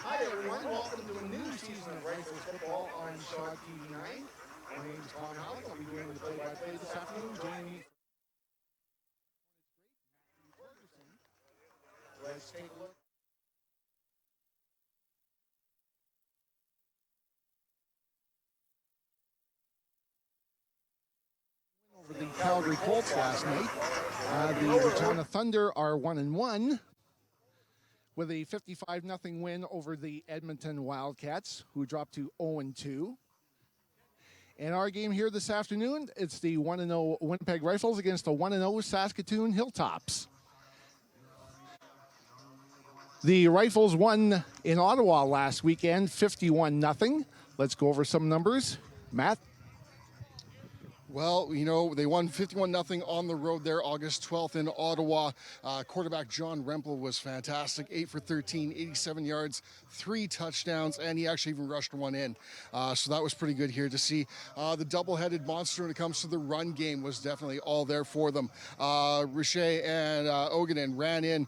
Hi everyone, welcome to a new season of Rifles football on Shaw TV9. My name is Tom Halleck. I'll be doing the play-by-play this afternoon. Joining me, let's take a look over the Calgary Colts last night. The Regina Thunder are 1-1 with a 55-0 win over the Edmonton Wildcats, who dropped to 0-2. In our game here this afternoon, it's the 1-0 Winnipeg Rifles against the 1-0 Saskatoon Hilltops. The Rifles won in Ottawa last weekend, 51-0. Let's go over some numbers. Matt? Well, they won 51-0 on the road there August 12th in Ottawa. Quarterback John Rempel was fantastic. 8 for 13, 87 yards, 3 touchdowns, and he actually even rushed one in. So that was pretty good here to see. The double-headed monster when it comes to the run game was definitely all there for them. Richer and Oganen ran in,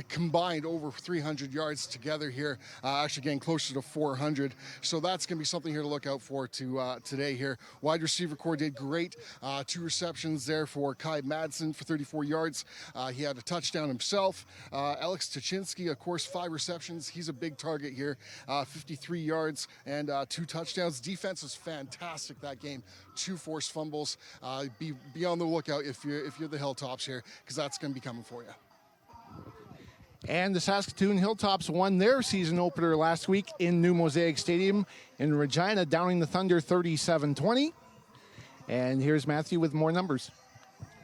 combined over 300 yards together here, actually getting closer to 400. So that's going to be something here to look out for today here. Wide receiver core did great. 2 receptions there for Kai Madsen for 34 yards. He had a touchdown himself. Alex Tuchinski, of course, 5 receptions. He's a big target here. 53 yards and 2 touchdowns. Defense was fantastic that game. 2 forced fumbles. Be on the lookout if you're the Hilltops here, because that's going to be coming for you. And the Saskatoon Hilltops won their season opener last week in New Mosaic Stadium in Regina, downing the Thunder 37-20. And here's Matthew with more numbers.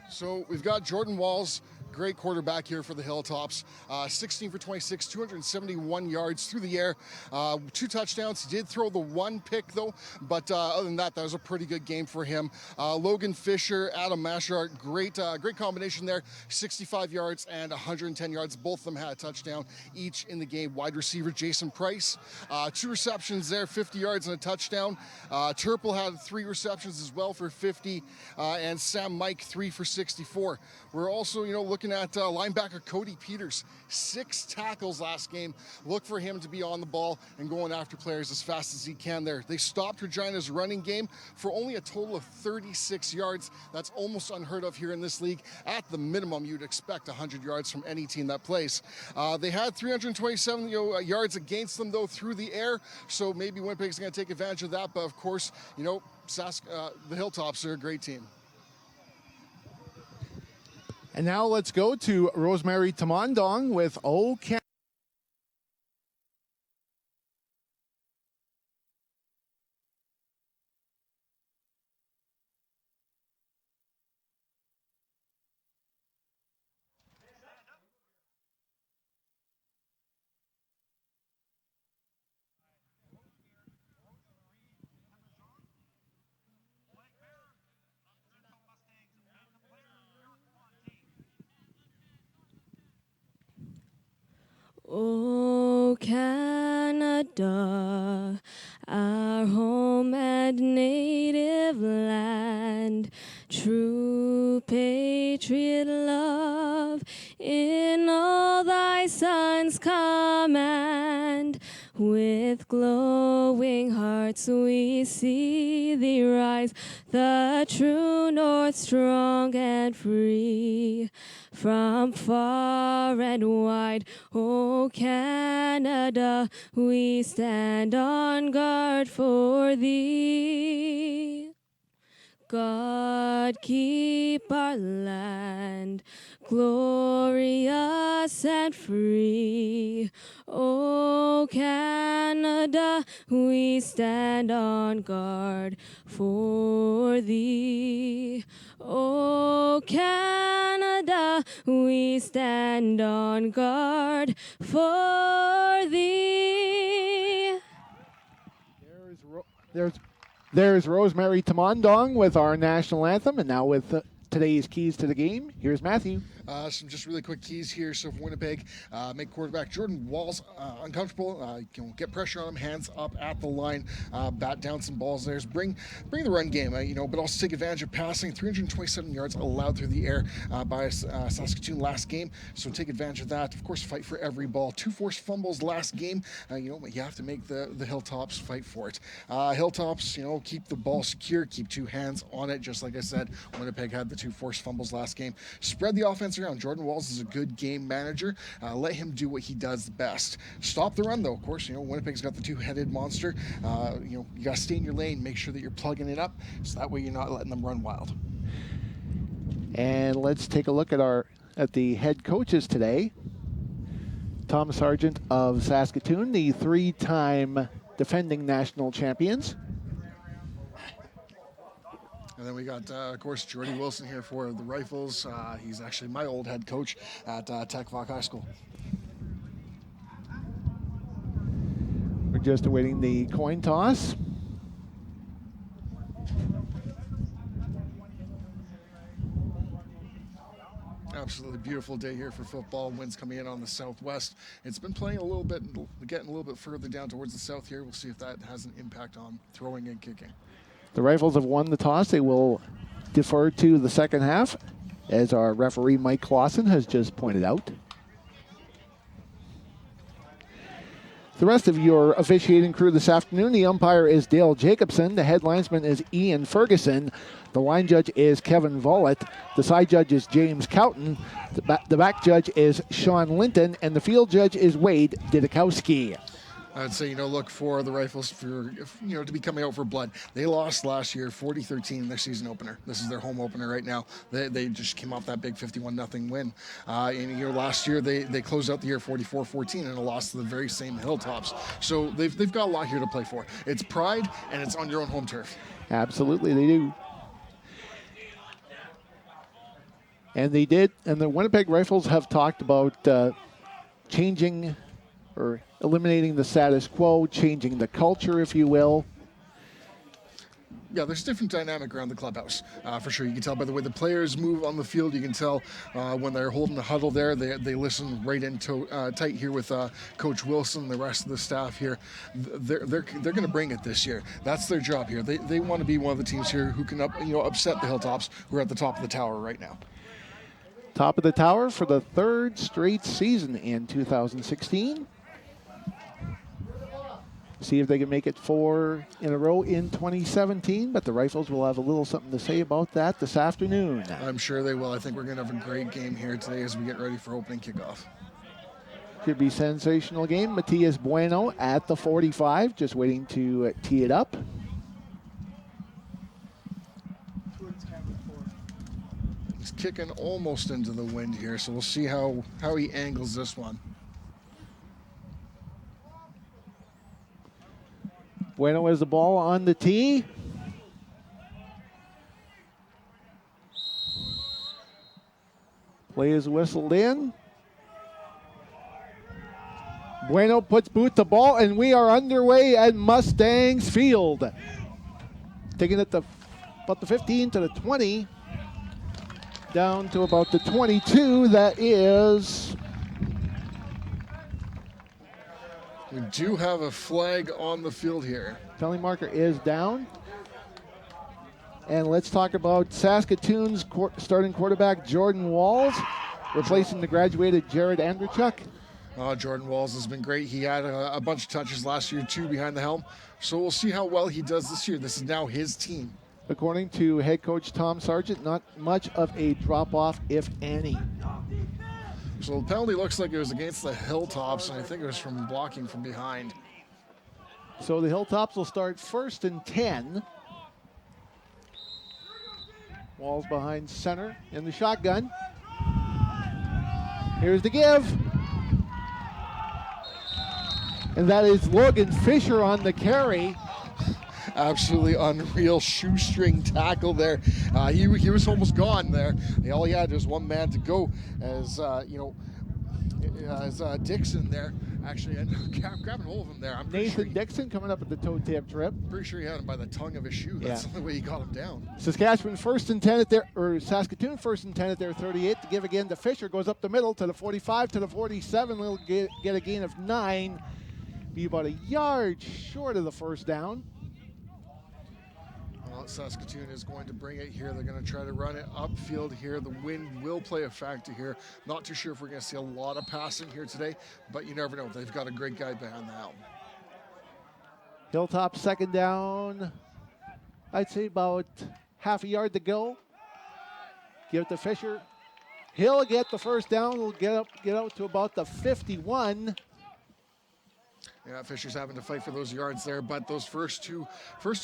So we've got Jordan Walls, great quarterback here for the Hilltops. 16 for 26, 271 yards through the air. 2 touchdowns. He did throw the 1 pick, though. But other than that, that was a pretty good game for him. Logan Fisher, Adam Mashart, great combination there. 65 yards and 110 yards. Both of them had a touchdown each in the game. Wide receiver Jason Price, 2 receptions there, 50 yards and a touchdown. Turple had 3 receptions as well for 50. And Sam Mike, 3 for 64. We're also, looking at linebacker Cody Peters, 6 tackles last game. Look for him to be on the ball and going after players as fast as he can there. They stopped Regina's running game for only a total of 36 yards. That's almost unheard of here in this league. At the minimum, you'd expect 100 yards from any team that plays. They had 327 yards against them, though, through the air, so maybe Winnipeg's going to take advantage of that. But, of course, the Hilltops are a great team. And now let's go to Rosemary Tamandong with O Canada. O Canada, our home and native land, true patriot love in all thy sons' command. With glowing hearts we see thee rise, the true north strong and free. From far and wide, O Canada, we stand on guard for thee. God keep our land glorious and free. O Canada, we stand on guard for thee. O Canada, we stand on guard for thee. There's Rosemary Tamandong with our national anthem, and now with today's keys to the game. Here's Matthew. Some just really quick keys here. So for Winnipeg, make quarterback Jordan Walls uncomfortable. Get pressure on him, hands up at the line, bat down some balls there. Bring the run game, but also take advantage of passing. 327 yards allowed through the air by Saskatoon last game. So take advantage of that. Of course, fight for every ball. 2 forced fumbles last game. But you have to make the Hilltops fight for it. Hilltops, keep the ball secure, keep 2 hands on it. Just like I said, Winnipeg had the 2 forced fumbles last game. Spread the offense around. Jordan Walls is a good game manager. Let him do what he does best. Stop the run, though. Of course, Winnipeg's got the 2-headed monster. You got to stay in your lane. Make sure that you're plugging it up, so that way you're not letting them run wild. And let's take a look at the head coaches today. Tom Sargent of Saskatoon, the 3-time defending national champions. And then we got, of course, Jordy Wilson here for the Rifles. He's actually my old head coach at Tech-Voc High School. We're just awaiting the coin toss. Absolutely beautiful day here for football. Winds coming in on the southwest. It's been playing a little bit, getting a little bit further down towards the south here. We'll see if that has an impact on throwing and kicking. The Rifles have won the toss. They will defer to the second half, as our referee Mike Clausen has just pointed out. The rest of your officiating crew this afternoon, the umpire is Dale Jacobson. The head linesman is Ian Ferguson. The line judge is Kevin Vollett. The side judge is James Cowton. The back judge is Sean Linton. And the field judge is Wade Didakowski. I'd say, look for the Rifles to be coming out for blood. They lost last year 40-13 in their season opener. This is their home opener right now. They just came off that big 51-0 win. And last year they closed out the year 44-14 and a loss to the very same Hilltops. So they've got a lot here to play for. It's pride and it's on your own home turf. Absolutely, they do. And they did. And the Winnipeg Rifles have talked about changing or eliminating the status quo, changing the culture, if you will. Yeah, there's a different dynamic around the clubhouse, for sure. You can tell by the way the players move on the field. You can tell when they're holding the huddle there, they listen right in tight here with Coach Wilson, the rest of the staff here. They're going to bring it this year. That's their job here. They want to be one of the teams here who can upset the Hilltops, who are at the top of the tower right now. Top of the tower for the 3rd straight season in 2016. See if they can make it 4 in a row in 2017, but the Rifles will have a little something to say about that this afternoon. I'm sure they will. I think we're going to have a great game here today as we get ready for opening kickoff. Should be a sensational game. Matias Bueno at the 45, just waiting to tee it up. He's kicking almost into the wind here, so we'll see how he angles this one. Bueno has the ball on the tee. Play is whistled in. Bueno puts boot to ball, and we are underway at Mustangs Field. Taking it about the 15 to the 20. Down to about the 22. That is... We do have a flag on the field here. Penalty marker is down. And let's talk about Saskatoon's starting quarterback, Jordan Walls, replacing the graduated Jared Andrechuk. Jordan Walls has been great. He had a bunch of touches last year, too, behind the helm. So we'll see how well he does this year. This is now his team. According to head coach Tom Sargent, not much of a drop-off, if any. So the penalty looks like it was against the Hilltops, and I think it was from blocking from behind. So the Hilltops will start 1st and 10. Walls behind center in the shotgun. Here's the give. And that is Logan Fisher on the carry. Absolutely unreal shoestring tackle there. He was almost gone there. All he had was one man to go as Dixon there actually ended up grabbing hold of him there. I'm pretty Nathan sure Dixon coming up at the toe tap trip. Pretty sure he had him by the tongue of his shoe. That's the only way he got him down. Saskatchewan first and 10 at their, or Saskatoon first and 10 at their 38. To give again to Fisher, goes up the middle to the 45 to the 47. He'll get a gain of 9. Be about a yard short of the first down. Well, Saskatoon is going to bring it here. They're going to try to run it upfield here. The wind will play a factor here. Not too sure if we're going to see a lot of passing here today, but you never know. They've got a great guy behind the helm. Hilltop second down. I'd say about half a yard to go. Give it to Fisher. He'll get the first down. He'll get out to about the 51. Yeah, Fisher's having to fight for those yards there, but those first two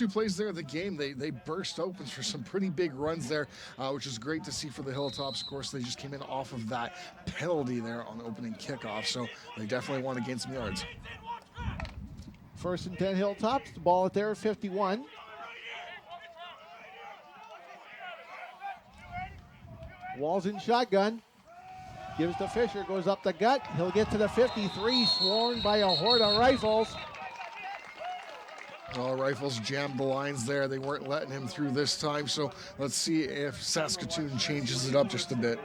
plays there of the game, they burst open for some pretty big runs there, which is great to see for the Hilltops. Of course, they just came in off of that penalty there on the opening kickoff, so they definitely want to gain some yards. First and 10 Hilltops. The ball at their 51. Walls in shotgun. Gives to Fisher, goes up the gut. He'll get to the 53, swarmed by a horde of Rifles. Well, Rifles jammed the lines there. They weren't letting him through this time, so let's see if Saskatoon changes it up just a bit.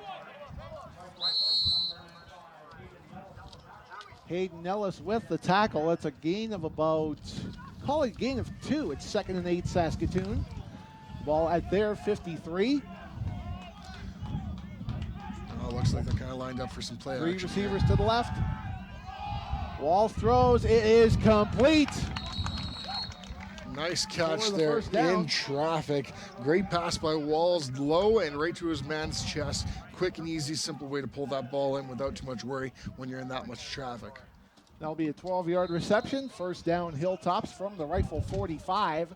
Hayden Ellis with the tackle. That's a gain of about, call it gain of 2. It's 2nd and 8 Saskatoon. Ball at their 53. Looks like they're kind of lined up for some play Three action receivers here. to the left. Walls throws. It is complete. Nice catch For the there first down. in traffic. Great pass by Walls, low and right to his man's chest. Quick and easy, simple way to pull that ball in without too much worry when you're in that much traffic. That'll be a 12-yard reception. First down Hilltops from the Rifle 45.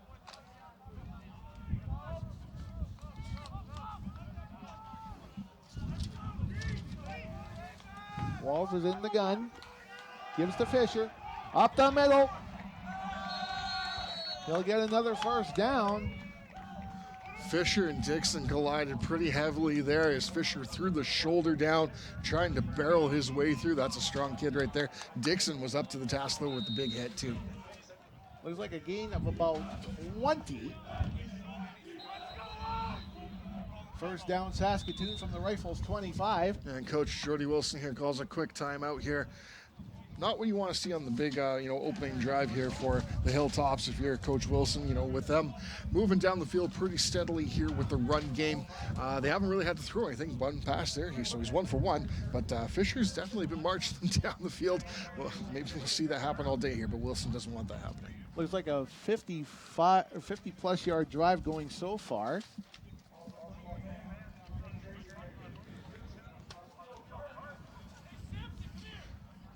Walls is in the gun. Gives to Fisher. Up the middle. He'll get another first down. Fisher and Dixon collided pretty heavily there as Fisher threw the shoulder down, trying to barrel his way through. That's a strong kid right there. Dixon was up to the task, though, with the big hit, too. Looks like a gain of about 20. First down Saskatoon from the Rifles 25. And Coach Jordy Wilson here calls a quick timeout here. Not what you want to see on the big, opening drive here for the Hilltops. If you're Coach Wilson, with them moving down the field pretty steadily here with the run game. They haven't really had to throw anything. One pass there, so he's 1 for 1. But Fisher's definitely been marching them down the field. Well, maybe we'll see that happen all day here, but Wilson doesn't want that happening. Looks like a 50-plus yard drive going so far.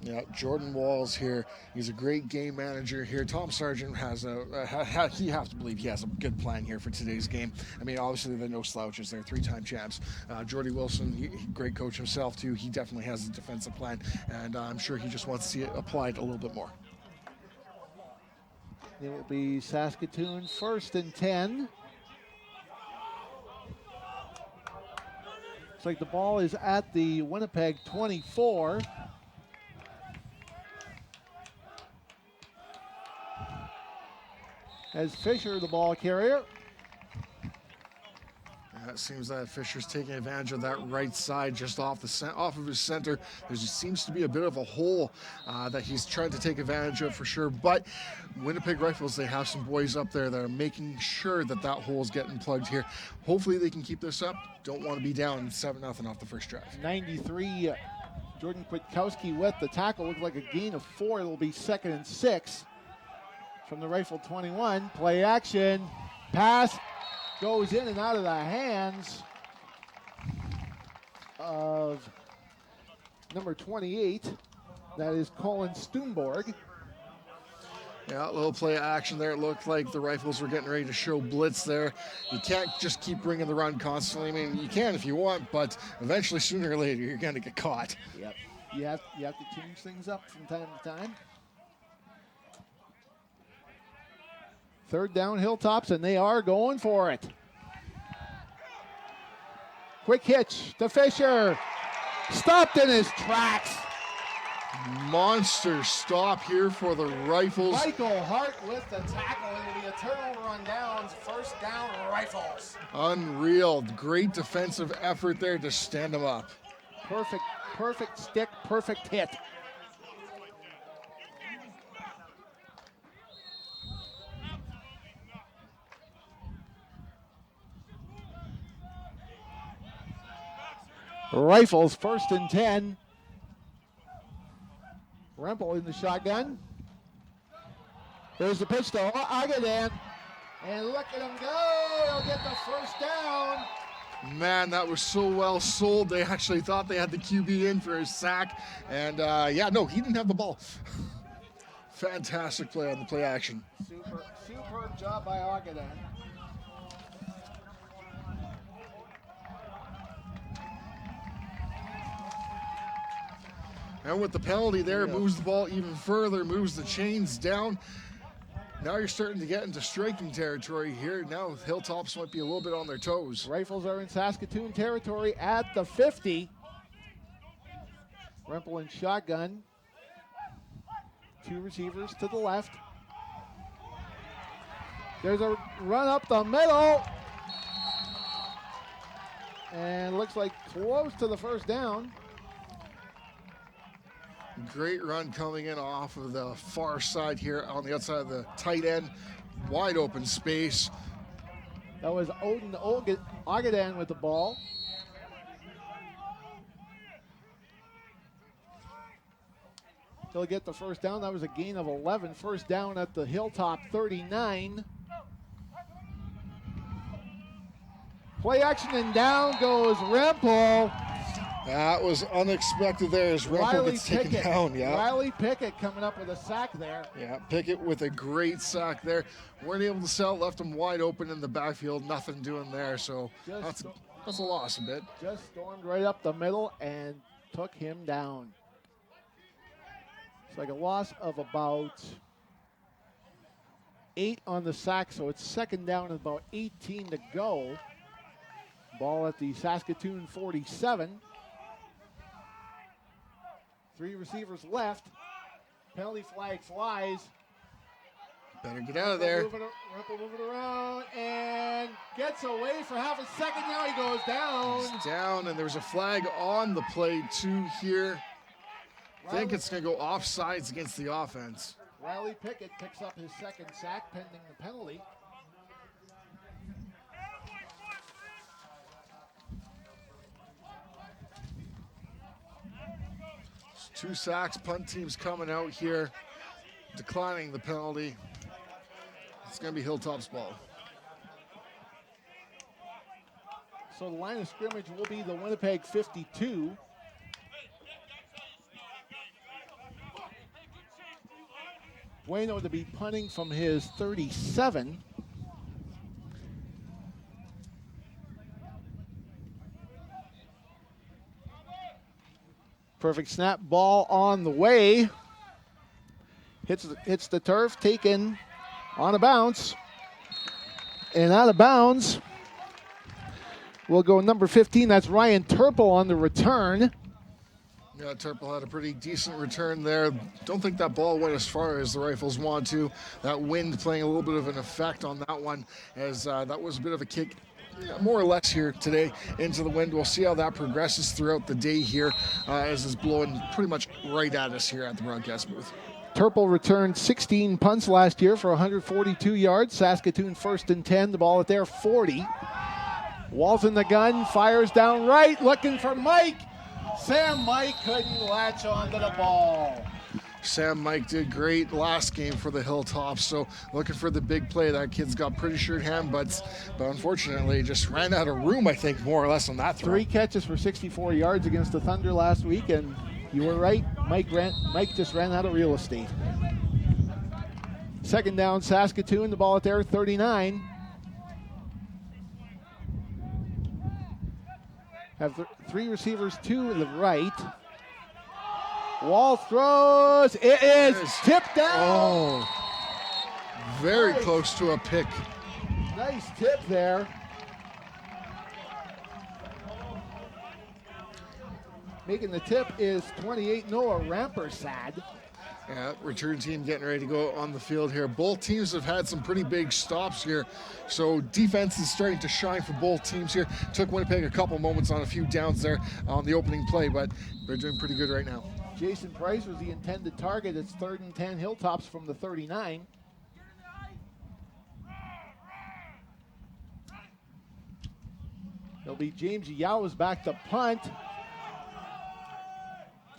Yeah, Jordan Walls here. He's a great game manager here. Tom Sargent has you have to believe he has a good plan here for today's game. I mean, obviously they're no slouches. They're 3-time champs. Jordy Wilson, great coach himself too. He definitely has a defensive plan, and I'm sure he just wants to see it applied a little bit more. It will be Saskatoon first and 10. Looks like the ball is at the Winnipeg 24. As Fisher, the ball carrier. It seems that Fisher's taking advantage of that right side just off of his center. There seems to be a bit of a hole that he's trying to take advantage of for sure. But Winnipeg Rifles, they have some boys up there that are making sure that hole is getting plugged here. Hopefully they can keep this up. Don't want to be down 7-0 off the first drive. 93, Jordan Kwiatkowski with the tackle. Looks like a gain of 4. It'll be 2nd and 6 from the Rifle 21. Play action. Pass goes in and out of the hands of number 28. That is Colin Stoomborg. Yeah, a little play action there. It looked like the Rifles were getting ready to show blitz there. You can't just keep bringing the run constantly. I mean, you can if you want, but eventually, sooner or later, you're going to get caught. Yep. You have to change things up from time to time. Third down Hilltops, and they are going for it. Quick hitch to Fisher. Stopped in his tracks. Monster stop here for the Rifles. Michael Hart with the tackle. It'll be a turnover on downs. First down, Rifles. Unreal. Great defensive effort there to stand them up. Perfect stick, perfect hit. Rifles, 1st and 10. Rempel in the shotgun. There's the pitch to Agadan. And look at him go. He'll get the first down. Man, that was so well sold. They actually thought they had the QB in for his sack. And yeah, no, he didn't have the ball. Fantastic play on the play action. Superb job by Agadan. And with the penalty there, moves the ball even further, moves the chains down. Now you're starting to get into striking territory here. Now Hilltops might be a little bit on their toes. Rifles are in Saskatoon territory at the 50. Rempel in shotgun. 2 receivers to the left. There's a run up the middle. And looks like close to the first down. Great run coming in off of the far side here on the outside of the tight end. Wide open space. That was Odin Agadan with the ball. He'll get the first down. That was a gain of 11. First down at the Hilltop 39. Play action and down goes Rempel. That was unexpected there as Rempel gets taken down. Yeah. Riley Pickett coming up with a sack there. Yeah, Pickett with a great sack there. Weren't able to sell, left him wide open in the backfield. Nothing doing there, so that's a loss a bit. Just stormed right up the middle and took him down. It's like a loss of about 8 on the sack, so it's 2nd down and about 18 to go. Ball at the Saskatoon 47. 3 receivers left. Penalty flag flies. Better get out of there. Rempel moving around and gets away for half a second. Now he goes down. He's down, and there's a flag on the play too here. I think it's going to go offsides against the offense. Riley Pickett picks up his 2nd sack pending the penalty. Two sacks, punt teams coming out here, declining the penalty. It's going to be Hilltop's ball. So the line of scrimmage will be the Winnipeg 52. Bueno to be punting from his 37. Perfect snap, ball on the way. Hits the turf, taken on a bounce. And out of bounds will go number 15. That's Ryan Turple on the return. Yeah, Turple had a pretty decent return there. Don't think that ball went as far as the Rifles want to. That wind playing a little bit of an effect on that one, as that was a bit of a kick, more or less here today into the wind. We'll see how that progresses throughout the day here, as it's blowing pretty much right at us here at the broadcast booth. Turple returned 16 punts last year for 142 yards. Saskatoon 1st and 10, the ball at their 40. Walls in the gun, fires down right, looking for Mike. Sam Mike couldn't latch onto the ball. Sam Mike did great last game for the Hilltops, so looking for the big play. That kid's got pretty sure hand, but unfortunately just ran out of room, I think, more or less on that throw. 3 catches for 64 yards against the Thunder last week, and you were right, Mike just ran out of real estate. 2nd down, Saskatoon, the ball at their 39. Have 3 receivers to the right. Wall throws. It is tipped down. Oh, very close to a pick. Nice tip there. Making the tip is 28 Noah Rampersad. Yeah, return team getting ready to go on the field here. Both teams have had some pretty big stops here, so defense is starting to shine for both teams here. Took Winnipeg a couple moments on a few downs there on the opening play, but they're doing pretty good right now. Jason Price was the intended target. It's 3rd and 10 Hilltops from the 39. It'll be James Yow's back to punt.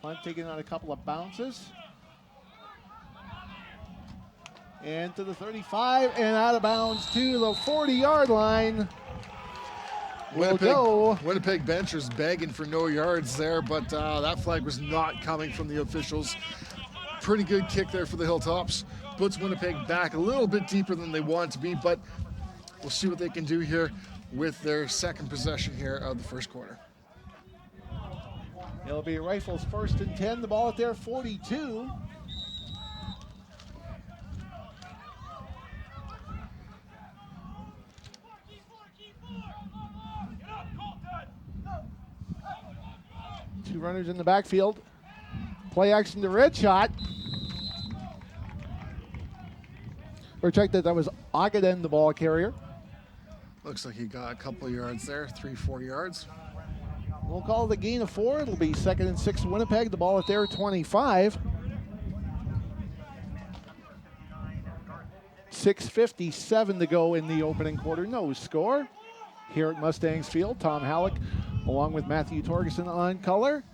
Punt taking on a couple of bounces. And to the 35 and out of bounds to the 40-yard line. Winnipeg bench was begging for no yards there, but that flag was not coming from the officials. Pretty good kick there for the Hilltops. Puts Winnipeg back a little bit deeper than they want to be, but we'll see what they can do here with their second possession here of the first quarter. It'll be Rifles 1st and 10. The ball at their 42. Two runners in the backfield. Play action to red shot. Or check that was Agaden, the ball carrier. Looks like he got a couple of yards there, 3-4 yards. We'll call it a gain of 4. It'll be 2nd and 6 Winnipeg. The ball at their 25. 6:57 to go in the opening quarter. No score. Here at Mustangs Field, Tom Halleck along with Matthew Torgerson on color.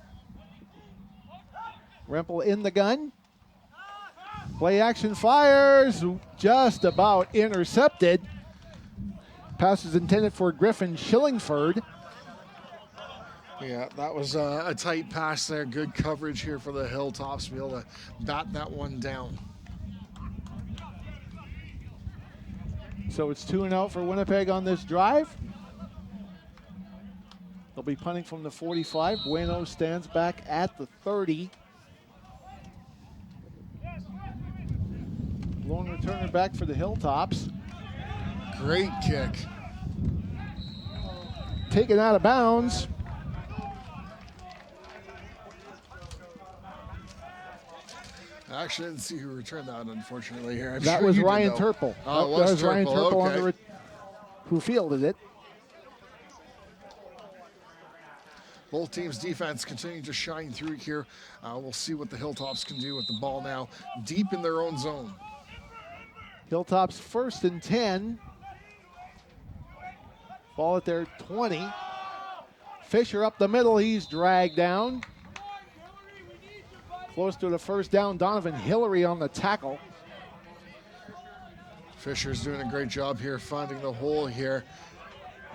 Rempel in the gun. Play action fires. Just about intercepted. Pass is intended for Griffin Schillingford. Yeah, that was a tight pass there. Good coverage here for the Hilltops to be able to bat that one down. So it's 2-0 for Winnipeg on this drive. They'll be punting from the 45. Bueno stands back at the 30. Lone returner back for the Hilltops. Great kick. Taken out of bounds. Actually, I didn't see who returned that, unfortunately, here. That was Ryan Turple. Oh, that was Ryan Turple okay. who fielded it. Both teams' defense continuing to shine through here. We'll see what the Hilltops can do with the ball now, deep in their own zone. Hilltops 1st and 10. Ball at their 20. Fisher up the middle. He's dragged down. Close to the first down. Donovan Hillary on the tackle. Fisher's doing a great job here, finding the hole here.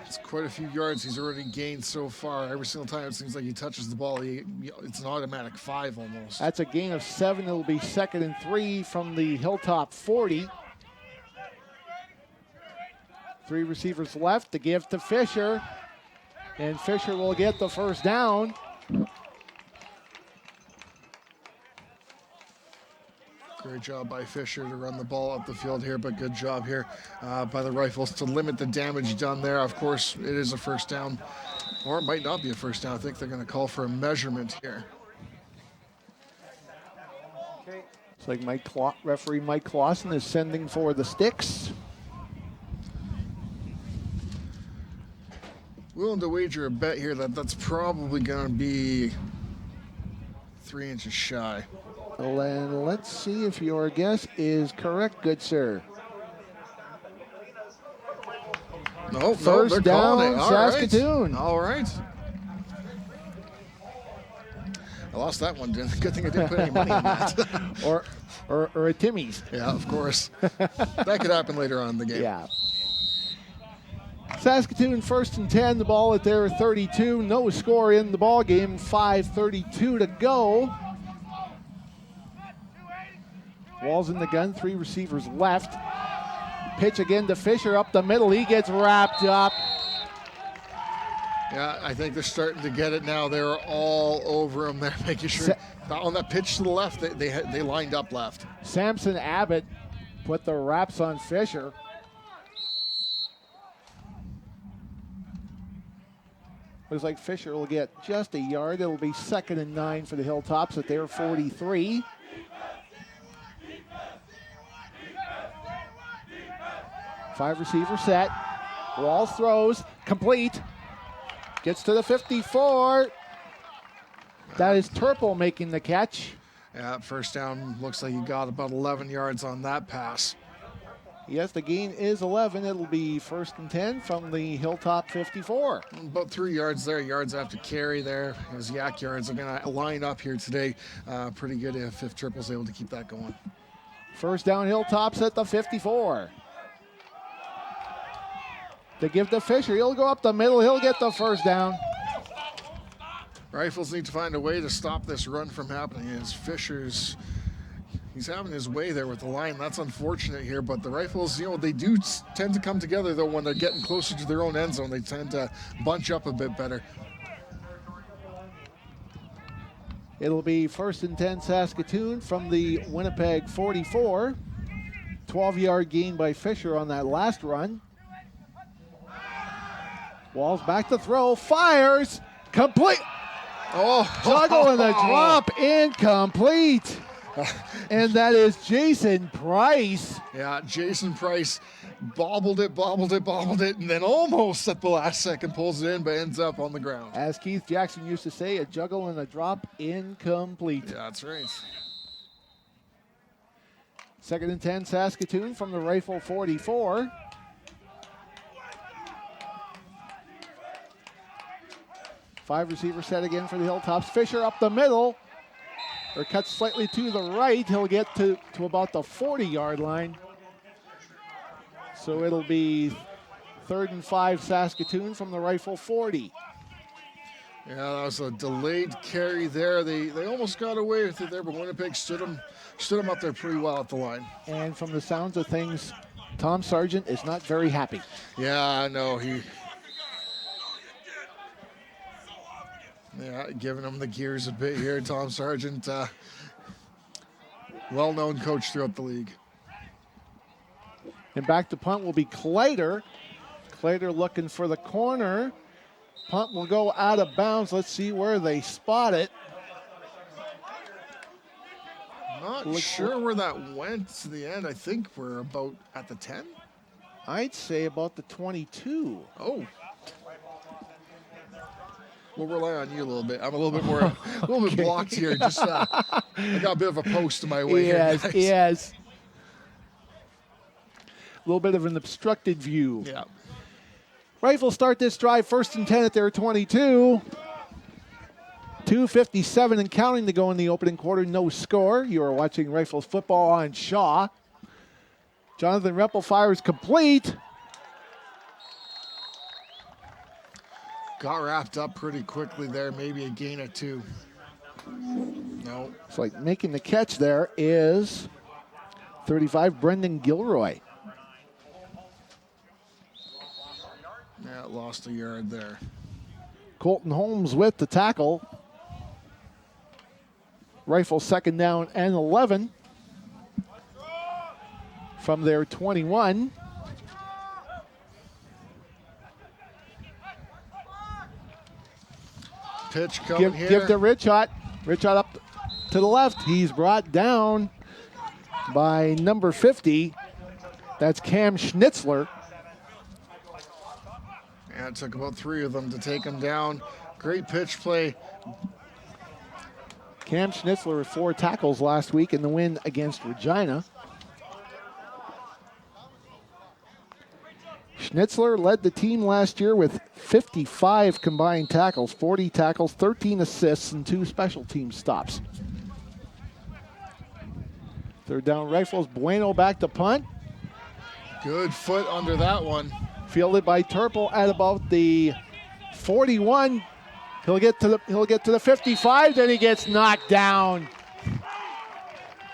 It's quite a few yards he's already gained so far. Every single time it seems like he touches the ball, it's an automatic 5 almost. That's a gain of 7. It'll be 2nd and 3 from the Hilltop 40. 3 receivers left to give to Fisher. And Fisher will get the first down. Great job by Fisher to run the ball up the field here, but good job here by the Rifles to limit the damage done there. Of course, it is a first down, or it might not be a first down. I think they're going to call for a measurement here. It's like referee Mike Clausen is sending for the sticks. Willing to wager a bet here that that's probably going to be 3 inches shy. And let's see if your guess is correct, good sir. No, First they're down, calling it. Saskatoon. All right. I lost that one, didn't I? Good thing I didn't put any money in that. or a Timmy's. Yeah, of course. That could happen later on in the game. Yeah. Saskatoon 1st and 10, the ball at their 32. No score in the ball game. 5:32 to go. Walls in the gun, 3 receivers left. Pitch again to Fisher up the middle. He gets wrapped up. Yeah, I think they're starting to get it now. They're all over him there, making sure. On that pitch to the left, they lined up left. Samson Abbott put the wraps on Fisher. Looks like Fisher will get just a yard. It'll be 2nd and 9 for the Hilltops at their 43. Five receiver set. Walls throws. Complete. Gets to the 54. That is Turple making the catch. Yeah, first down. Looks like he got about 11 yards on that pass. Yes, the gain is 11. It'll be 1st and 10 from the Hilltop 54. About 3 yards there. Yards after carry there. His yak yards are going to line up here today. Pretty good if Triple's able to keep that going. First down, Hilltops at the 54. They give to Fisher. He'll go up the middle. He'll get the first down. Rifles need to find a way to stop this run from happening. As he's having his way there with the line. That's unfortunate here, but the Rifles, they do tend to come together, though, when they're getting closer to their own end zone. They tend to bunch up a bit better. It'll be 1st and 10 Saskatoon from the Winnipeg 44. 12-yard gain by Fisher on that last run. Walls back to throw. Fires. Complete. Juggle and a drop. Incomplete. And that is Jason Price. Yeah, Jason Price bobbled it, and then almost at the last second pulls it in, but ends up on the ground. As Keith Jackson used to say, a juggle and a drop, incomplete. Yeah, that's right. 2nd and 10 Saskatoon from the Rifle 44. Five receiver set again for the Hilltops. Fisher up the middle. Or cuts slightly to the right. He'll get to about the 40-yard line. So it'll be 3rd and 5 Saskatoon from the Rifle 40. Yeah, that was a delayed carry there. They almost got away with it there, but Winnipeg stood them up there pretty well at the line. And from the sounds of things, Tom Sargent is not very happy. Yeah, I know. Giving him the gears a bit here. Tom Sargent, well-known coach throughout the league. And back to punt will be Claytor. Claytor looking for the corner. Punt will go out of bounds. Let's see where they spot it. Not sure where that went to the end. I think we're about at the 10. I'd say about the 22. Oh. We'll rely on you a little bit. I'm a little bit more, a little bit blocked here. Just I got a bit of a post in my way here. Yes. A little bit of an obstructed view. Yeah. Rifles start this drive 1st and 10 at their 22. 2:57 and counting to go in the opening quarter. No score. You are watching Rifles football on Shaw. Jonathan Rempel fires complete. Got wrapped up pretty quickly there. Maybe a gain of 2. No. It's like making the catch there is 35, Brendan Gilroy. Yeah, lost a yard there. Colton Holmes with the tackle. Rifle 2nd down and 11 from their 21. Pitch coming here. Give to Richot. Richot up to the left. He's brought down by number 50. That's Cam Schnitzler. Yeah, it took about 3 of them to take him down. Great pitch play. Cam Schnitzler with 4 tackles last week in the win against Regina. Schnitzler led the team last year with 55 combined tackles, 40 tackles, 13 assists, and 2 special team stops. 3rd down Rifles. Bueno back to punt. Good foot under that one. Fielded by Turple at about the 41. He'll get to the 55, then he gets knocked down.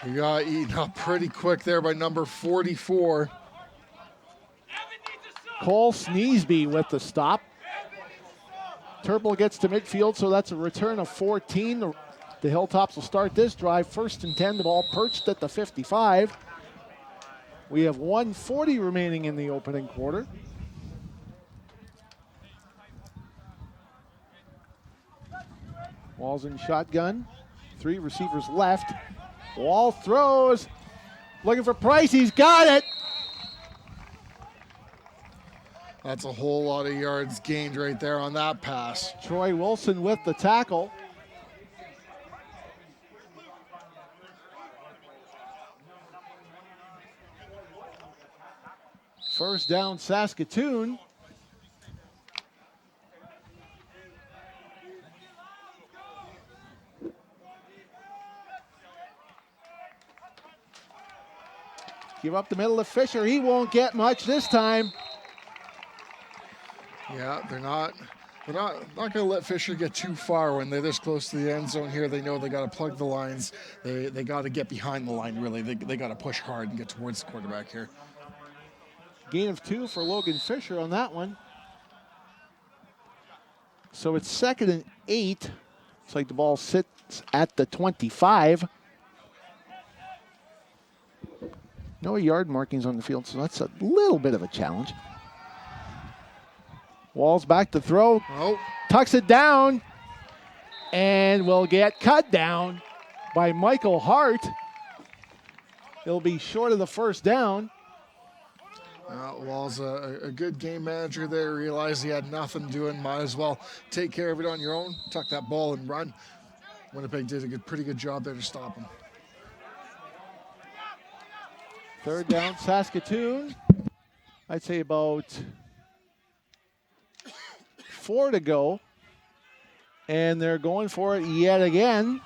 He got eaten up pretty quick there by number 44. Cole Sneesby with the stop. Turple gets to midfield, so that's a return of 14. The Hilltops will start this drive 1st and 10. The ball perched at the 55. We have 1:40 remaining in the opening quarter. Walls in shotgun. 3 receivers left. Wall throws. Looking for Price. He's got it. That's a whole lot of yards gained right there on that pass. Troy Wilson with the tackle. First down, Saskatoon. Give up the middle to Fisher. He won't get much this time. Yeah, they're not going to let Fisher get too far when they're this close to the end zone here. They know they got to plug the lines. They got to get behind the line, really. They got to push hard and get towards the quarterback here. Gain of 2 for Logan Fisher on that one. So it's 2nd and 8. It's like the ball sits at the 25. No yard markings on the field, so that's a little bit of a challenge. Walls back to throw. Oh. Tucks it down. And will get cut down by Michael Hart. He'll be short of the first down. Wall's a good game manager there. Realized he had nothing doing. Might as well take care of it on your own. Tuck that ball and run. Winnipeg did a pretty good job there to stop him. 3rd down, Saskatoon. I'd say about 4 to go. And they're going for it yet again.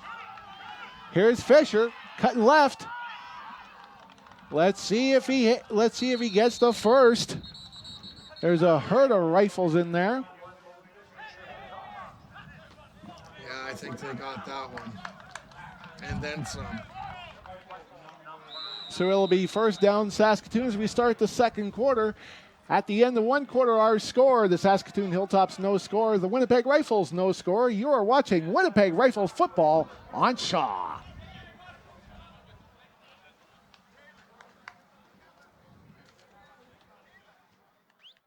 Here's Fisher, cutting left. Let's see if he gets the first. There's a herd of rifles in there. Yeah, I think they got that one. And then some. So it'll be first down Saskatoon as we start the second quarter. At the end of one quarter, our score, the Saskatoon Hilltops no score, the Winnipeg Rifles no score. You are watching Winnipeg Rifles football on Shaw.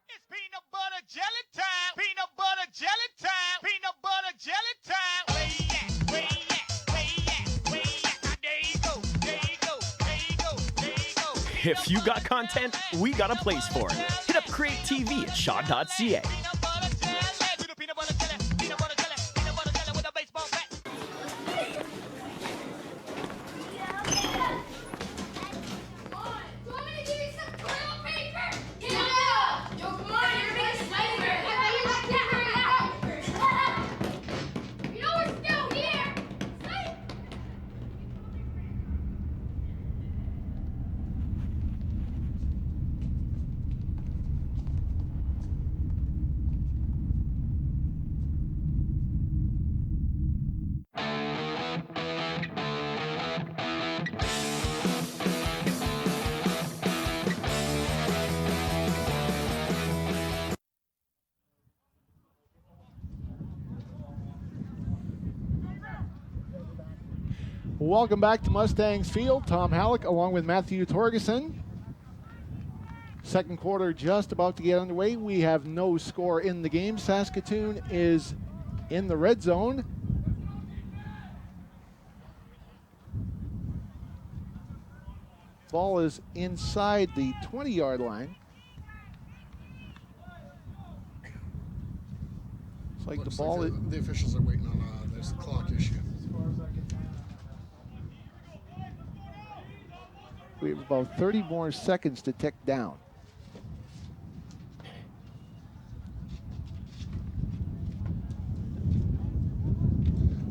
It's peanut butter jelly time. Peanut butter jelly time. Peanut butter jelly time. Where you at? Where you at? Where you at? Where you at? Now there you go. There you go. There you go. There you go. If you got content, we got a place for it. Hit up Create TV at shaw.ca. Peanut butter jelly. Do the peanut butter jelly. Peanut butter jelly. Peanut butter jelly with a baseball bat. Welcome back to Mustangs Field. Tom Halleck along with Matthew Torgeson. Second quarter just about to get underway. We have no score in the game. Saskatoon is in the red zone. Ball is inside the 20-yard line. It's like Looks the ball like the officials are waiting on there's a clock issue. We have about 30 more seconds to tick down.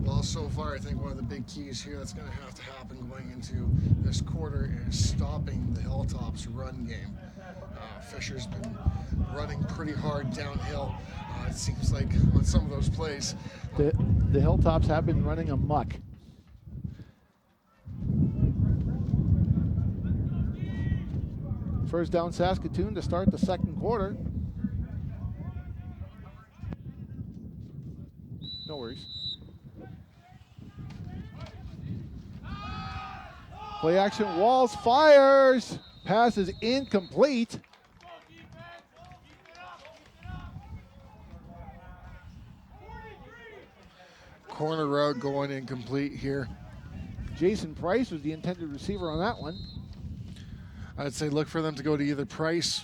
Well, so far, I think one of the big keys here that's going to have to happen going into this quarter is stopping the Hilltops run game. Fisher's been running pretty hard downhill. It seems like on some of those plays. The Hilltops have been running amok. First down Saskatoon to start the second quarter. No worries. Play action, Walls fires. Pass is incomplete. corner route going incomplete here. Jason Price was the intended receiver on that one. I'd say look for them to go to either Price.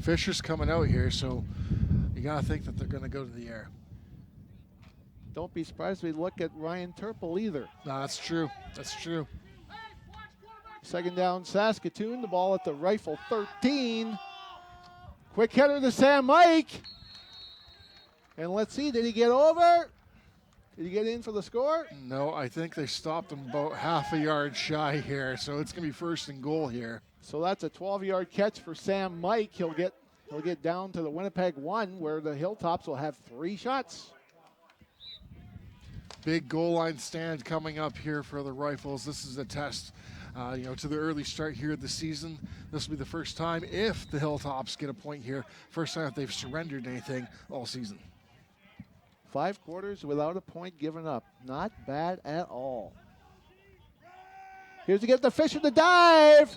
Fisher's coming out here, so you got to think that they're going to go to the air. Don't be surprised if we look at Ryan Turple either. No, that's true. That's true. Second down, Saskatoon. The ball at the Rifle 13. Quick header to Sam Mike. And let's see, did he get over? Did he get in for the score? No, I think they stopped him about half a yard shy here, so it's going to be first and goal here. So that's a 12-yard catch for Sam Mike. He'll get down to the Winnipeg 1, where the Hilltops will have 3 shots. Big goal line stand coming up here for the Rifles. This is a test, to the early start here of the season. This will be the first time if the Hilltops get a point here. First time if they've surrendered anything all season. 5 quarters without a point given up. Not bad at all. Here's to get the Fisher to dive.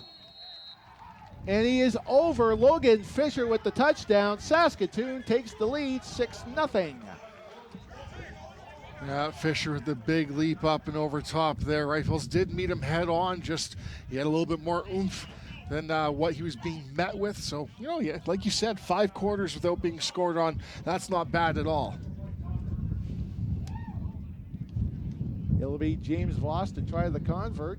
And he is over. Logan Fisher with the touchdown. Saskatoon takes the lead 6-0. Yeah, Fisher with the big leap up and over top there. Rifles did meet him head on. Just he had a little bit more oomph than what he was being met with. So, like you said, 5 quarters without being scored on. That's not bad at all. It'll be James Voss to try the convert.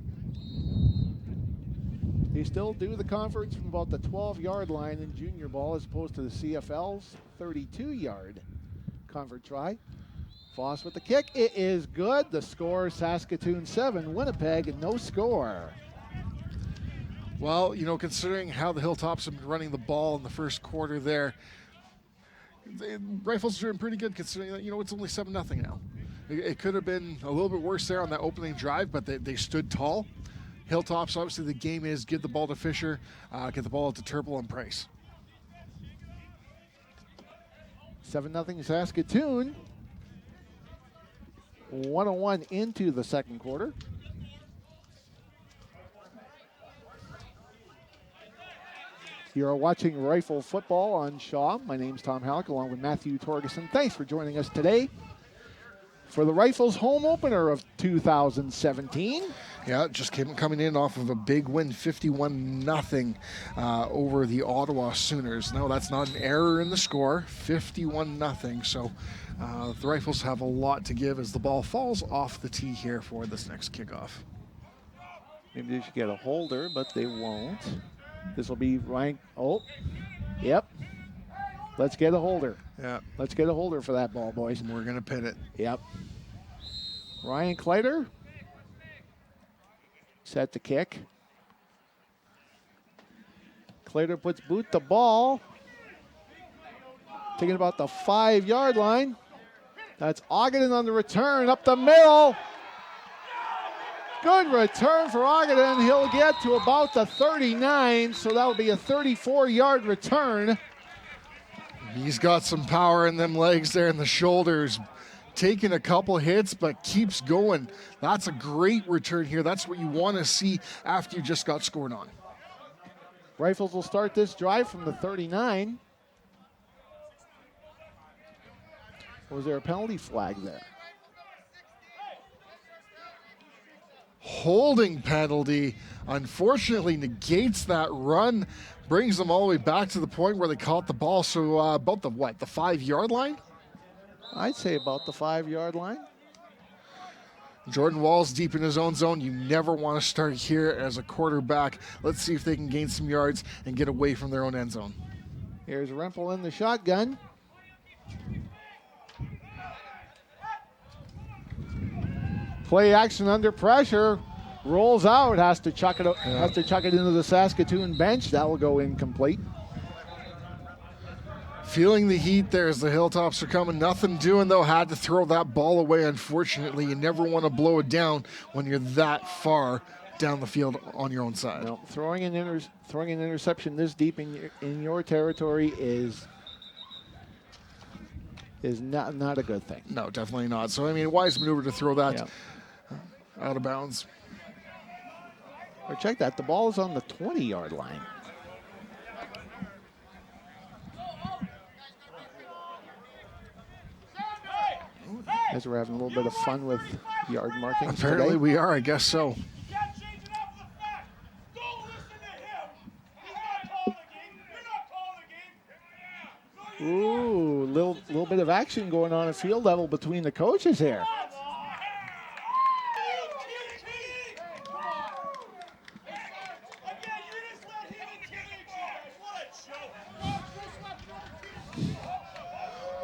They still do the converts from about the 12-yard line in junior ball as opposed to the CFL's 32-yard convert try. Voss with the kick. It is good. The score, Saskatoon 7, Winnipeg no score. Well, considering how the Hilltops have been running the ball in the first quarter there, the Rifles are doing pretty good considering that, it's only 7-0 now. It could have been a little bit worse there on that opening drive, but they stood tall. Hilltops, obviously the game is get the ball to Fisher, get the ball out to Turple and Price. 7-0 Saskatoon. 1:01 into the second quarter. You are watching Rifle Football on Shaw. My name's Tom Halleck along with Matthew Torgerson. Thanks for joining us today for the Rifles home opener of 2017. Yeah, just coming in off of a big win, 51-0 over the Ottawa Sooners. No, that's not an error in the score, 51-0. So the Rifles have a lot to give as the ball falls off the tee here for this next kickoff. Maybe they should get a holder, but they won't. This will be Ryan. Oh, yep. Let's get a holder. Yeah. Let's get a holder for that ball, boys. We're going to pin it. Yep. Ryan Kleider. Set to kick. Kleider puts boot the ball. Taking about the 5-yard line. That's Ogden on the return up the middle. Good return for Ogden. He'll get to about the 39, so that will be a 34-yard return. He's got some power in them legs there in the shoulders. Taking a couple hits, but keeps going. That's a great return here. That's what you want to see after you just got scored on. Rifles will start this drive from the 39. Was there a penalty flag there? Holding penalty, unfortunately, negates that run, brings them all the way back to the point where they caught the ball. So about the 5-yard line? I'd say about the 5-yard line. Jordan Walls deep in his own zone. You never want to start here as a quarterback. Let's see if they can gain some yards and get away from their own end zone. Here's Rempel in the shotgun. Play action under pressure. Rolls out. Has to chuck it. Has to chuck it into the Saskatoon bench. That will go incomplete. Feeling the heat there as the Hilltops are coming. Nothing doing, though. Had to throw that ball away, unfortunately. You never want to blow it down when you're that far down the field on your own side. No, throwing an interception this deep in your territory is not a good thing. No, definitely not. So, wise maneuver to throw that out of bounds. Or check that. The ball is on the 20-yard line. Guys, we're having a little bit of fun with yard markings Apparently today. we are, I guess so. Ooh, little bit of action going on at field level between the coaches here.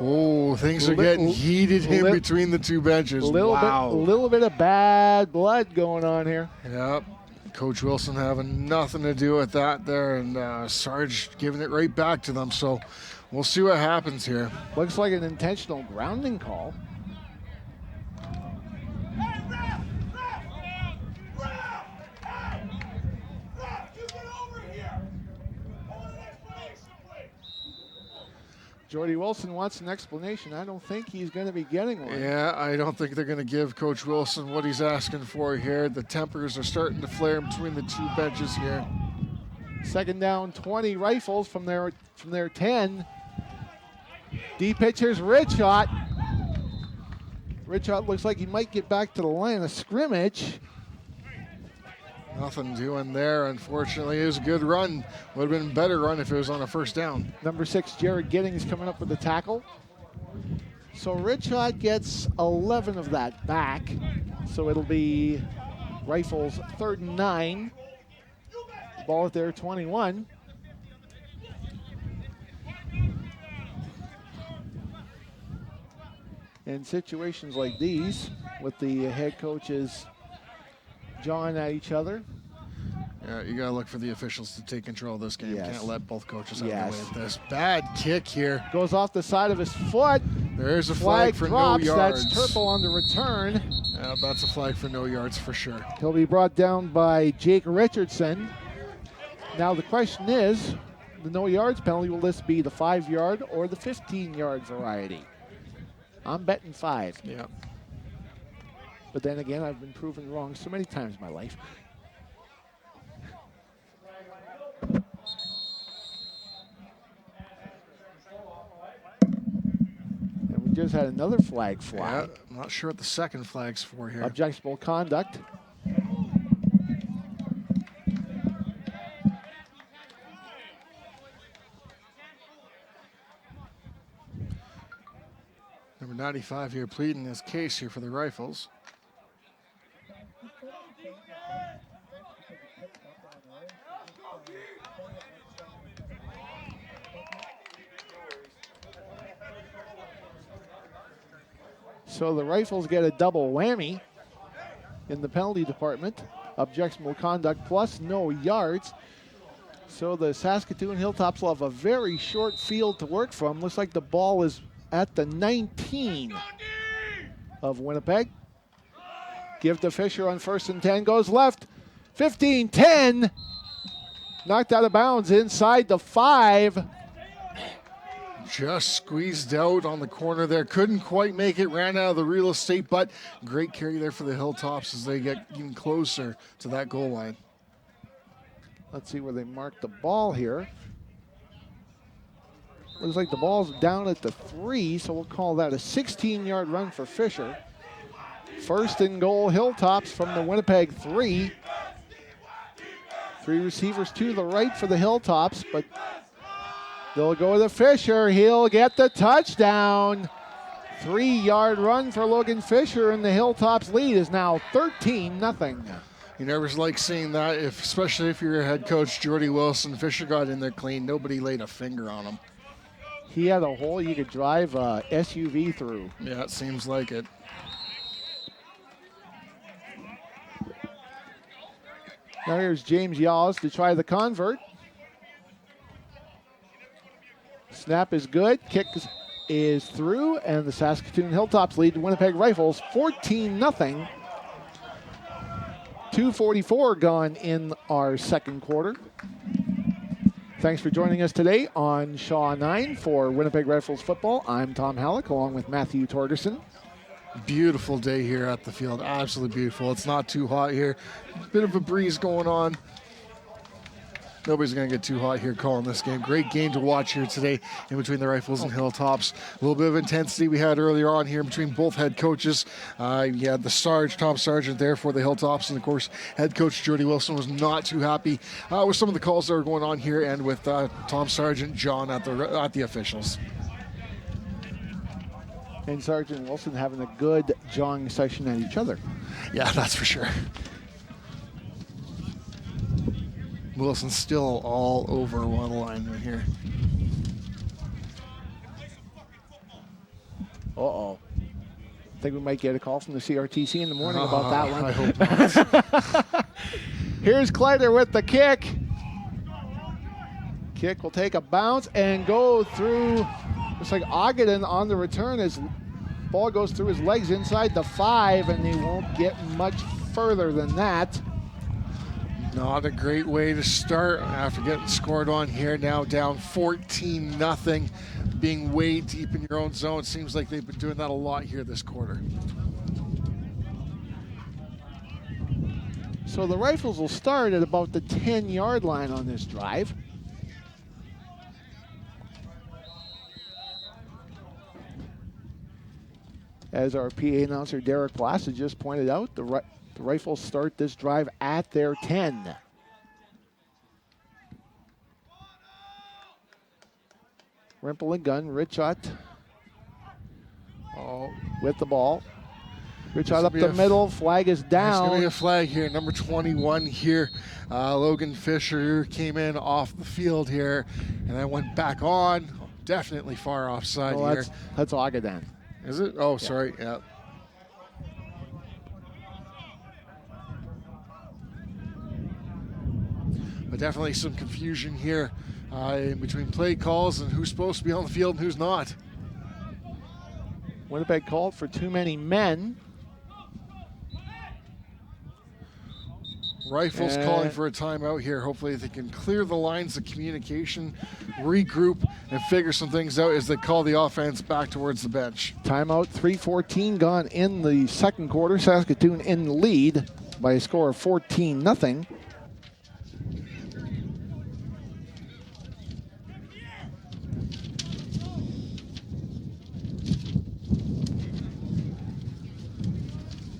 Oh, things are Little bit- getting heated in lit- between the two benches. A little bit of bad blood going on here. Yep. Coach Wilson having nothing to do with that there, and Sarge giving it right back to them. So we'll see what happens here. Looks like an intentional grounding call. Jordy Wilson wants an explanation. I don't think he's going to be getting one. Yeah, I don't think they're going to give Coach Wilson what he's asking for here. The tempers are starting to flare between the two benches here. Second down, 20 Rifles from their 10. D pitcher's Rich shot. Rich shot looks like he might get back to the line of scrimmage. Nothing doing there, unfortunately. It was a good run. Would have been a better run if it was on a first down. Number 6, Jared Giddings coming up with the tackle. So Richard gets 11 of that back. So it'll be Rifles 3rd and 9. Ball at their 21. In situations like these, with the head coaches jawing at each other. Yeah, you got to look for the officials to take control of this game. Yes. Can't let both coaches have Yes. their way with this. Bad kick here. Goes off the side of his foot. There's a flag for drops. no yards. That's Turple on the return. Yeah, that's a flag for no yards for sure. He'll be brought down by Jake Richardson. Now the question is, the no yards penalty, will this be the 5-yard or the 15-yard variety? I'm betting 5. Yeah. But then again, I've been proven wrong so many times in my life. And we just had another flag fly. Yeah, I'm not sure what the second flag's for here. Objectionable conduct. Number 95 here pleading his case here for the Rifles. So the Rifles get a double whammy in the penalty department. Objectionable conduct plus no yards. So the Saskatoon Hilltops will have a very short field to work from. Looks like the ball is at the 19 of Winnipeg. Give to Fisher on 1st and 10. Goes left. 15-10. Knocked out of bounds inside the 5. Just squeezed out on the corner there. Couldn't quite make it. Ran out of the real estate, but great carry there for the Hilltops as they get even closer to that goal line. Let's see where they mark the ball here. Looks like the ball's down at the 3, so we'll call that a 16-yard run for Fisher. 1st and goal, Hilltops from the Winnipeg 3. 3 receivers to the right for the Hilltops, but they'll go to Fisher. He'll get the touchdown. 3-yard run for Logan Fisher, and the Hilltops lead is now 13-0. You never like seeing that, especially if you're a head coach, Jordy Wilson. Fisher got in there clean. Nobody laid a finger on him. He had a hole you could drive a SUV through. Yeah, it seems like it. Now here's James Yaws to try the convert. Snap is good. Kick is through, and the Saskatoon Hilltops lead the Winnipeg Rifles 14-0. 2:44 gone in our second quarter. Thanks for joining us today on Shaw 9 for Winnipeg Rifles football. I'm Tom Halleck along with Matthew Torgerson. Beautiful day here at the field. Absolutely beautiful. It's not too hot here. Bit of a breeze going on. Nobody's going to get too hot here calling this game. Great game to watch here today in between the Rifles and Hilltops. A little bit of intensity we had earlier on here between both head coaches. You had the Tom Sargent there for the Hilltops, and of course, head coach Jody Wilson was not too happy with some of the calls that were going on here, and with Tom Sargent, John at the officials. And Sergeant Wilson having a good jawing session at each other. Yeah, that's for sure. Wilson's still all over one line right here. Uh-oh. I think we might get a call from the CRTC in the morning about that one. I hope not. Here's Kleider with the kick. Kick will take a bounce and go through. Looks like Ogden on the return. As ball goes through his legs inside the 5, and they won't get much further than that. Not a great way to start after getting scored on here. Now down 14-0, being way deep in your own zone. Seems like they've been doing that a lot here this quarter. So the Rifles will start at about the 10-yard line on this drive. As our PA announcer Derek Placid just pointed out, the Rifles start this drive at their 10. Rimple and gun, Richot with the ball. Richot up the middle, flag is down. There's going to be a flag here, number 21 here. Logan Fisher came in off the field here, and then went back on. Definitely far offside here. That's Agadan. Is it? Oh, sorry. Yeah. But definitely some confusion here in between play calls and who's supposed to be on the field and who's not. Winnipeg called for too many men. Rifles calling for a timeout here. Hopefully they can clear the lines of communication, regroup, and figure some things out as they call the offense back towards the bench. Timeout, 3:14 gone in the second quarter. Saskatoon in the lead by a score of 14-0.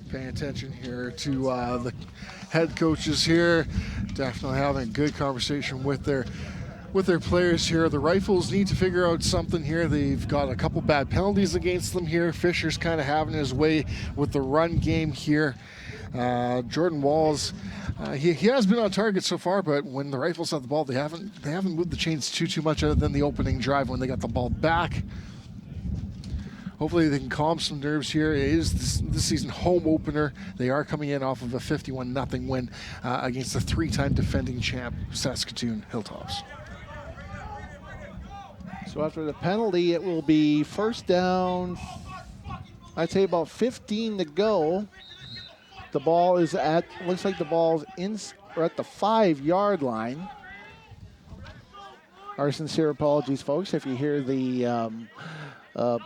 Paying attention here to the head coaches here. Definitely having a good conversation with their players here. The Rifles need to figure out something here. They've got a couple bad penalties against them here. Fisher's kind of having his way with the run game here. Jordan Walls, he has been on target so far, but when the Rifles have the ball, they haven't moved the chains too much other than the opening drive when they got the ball back. Hopefully they can calm some nerves here. It is this season home opener. They are coming in off of a 51-0 win against the 3-time defending champ Saskatoon Hilltops. So after the penalty, it will be first down, I'd say about 15 to go. The ball is looks like the ball's at the 5-yard line. Our sincere apologies, folks, if you hear the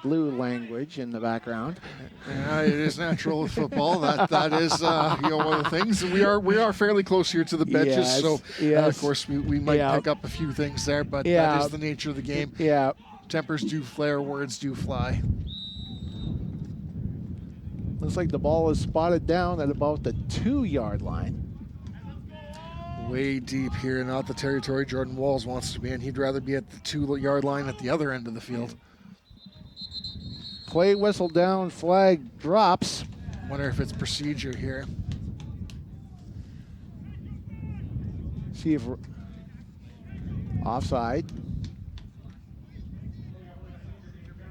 blue language in the background. Yeah, it is natural with football. That is one of the things. And we are fairly close here to the benches, Yes, so yes. of course we might pick up a few things there, but that is the nature of the game. Yeah. Tempers do flare, words do fly. Looks like the ball is spotted down at about the 2-yard line. Way deep here, not the territory Jordan Walls wants to be in. He'd rather be at the 2-yard line at the other end of the field. Play whistle down, flag drops. Wonder if it's procedure here. See if offside.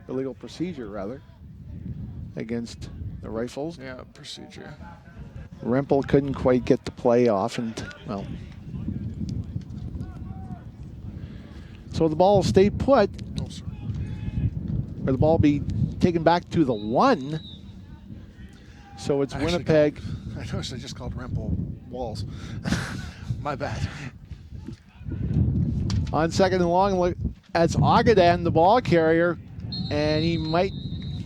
Illegal procedure, rather, against the Rifles. Yeah, procedure. Rimple couldn't quite get the play off, and well. So the ball will stay put. Oh, sorry. Or the ball will be taken back to the 1. So it's Winnipeg. I noticed I just called Rimple Walls. My bad. On second and long, look, that's Agadan, the ball carrier, and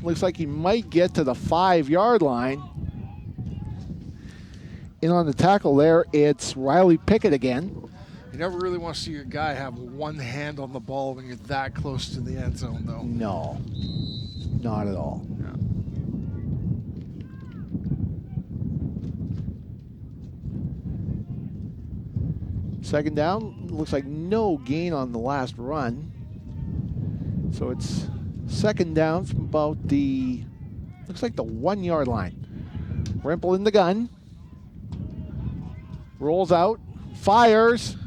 looks like he might get to the 5-yard line. In on the tackle there, it's Riley Pickett again. You never really want to see your guy have one hand on the ball when you're that close to the end zone, though. No, not at all. Yeah. Second down, looks like no gain on the last run. So it's second down from about the, looks like the 1 yard line. Rimple in the gun. Rolls out, fires.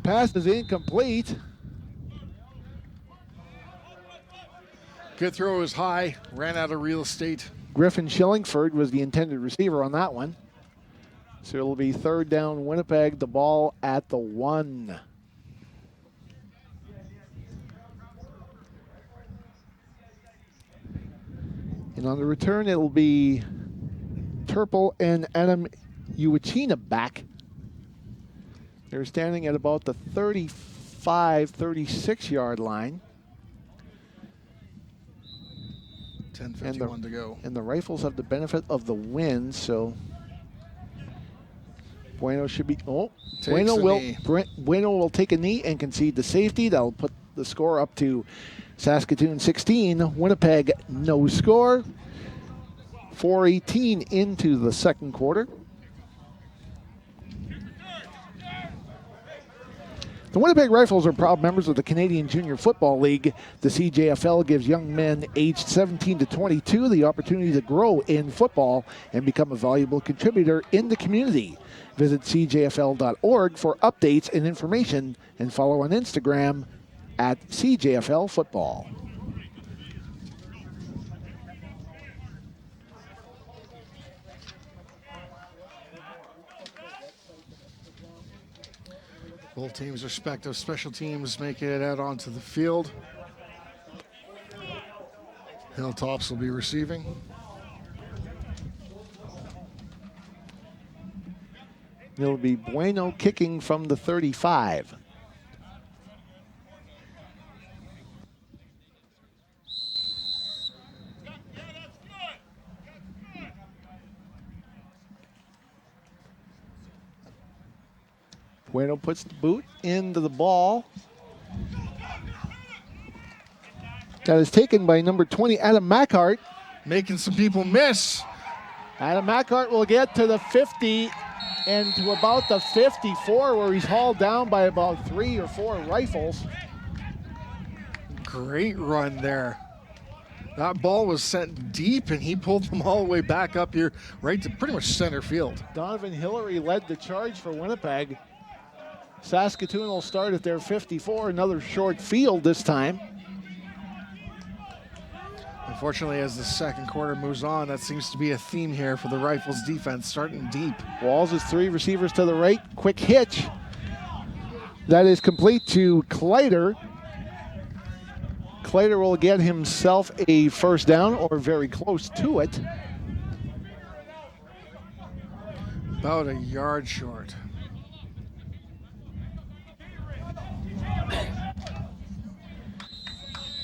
Pass is incomplete. Good throw was high, ran out of real estate. Griffin Shillingford was the intended receiver on that one. So it'll be third down Winnipeg, the ball at the 1. And on the return, it'll be Turple and Adam Uwachina back. They're standing at about the 35, 36 yard line. 10:51 to go. And the Rifles have the benefit of the win, so Bueno should be. Oh, Bueno will take a knee and concede the safety. That'll put the score up to Saskatoon 16, Winnipeg no score. 4:18 into the second quarter. The Winnipeg Rifles are proud members of the Canadian Junior Football League. The CJFL gives young men aged 17 to 22 the opportunity to grow in football and become a valuable contributor in the community. Visit cjfl.org for updates and information and follow on Instagram at CJFL Football. Both teams' respective special teams making it out onto the field. Hilltops will be receiving. It'll be Bueno kicking from the 35. Bueno puts the boot into the ball. That is taken by number 20, Adam Mackhart. Making some people miss. Adam Mackhart will get to the 50 and to about the 54 where he's hauled down by about 3 or 4 Rifles. Great run there. That ball was sent deep and he pulled them all the way back up here right to pretty much center field. Donovan Hillary led the charge for Winnipeg. Saskatoon will start at their 54, another short field this time. Unfortunately, as the second quarter moves on, that seems to be a theme here for the Rifles defense, starting deep. Walls is 3 receivers to the right. Quick hitch. That is complete to Kleider. Kleider will get himself a first down or very close to it. About a yard short.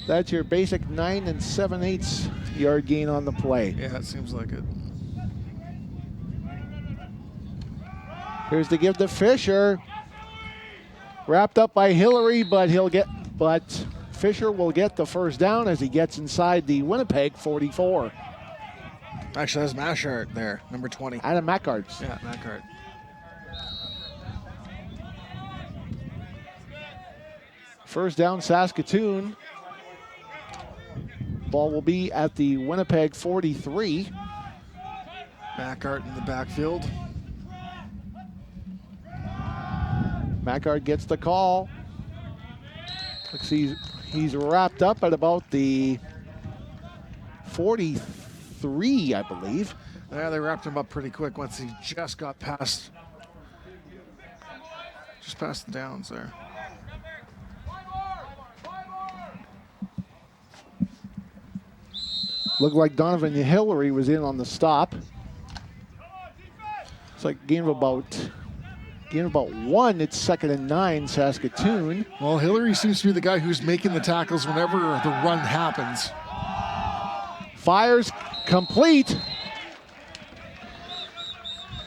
That's your basic 9 7/8 yard gain on the play. Yeah, it seems like it. Here's the give to Fisher. Wrapped up by Hillary, but Fisher will get the first down as he gets inside the Winnipeg 44. Actually, that's Mashart there, number 20. Adam Mackhart's. Yeah, Mackhart. First down, Saskatoon. Ball will be at the Winnipeg 43. Mackhart in the backfield. Mackhart gets the call. Looks he's wrapped up at about the 43, I believe. Yeah, they wrapped him up pretty quick once he just got past the downs there. Looked like Donovan Hillary was in on the stop. It's like gain of about 1. It's 2nd and 9, Saskatoon. Well, Hillary seems to be the guy who's making the tackles whenever the run happens. Fires complete.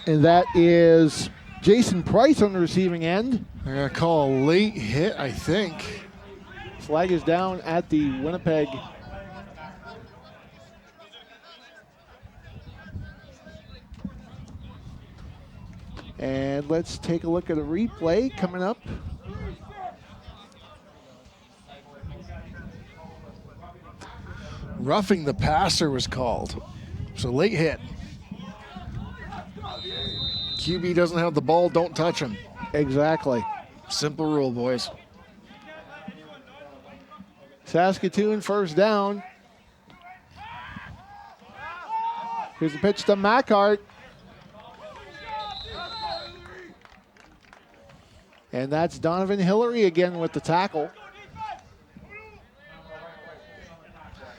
And that is Jason Price on the receiving end. They're going to call a late hit, I think. Flag is down at the Winnipeg. And let's take a look at a replay coming up. Roughing the passer was called. So late hit. QB doesn't have the ball, don't touch him. Exactly. Simple rule, boys. Saskatoon first down. Here's the pitch to Macart. And that's Donovan Hillary again with the tackle.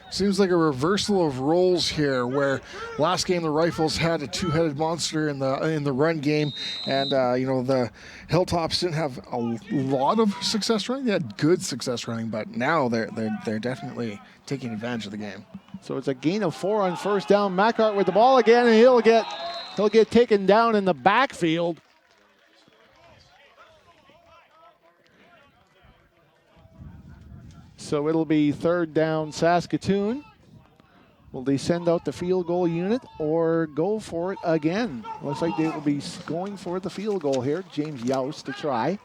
Seems like a reversal of roles here, where last game the Rifles had a two-headed monster in the run game, and the Hilltops didn't have a lot of success running. They had good success running, but now they're definitely taking advantage of the game. So it's a gain of 4 on first down. Macart with the ball again, and he'll get taken down in the backfield. So it'll be third down Saskatoon. Will they send out the field goal unit or go for it again? Looks like they will be going for the field goal here. James Youst to try.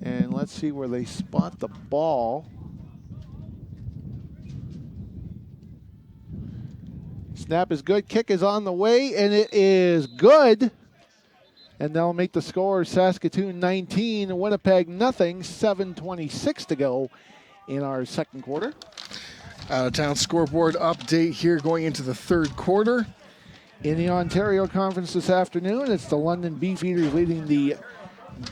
And let's see where they spot the ball. Snap is good. Kick is on the way, and it is good. And they'll make the score Saskatoon 19, Winnipeg nothing. 7:26 to go in our second quarter. Out of town scoreboard update here going into the third quarter. In the Ontario Conference this afternoon, it's the London Beefeaters leading the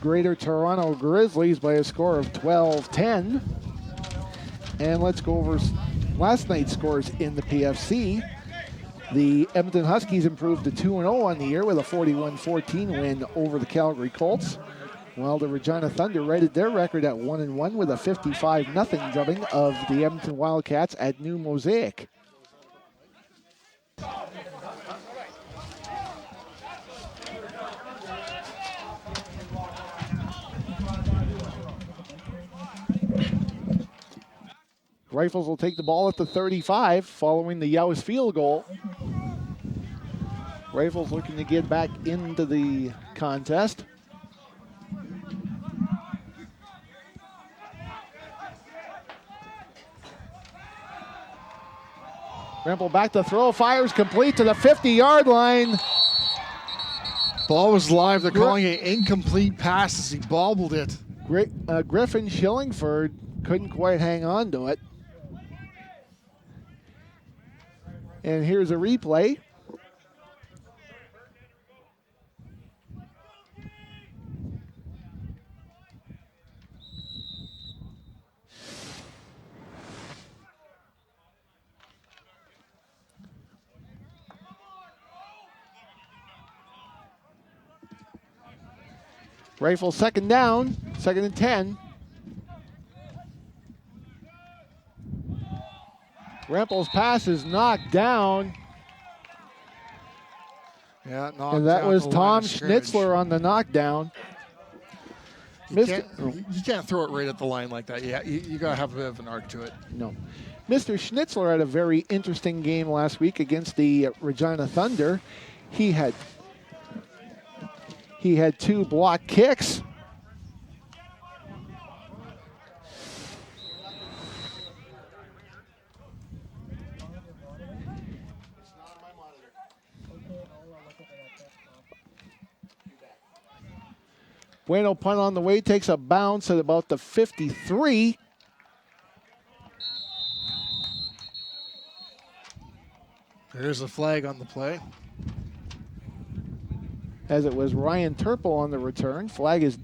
Greater Toronto Grizzlies by a score of 12-10. And let's go over last night's scores in the PFC. The Edmonton Huskies improved to 2-0 on the year with a 41-14 win over the Calgary Colts, while the Regina Thunder righted their record at 1-1 with a 55-0 drubbing of the Edmonton Wildcats at New Mosaic. Rifles will take the ball at the 35 following the Youst field goal. Rifles looking to get back into the contest. Rempel back to throw, fires complete to the 50-yard line. Ball was live. They're calling it incomplete pass as he bobbled it. Griffin Shillingford couldn't quite hang on to it. And here's a replay. Rifle second down, 2nd and 10. Rempel's pass is knocked down. Yeah, knocked and that down was the Tom line of scrimmage. Schnitzler on the knockdown. You can't throw it right at the line like that. Yeah, you got to have a bit of an arc to it. No. Mr. Schnitzler had a very interesting game last week against the Regina Thunder. He had 2 block kicks. Bueno punt on the way, takes a bounce at about the 53. There's a flag on the play. As it was Ryan Turple on the return. Flag is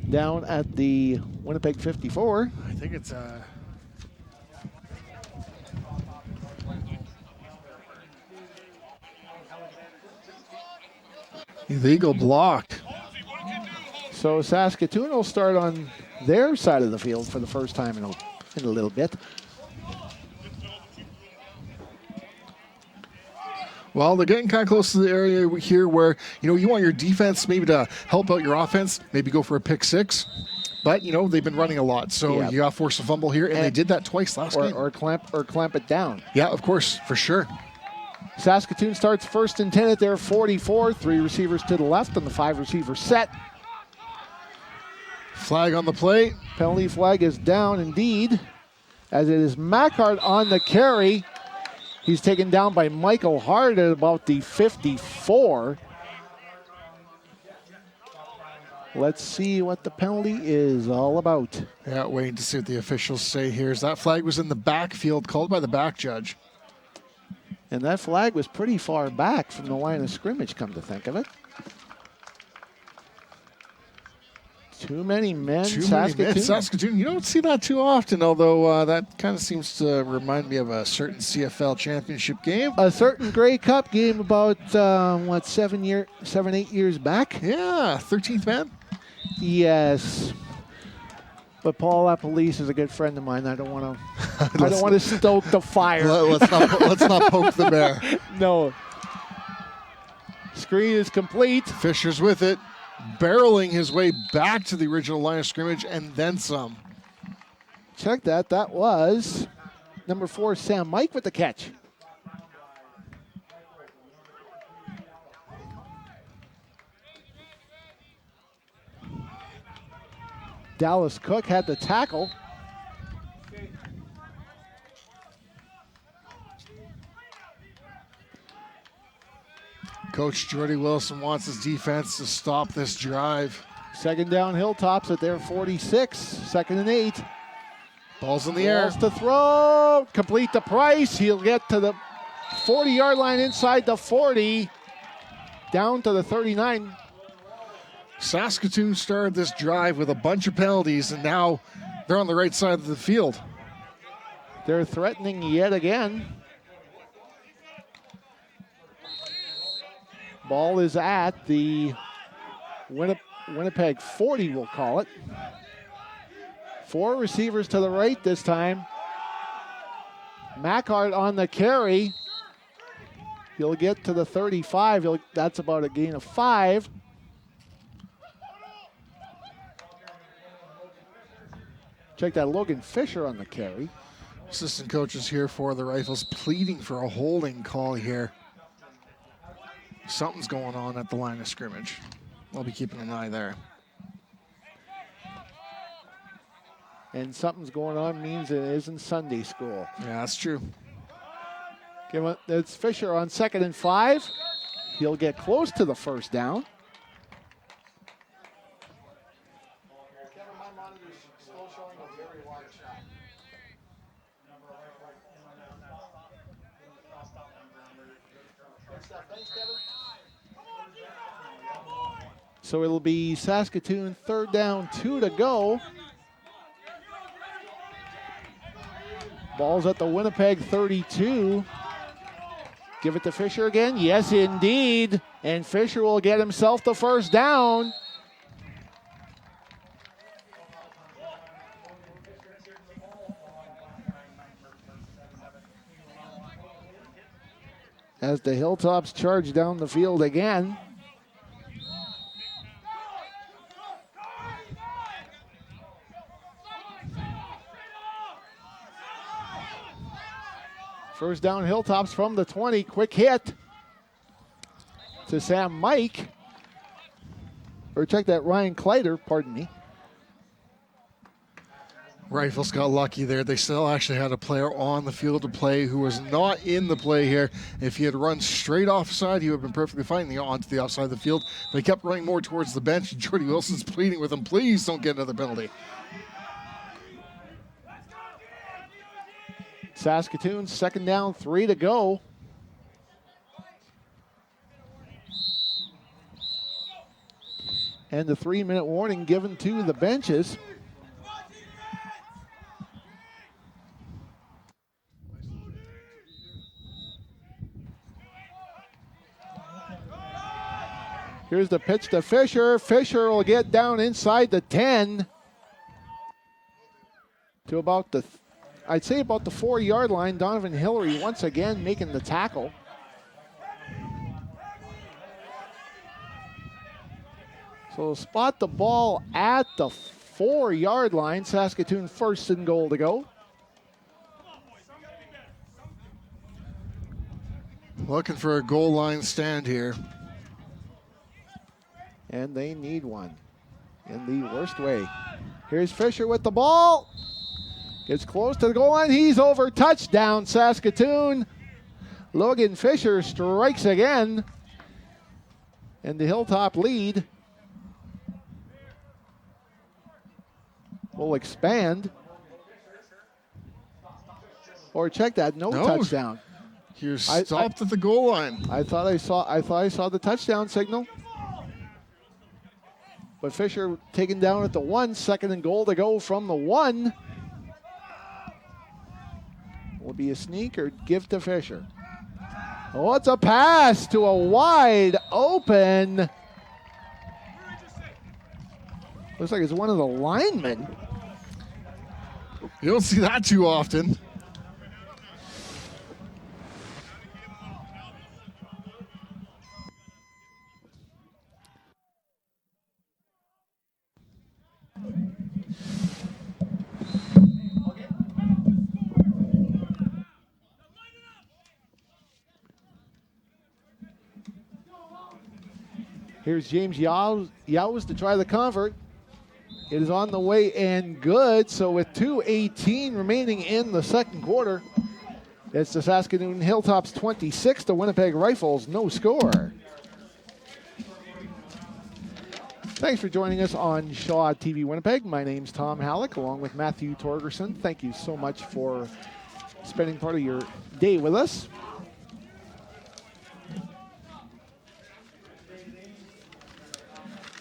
down at the Winnipeg 54. I think it's illegal block. So Saskatoon will start on their side of the field for the first time in a little bit. Well, they're getting kind of close to the area here where, you want your defense maybe to help out your offense, maybe go for a pick six. But, they've been running a lot, so you got to force a fumble here, and they did that twice last game. Or clamp it down. Yeah, of course, for sure. Saskatoon starts 1st and 10 at their 44. 3 receivers to the left and the 5 receiver set. Flag on the play. Penalty flag is down indeed, as it is Mackart on the carry. He's taken down by Michael Hart at about the 54. Let's see what the penalty is all about. Yeah, waiting to see what the officials say here. As that flag was in the backfield, called by the back judge. And that flag was pretty far back from the line of scrimmage, come to think of it. Too many men, Saskatoon. Saskatoon, you don't see that too often, although that kind of seems to remind me of a certain CFL championship game. A certain Grey Cup game about, 7-8 years back? Yeah, 13th man. Yes. But Paul Lapolice is a good friend of mine. I don't want to stoke the fire. Let's not poke the bear. No. Screen is complete. Fisher's with it, barreling his way back to the original line of scrimmage and then some. Check that. That was number 4, Sam Mike, with the catch. Dallas Cook had the tackle. Coach Jordy Wilson wants his defense to stop this drive. 2nd down, Hilltops at their 46. 2nd and 8. Ball's in the air. Balls to throw. Complete to Price. He'll get to the 40-yard line inside the 40. Down to the 39. Saskatoon started this drive with a bunch of penalties, and now they're on the right side of the field. They're threatening yet again. Ball is at the Winnipeg 40, we'll call it. 4 receivers to the right this time. Mackart on the carry. He'll get to the 35. That's about a gain of 5. Check that, Logan Fisher on the carry. Assistant coaches here for the Rifles pleading for a holding call here. Something's going on at the line of scrimmage. I'll be keeping an eye there. And something's going on means it isn't Sunday school. Yeah, that's true. It's Fisher on 2nd and 5. He'll get close to the 1st down. So it'll be Saskatoon 3rd down, 2 to go. Ball's at the Winnipeg 32. Give it to Fisher again. Yes, indeed. And Fisher will get himself the 1st down. As the Hilltops charge down the field again. First down, Hilltops from the 20. Quick hit to Sam Mike. Or check that, Ryan Kleider, pardon me. Rifles got lucky there. They still actually had a player on the field to play who was not in the play here. If he had run straight offside, he would have been perfectly fine onto the offside of the field. But he kept running more towards the bench. Jordy Wilson's pleading with him, please don't get another penalty. Saskatoon, 2nd down, 3 to go. And the 3-minute warning given to the benches. Here's the pitch to Fisher. Fisher will get down inside the 10 to about the, I'd say about the 4-yard line. Donovan Hillary once again making the tackle. So spot the ball at the 4-yard line. Saskatoon first and goal to go. Looking for a goal line stand here. And they need one in the worst way. Here's Fisher with the ball. Gets close to the goal line. He's over. Touchdown, Saskatoon. Logan Fisher strikes again. And the Hilltop lead will expand. Or check that, no touchdown. You're stopped at the goal line. I thought I saw the touchdown signal. But Fisher taken down at the 1, second and goal to go from the 1. Will be a sneak or give to Fisher. Oh, it's a pass to a wide open. Looks like it's one of the linemen. You don't see that too often. Here's James Yowes to try the convert. It is on the way and good. So with 2:18 remaining in the second quarter, it's the Saskatoon Hilltops 26, the Winnipeg Rifles, no score. Thanks for joining us on Shaw TV Winnipeg. My name's Tom Halleck, along with Matthew Torgerson. Thank you so much for spending part of your day with us.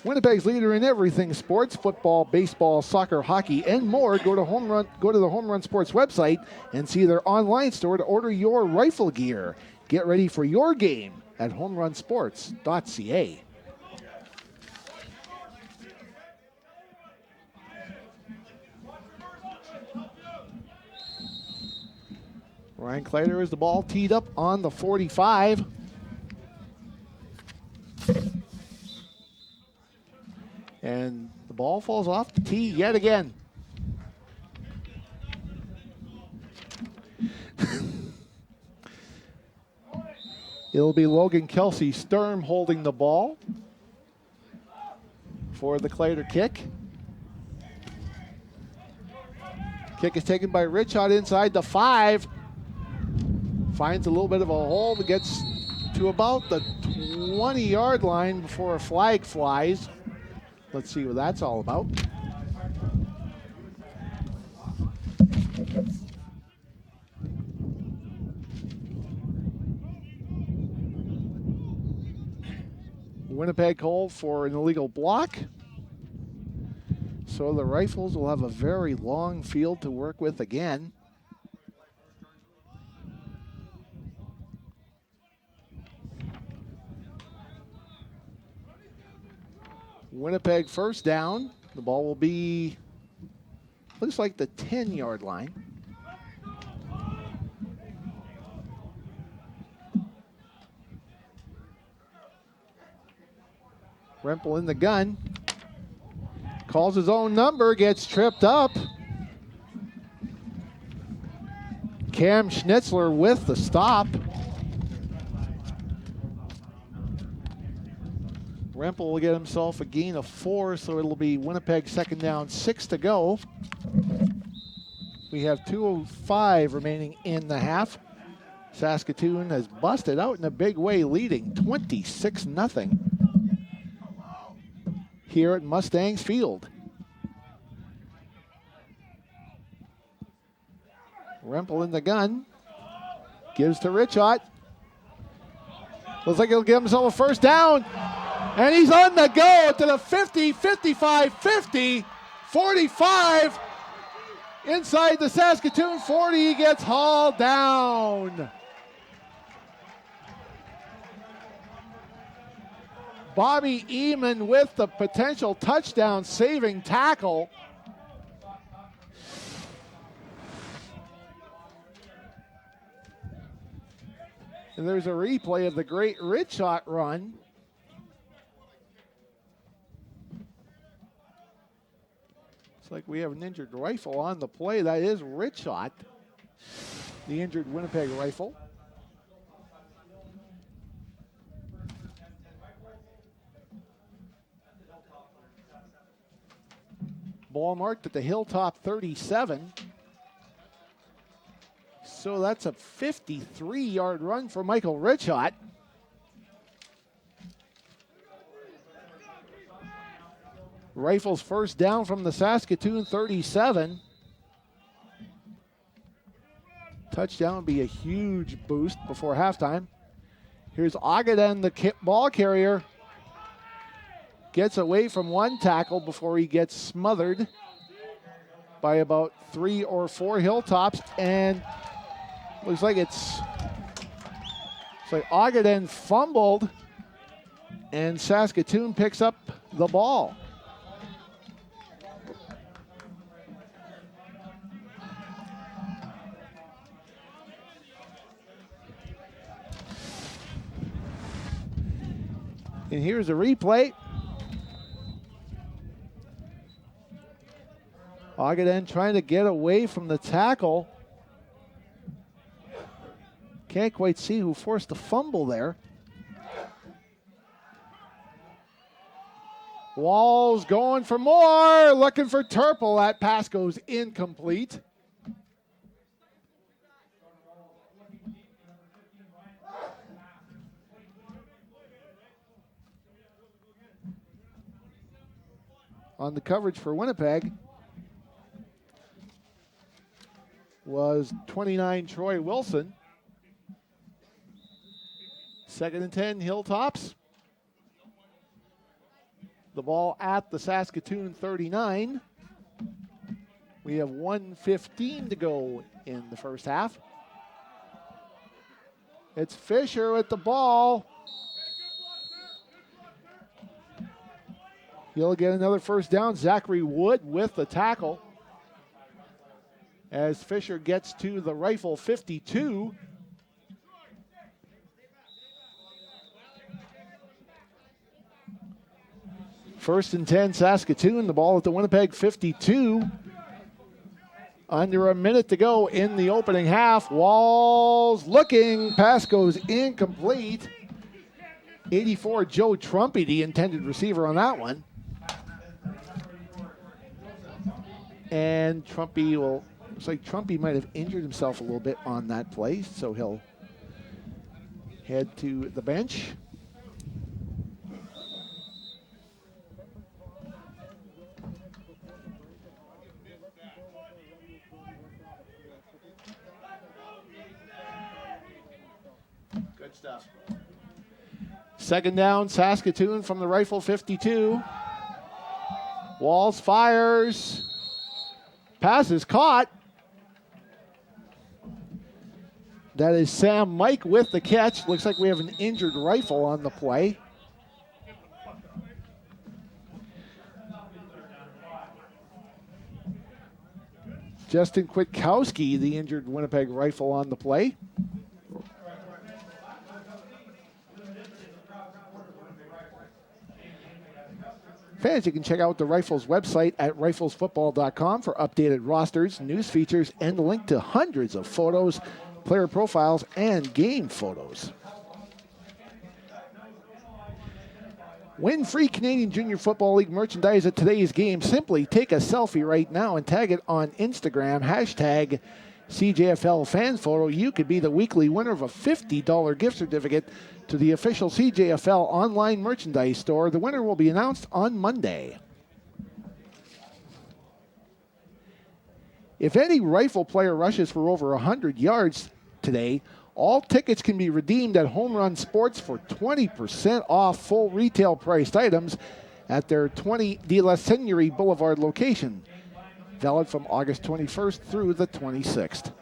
Winnipeg's leader in everything sports, football, baseball, soccer, hockey, and more. Go to the Home Run Sports website and see their online store to order your rifle gear. Get ready for your game at homerunsports.ca. Ryan Kleider is the ball teed up on the 45. And the ball falls off the tee yet again. It'll be Logan Kelsey Sturm holding the ball for the Kleider kick. Kick is taken by Richard inside the 5. Finds a little bit of a hole that gets to about the 20-yard line before a flag flies. Let's see what that's all about. Winnipeg called for an illegal block. So the Rifles will have a very long field to work with again. Winnipeg first down. The ball will be, looks like the 10-yard line. Rempel in the gun. Calls his own number, gets tripped up. Cam Schnitzler with the stop. Rempel will get himself a gain of 4, so it'll be Winnipeg second down, 6 to go. We have 2:05 remaining in the half. Saskatoon has busted out in a big way, leading 26-0 here at Mustangs Field. Rempel in the gun. Gives to Richot. Looks like he'll give himself a first down. And he's on the go to the 50, 55, 50, 45. Inside the Saskatoon 40, he gets hauled down. Bobby Eamon with the potential touchdown saving tackle. And there's a replay of the great Richot run. Looks like we have an injured rifle on the play. That is Richot, the injured Winnipeg Rifle. Ball marked at the Hilltop 37. So that's a 53-yard run for Michael Richot. Rifles first down from the Saskatoon 37. Touchdown would be a huge boost before halftime. Here's Agadan, the ball carrier. Gets away from one tackle before he gets smothered by about 3 or 4 Hilltops, and looks like it's like Agadan fumbled, and Saskatoon picks up the ball. And here's a replay. Agadan trying to get away from the tackle. Can't quite see who forced the fumble there. Walls going for more. Looking for Turple. That pass goes incomplete. On the coverage for Winnipeg was 29 Troy Wilson. 2nd and 10 Hilltops. The ball at the Saskatoon 39. We have 1:15 to go in the first half. It's Fisher with the ball. He'll get another first down. Zachary Wood with the tackle as Fisher gets to the Rifle 52. First and 10 Saskatoon, the ball at the Winnipeg 52. Under a minute to go in the opening half. Walls looking, pass goes incomplete. 84 Joe Trumpy, the intended receiver on that one. And Trumpy will, looks like Trumpy might have injured himself a little bit on that play, so he'll head to the bench. Good stuff. Second down, Saskatoon from the Rifle 52. Walls fires. Pass is caught. That is Sam Mike with the catch. Looks like we have an injured Rifle on the play. Justin Kwiatkowski, the injured Winnipeg Rifle on the play. Fans, you can check out the Rifles website at riflesfootball.com for updated rosters, news features, and a link to hundreds of photos, player profiles, and game photos. Win free Canadian Junior Football League merchandise at today's game. Simply take a selfie right now and tag it on Instagram, hashtag CJFL fan photo. You could be the weekly winner of a $50 gift certificate to the official CJFL online merchandise store. The winner will be announced on Monday. If any Rifle player rushes for over 100 yards today, all tickets can be redeemed at Home Run Sports for 20% off full retail priced items at their 20 de la Seigneurie Boulevard location. Valid from August 21st through the 26th.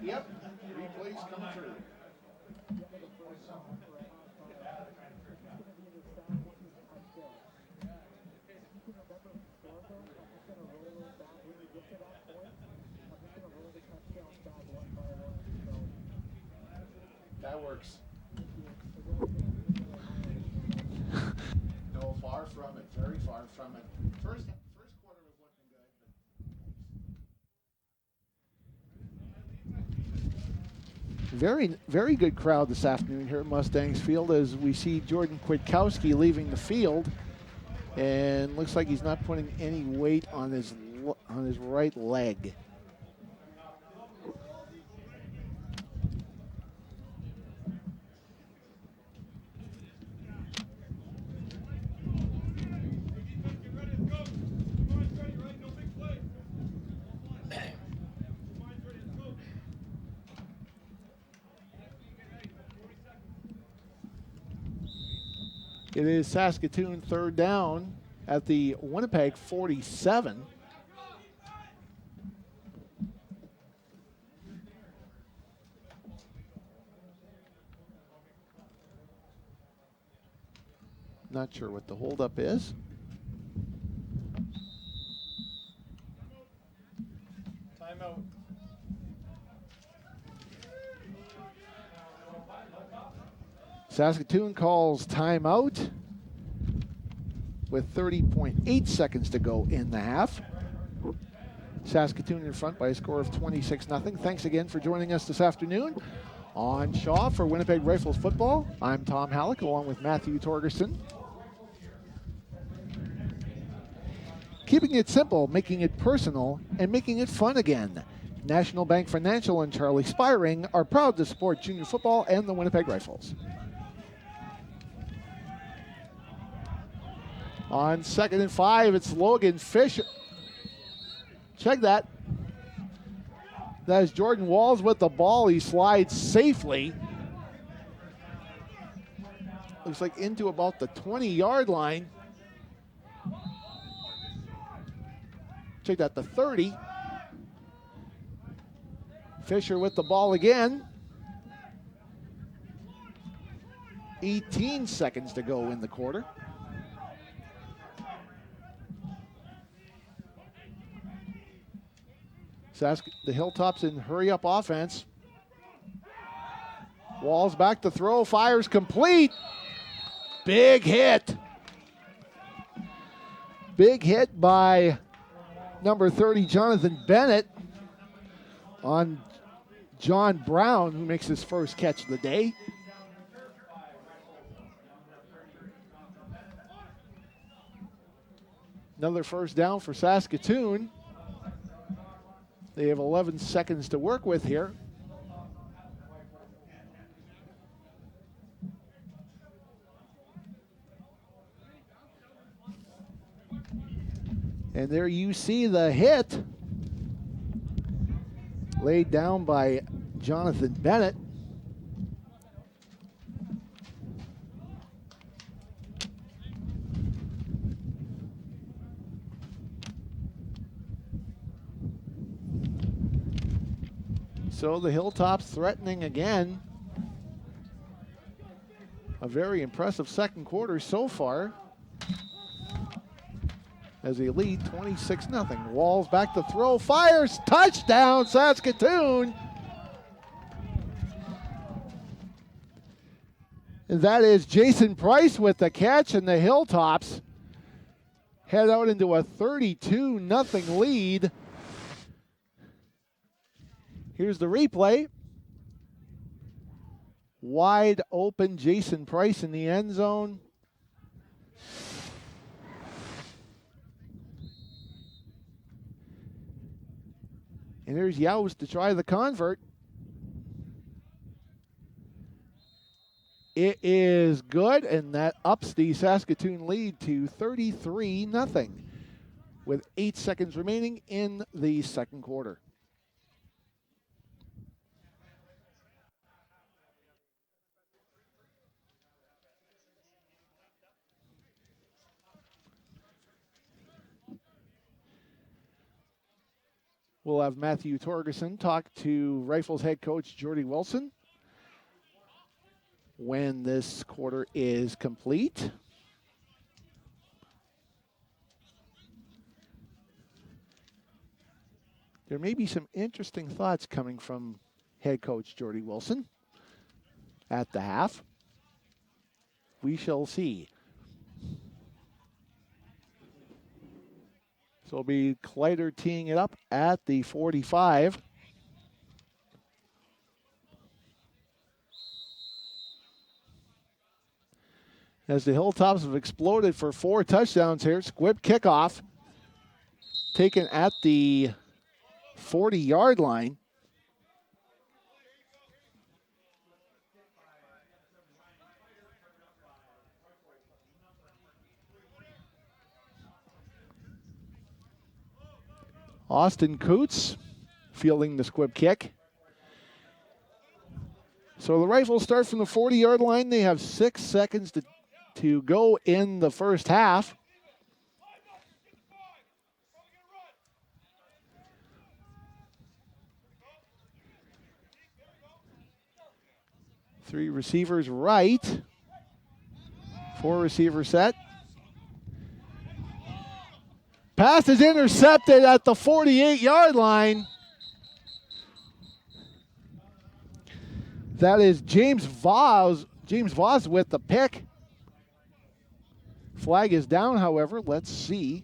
Yep, replays coming through. that works. No, far from it. Very far from it. First quarter was looking good. Very good crowd this afternoon here at Mustangs Field as we see Jordan Kwiatkowski leaving the field, and looks like he's not putting any weight on his right leg. It is Saskatoon third down at the Winnipeg 47. Not sure what the holdup is. Timeout. Saskatoon calls timeout with 30.8 seconds to go in the half. Saskatoon in front by a score of 26-0. Thanks again for joining us this afternoon on Shaw for Winnipeg Rifles football. I'm Tom Halleck along with Matthew Torgerson. Keeping it simple, making it personal, and making it fun again. National Bank Financial and Charlie Spiring are proud to support junior football and the Winnipeg Rifles. On 2nd and 5, it's Logan Fisher. Check that. That is Jordan Walls with the ball. He slides safely. Looks like into about the 20-yard line. Check that, the 30. Fisher with the ball again. 18 seconds to go in the quarter. The Hilltops in hurry-up offense. Walls back to throw, fires complete. Big hit. Big hit by number 30, Jonathan Bennett, on John Brown, who makes his first catch of the day. Another first down for Saskatoon. They have 11 seconds to work with here. And there you see the hit laid down by Jonathan Bennett. So the Hilltops threatening again. A very impressive second quarter so far, as they lead 26-0. Walls back to throw, fires, touchdown Saskatoon. And that is Jason Price with the catch, and the Hilltops head out into a 32-0 lead. Here's the replay. Wide open Jason Price in the end zone. And there's Yows to try the convert. It is good, and that ups the Saskatoon lead to 33-0 with 8 seconds remaining in the second quarter. We'll have Matthew Torgerson talk to Rifles head coach Jordy Wilson when this quarter is complete. There may be some interesting thoughts coming from head coach Jordy Wilson. at the half. We shall see. So it'll be Kleider teeing it up at the 45. As the Hilltops have exploded for 4 touchdowns here. Squib kickoff taken at the 40-yard line. Austin Coots fielding the squib kick. So the Rifles start from the 40-yard line. They have 6 seconds to go in the first half. Three receivers right. 4 receiver set. Pass is intercepted at the 48-yard line. That is James Voss with the pick. Flag is down, however. Let's see.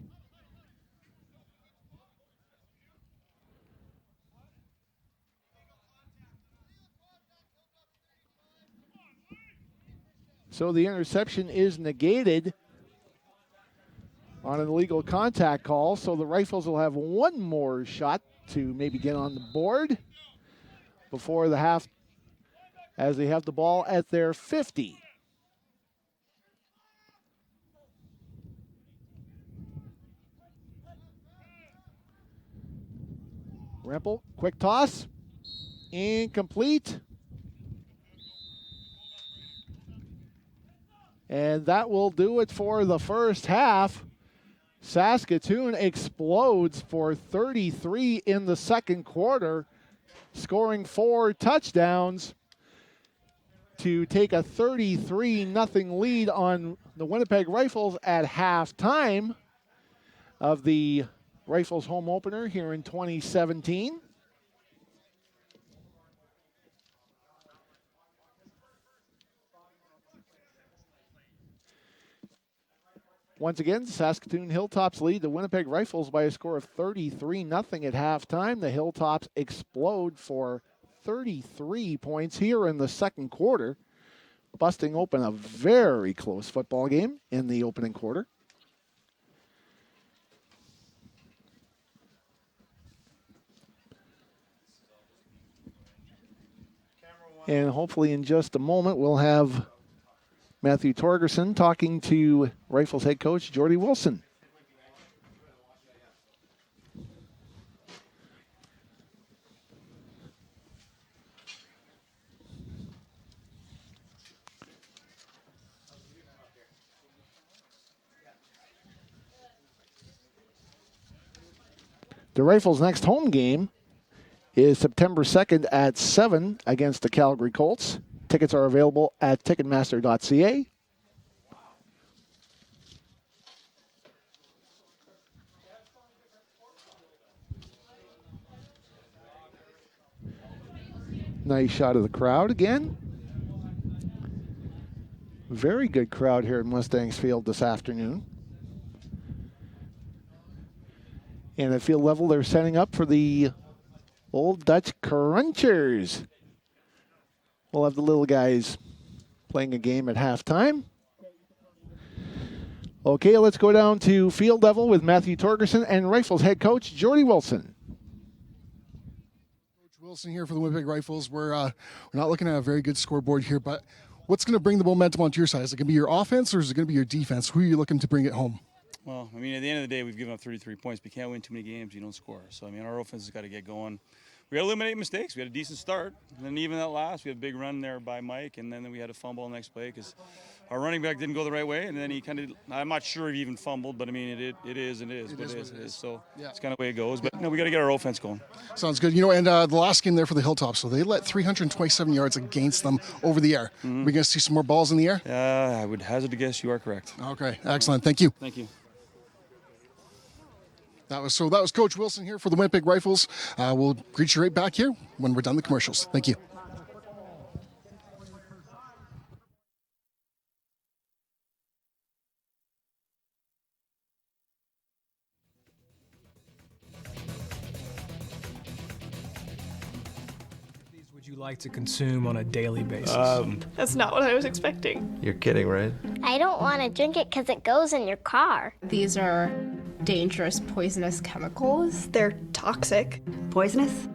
So the interception is negated on an illegal contact call. So the Rifles will have one more shot to maybe get on the board before the half, as they have the ball at their 50. Rempel, quick toss, incomplete. And that will do it for the first half. Saskatoon explodes for 33 in the second quarter, scoring 4 touchdowns to take a 33-0 lead on the Winnipeg Rifles at halftime of the Rifles home opener here in 2017. Once again, Saskatoon Hilltops lead the Winnipeg Rifles by a score of 33-0 at halftime. The Hilltops explode for 33 points here in the second quarter, busting open a very close football game in the opening quarter. And hopefully in just a moment we'll have Matthew Torgerson talking to Rifles head coach Jordy Wilson. The Rifles' next home game is September 2nd at 7 against the Calgary Colts. Tickets are available at Ticketmaster.ca. Nice shot of the crowd again. Very good crowd here at Mustangs Field this afternoon. And at field level, they're setting up for the Old Dutch Crunchers. We'll have the little guys playing a game at halftime. Okay, let's go down to field level with Matthew Torgerson and Rifles head coach Jordy Wilson. Coach Wilson here for the Winnipeg Rifles. We're not looking at a very good scoreboard here, but what's going to bring the momentum onto your side? Is it going to be your offense or is it going to be your defense? Who are you looking to bring it home? Well, I mean, at the end of the day, we've given up 33 points. But you can't win too many games, you don't score. So, I mean, our offense has got to get going. We got to eliminate mistakes. We had a decent start. And then even that last, we had a big run there by Mike. And then we had a fumble on the next play because our running back didn't go the right way. And then he kind of, I'm not sure he even fumbled, but I mean, it is. So yeah. It's kind of the way it goes. But, we got to get our offense going. Sounds good. And the last game there for the Hilltops, so they let 327 yards against them over the air. Mm-hmm. We're going to see some more balls in the air? I would hazard to guess you are correct. Okay, excellent. Thank you. Thank you. That was Coach Wilson here for the Winnipeg Rifles. We'll greet you right back here when we're done the commercials. Thank you. you like to consume on a daily basis? That's not what I was expecting. You're kidding, right? I don't want to drink it because it goes in your car. These are dangerous, poisonous chemicals. They're toxic. Poisonous?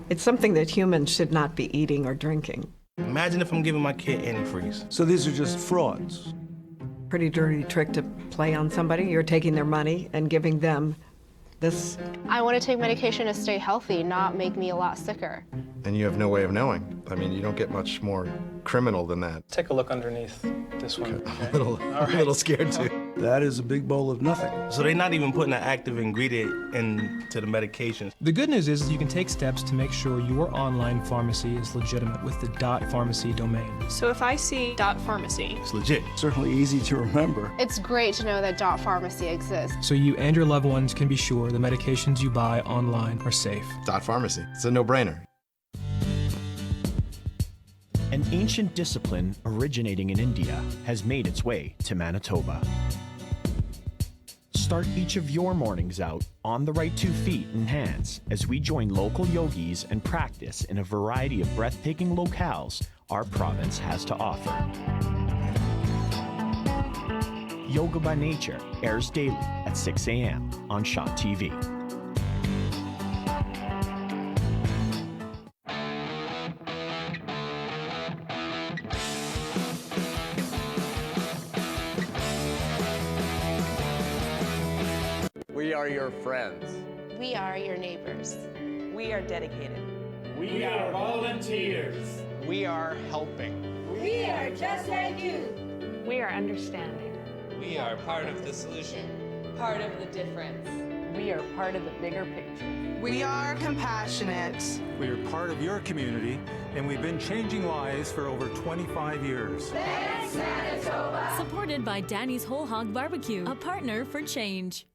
It's something that humans should not be eating or drinking. Imagine if I'm giving my kid antifreeze. So these are just frauds. Pretty dirty trick to play on somebody. You're taking their money and giving them this. I want to take medication to stay healthy, not make me a lot sicker. And you have no way of knowing. I mean, you don't get much more criminal than that. Take a look underneath this one. Okay. A little scared too. That is a big bowl of nothing. So they're not even putting an active ingredient into the medication. The good news is you can take steps to make sure your online pharmacy is legitimate with the .pharmacy domain. So if I see .pharmacy, It's legit. Certainly easy to remember. It's great to know that .pharmacy exists. So you and your loved ones can be sure the medications you buy online are safe. .pharmacy. It's a no-brainer. An ancient discipline originating in India has made its way to Manitoba. Start each of your mornings out on the right 2 feet and hands as we join local yogis and practice in a variety of breathtaking locales our province has to offer. Yoga by Nature airs daily at 6 a.m. on Shot TV. We are your friends. We are your neighbors. We are dedicated. We are volunteers. We are helping. We are just like you. We are understanding. We are part of the solution. Part of the difference. We are part of the bigger picture. We are compassionate. We are part of your community, and we've been changing lives for over 25 years. Thanks, Manitoba. Supported by Danny's Whole Hog Barbecue, a partner for change.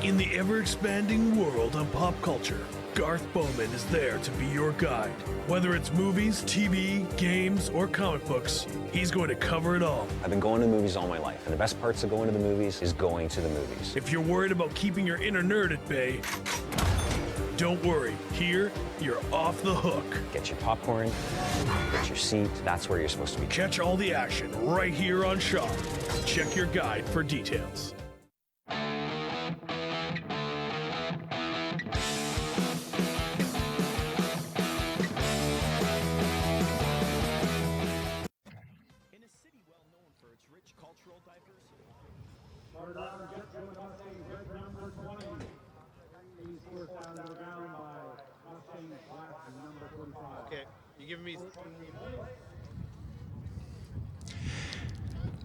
In the ever-expanding world of pop culture, Garth Bowman is there to be your guide. Whether it's movies, TV, games, or comic books, he's going to cover it all. I've been going to the movies all my life, and the best parts of going to the movies is going to the movies. If you're worried about keeping your inner nerd at bay, don't worry. Here, you're off the hook. Get your popcorn, get your seat. That's where you're supposed to be. Catch all the action right here on Shaw. Check your guide for details. Okay, you giving me...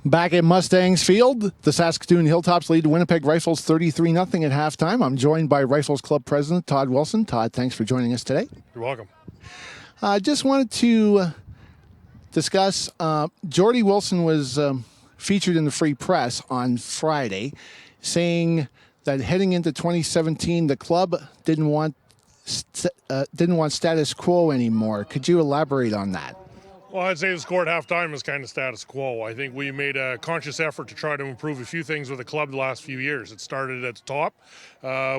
Back at Mustangs Field, the Saskatoon Hilltops lead the Winnipeg Rifles 33-0 at halftime. I'm joined by Rifles Club President Todd Wilson. Todd, thanks for joining us today. You're welcome. I just wanted to discuss, Jordy Wilson was featured in the Free Press on Friday, saying that heading into 2017, the club didn't want status quo anymore. Could you elaborate on that? Well, I'd say the score at halftime is kind of status quo. I think we made a conscious effort to try to improve a few things with the club the last few years. It started at the top.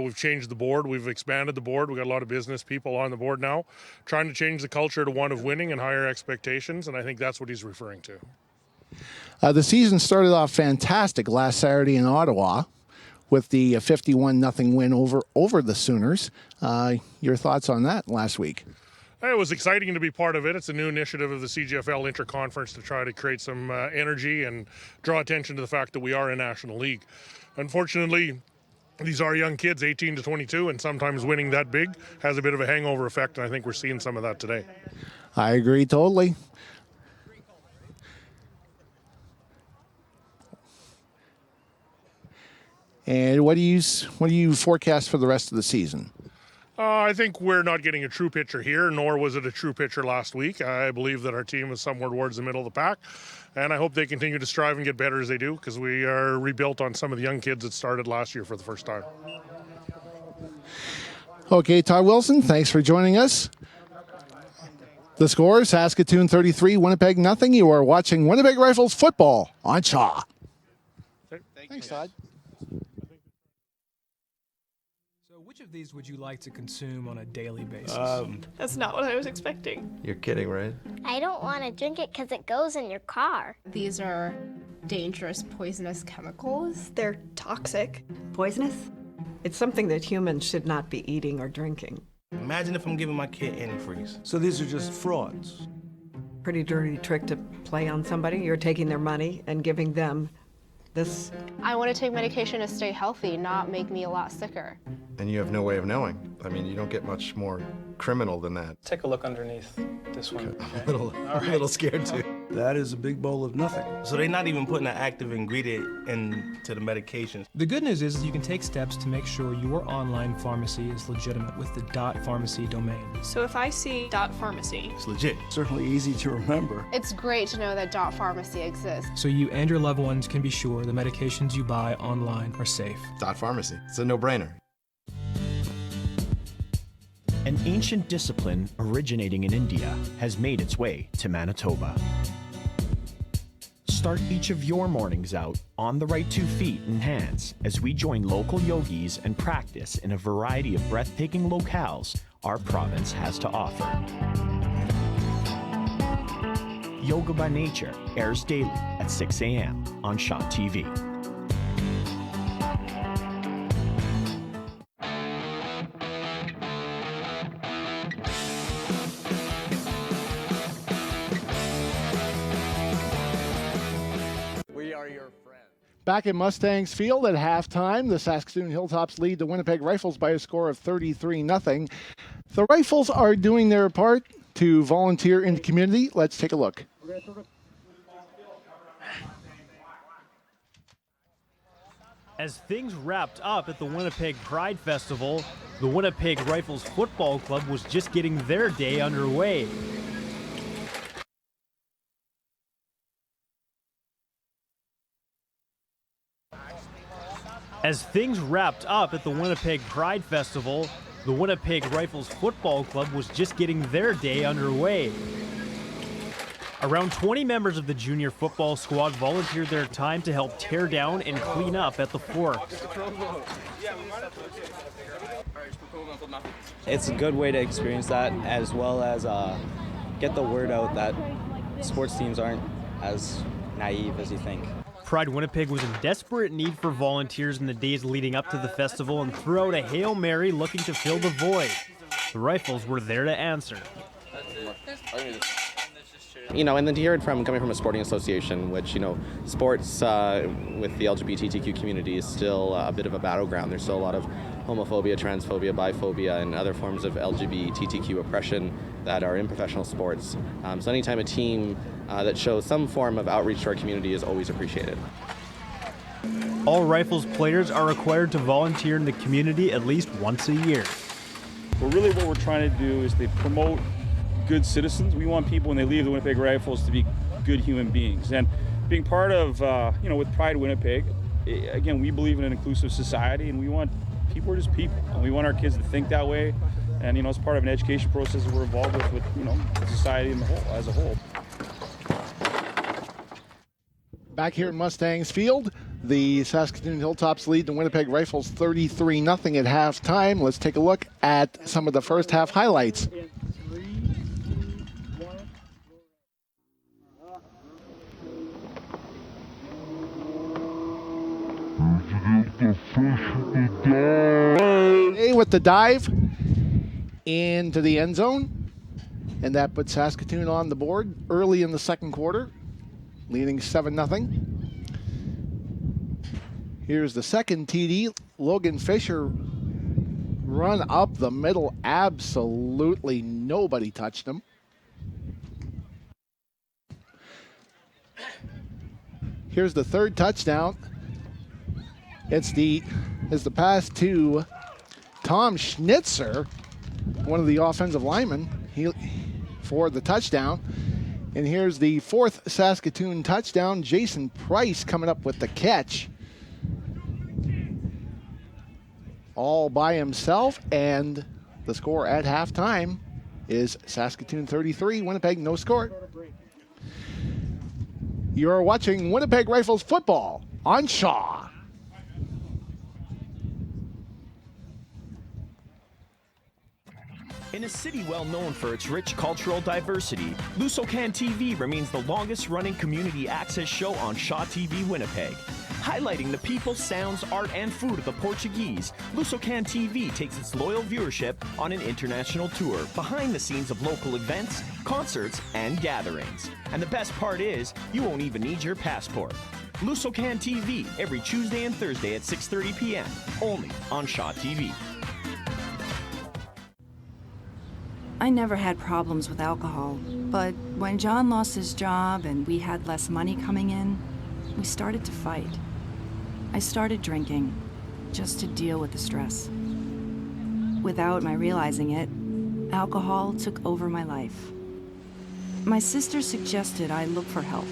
We've changed the board. We've expanded the board. We've got a lot of business people on the board now, trying to change the culture to one of winning and higher expectations, and I think that's what he's referring to. The season started off fantastic last Saturday in Ottawa with the 51-0 win over the Sooners. Your thoughts on that last week? It was exciting to be part of it. It's a new initiative of the CGFL Interconference to try to create some energy and draw attention to the fact that we are a national league. Unfortunately, these are young kids, 18 to 22, and sometimes winning that big has a bit of a hangover effect, and I think we're seeing some of that today. I agree totally. And what do you forecast for the rest of the season? I think we're not getting a true picture here, nor was it a true picture last week. I believe that our team is somewhere towards the middle of the pack, and I hope they continue to strive and get better as they do, because we are rebuilt on some of the young kids that started last year for the first time. Okay, Todd Wilson, thanks for joining us. The score, Saskatoon 33, Winnipeg 0. You are watching Winnipeg Rifles football on Shaw. Thanks, Todd. So which of these would you like to consume on a daily basis? That's not what I was expecting. You're kidding, right? I don't want to drink it because it goes in your car. These are dangerous, poisonous chemicals. They're toxic. Poisonous? It's something that humans should not be eating or drinking. Imagine if I'm giving my kid antifreeze. So these are just frauds. Pretty dirty trick to play on somebody. You're taking their money and giving them this. I want to take medication to stay healthy, not make me a lot sicker. And you have no way of knowing. I mean, you don't get much more criminal than that. Take a look underneath this one. I'm a little scared too. That is a big bowl of nothing. So they're not even putting an active ingredient into the medications. The good news is you can take steps to make sure your online pharmacy is legitimate with the .pharmacy domain. So if I see .pharmacy, It's legit. Certainly easy to remember. It's great to know that .pharmacy exists. So you and your loved ones can be sure the medications you buy online are safe. Pharmacy. It's a no-brainer. An ancient discipline originating in India has made its way to Manitoba. Start each of your mornings out on the right 2 feet and hands as we join local yogis and practice in a variety of breathtaking locales our province has to offer. Yoga by Nature airs daily at 6 a.m. on Shaw TV. Back in Mustangs Field at halftime, the Saskatoon Hilltops lead the Winnipeg Rifles by a score of 33-0. The Rifles are doing their part to volunteer in the community. Let's take a look. As things wrapped up at the Winnipeg Pride Festival, the Winnipeg Rifles Football Club was just getting their day underway. As things wrapped up at the Winnipeg Pride Festival, the Winnipeg Rifles Football Club was just getting their day underway. Around 20 members of the junior football squad volunteered their time to help tear down and clean up at the Forks. It's a good way to experience that, as well as get the word out that sports teams aren't as naive as you think. Pride Winnipeg was in desperate need for volunteers in the days leading up to the festival and threw out a Hail Mary looking to fill the void. The Rifles were there to answer. You know, and then to hear it coming from a sporting association, which, you know, sports with the LGBTQ community is still a bit of a battleground. There's still a lot of homophobia, transphobia, biphobia, and other forms of LGBTQ oppression that are in professional sports. So anytime a team that shows some form of outreach to our community is always appreciated. All Rifles players are required to volunteer in the community at least once a year. But really what we're trying to do is to promote good citizens. We want people when they leave the Winnipeg Rifles to be good human beings. And being part of, you know, with Pride Winnipeg, again, we believe in an inclusive society, and we want people are just people, and we want our kids to think that way. And, you know, it's part of an education process that we're involved with, you know, the society as a whole. Back here in Mustangs Field, the Saskatoon Hilltops lead the Winnipeg Rifles 33-0 at halftime. Let's take a look at some of the first half highlights. With the dive into the end zone, and that puts Saskatoon on the board early in the second quarter, leading 7-0. Here's the second TD. Logan Fisher run up the middle. Absolutely nobody touched him. Here's the third touchdown. It's the pass to Tom Schnitzer, one of the offensive linemen, for the touchdown. And here's the fourth Saskatoon touchdown. Jason Price coming up with the catch. All by himself, and the score at halftime is Saskatoon 33, Winnipeg no score. You're watching Winnipeg Rifles football on Shaw. In a city well known for its rich cultural diversity, Lusocan TV remains the longest-running community access show on Shaw TV Winnipeg. Highlighting the people, sounds, art, and food of the Portuguese, Lusocan TV takes its loyal viewership on an international tour behind the scenes of local events, concerts, and gatherings. And the best part is, you won't even need your passport. Lusocan TV, every Tuesday and Thursday at 6:30 p.m., only on Shaw TV. I never had problems with alcohol, but when John lost his job and we had less money coming in, we started to fight. I started drinking, just to deal with the stress. Without my realizing it, alcohol took over my life. My sister suggested I look for help.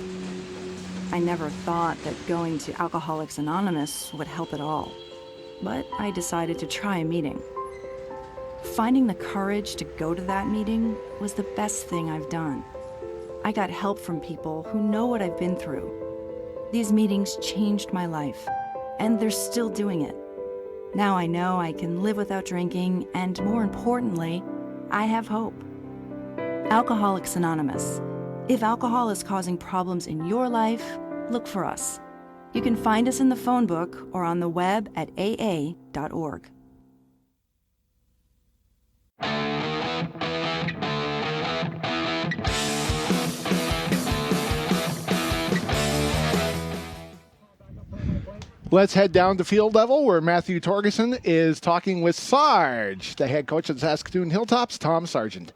I never thought that going to Alcoholics Anonymous would help at all, but I decided to try a meeting. Finding the courage to go to that meeting was the best thing I've done. I got help from people who know what I've been through. These meetings changed my life, and they're still doing it. Now I know I can live without drinking, and more importantly, I have hope. Alcoholics Anonymous. If alcohol is causing problems in your life, look for us. You can find us in the phone book or on the web at aa.org. Let's head down to field level where Matthew Torgerson is talking with Sarge, the head coach of the Saskatoon Hilltops, Tom Sargent.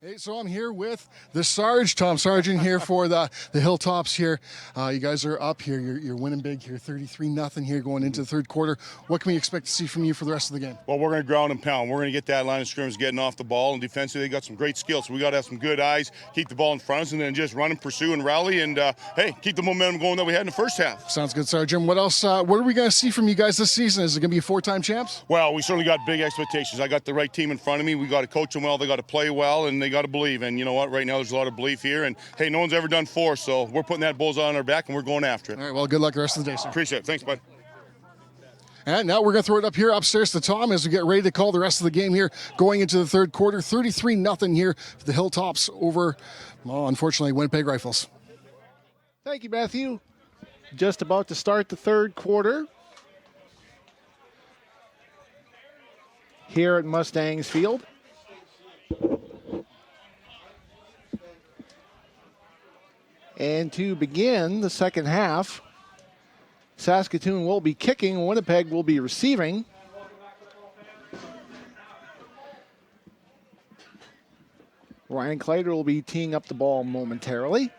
Hey, so I'm here with the Sarge, Tom Sargent here for the Hilltops here. You guys are up here. You're winning big here, 33-0 here going into the third quarter. What can we expect to see from you for the rest of the game? Well, we're going to ground and pound. We're going to get that line of scrimmage getting off the ball, and defensively they got some great skills. So we got to have some good eyes, keep the ball in front of us, and then just run and pursue and rally, and hey, keep the momentum going that we had in the first half. Sounds good, Sargent. What else? What are we going to see from you guys this season? Is it going to be 4-time champs? Well, we certainly got big expectations. I got the right team in front of me. We got to coach them well. They got to play well, and they got to believe. And you know what? Right now there's a lot of belief here, and hey, no one's ever done 4, so we're putting that bullseye on our back, and we're going after it. All right, well, good luck the rest of the day, sir. Appreciate it. Thanks, bud. And now we're going to throw it up here upstairs to Tom as we get ready to call the rest of the game here going into the third quarter. 33-0 here for the Hilltops over, well, unfortunately, Winnipeg Rifles. Thank you, Matthew. Just about to start the third quarter here at Mustangs Field. And to begin the second half, Saskatoon will be kicking, Winnipeg will be receiving. Ryan Claytor will be teeing up the ball momentarily.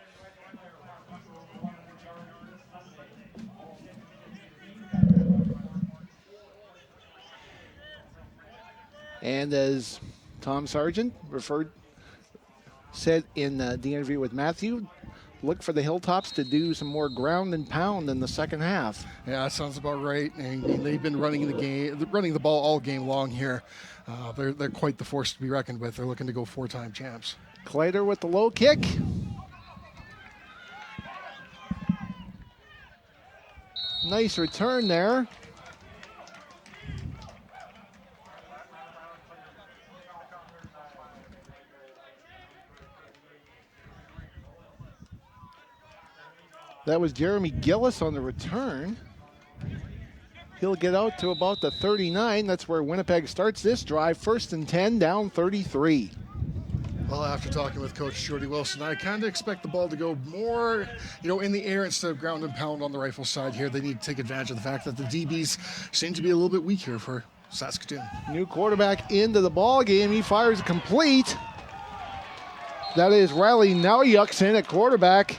And as Tom Sargent said in the interview with Matthew, look for the Hilltops to do some more ground and pound in the second half. Yeah, that sounds about right. And they've been running the ball all game long here. They're quite the force to be reckoned with. They're looking to go 4-time champs. Claytor with the low kick. Nice return there. That was Jeremy Gillis on the return. He'll get out to about the 39. That's where Winnipeg starts this drive. 1st and 10, down 33. Well, after talking with Coach Jordy Wilson, I kind of expect the ball to go more, in the air instead of ground and pound on the Rifles side here. They need to take advantage of the fact that the DBs seem to be a little bit weak here for Saskatoon. New quarterback into the ball game. He fires complete. That is Riley Nauyuks in at quarterback.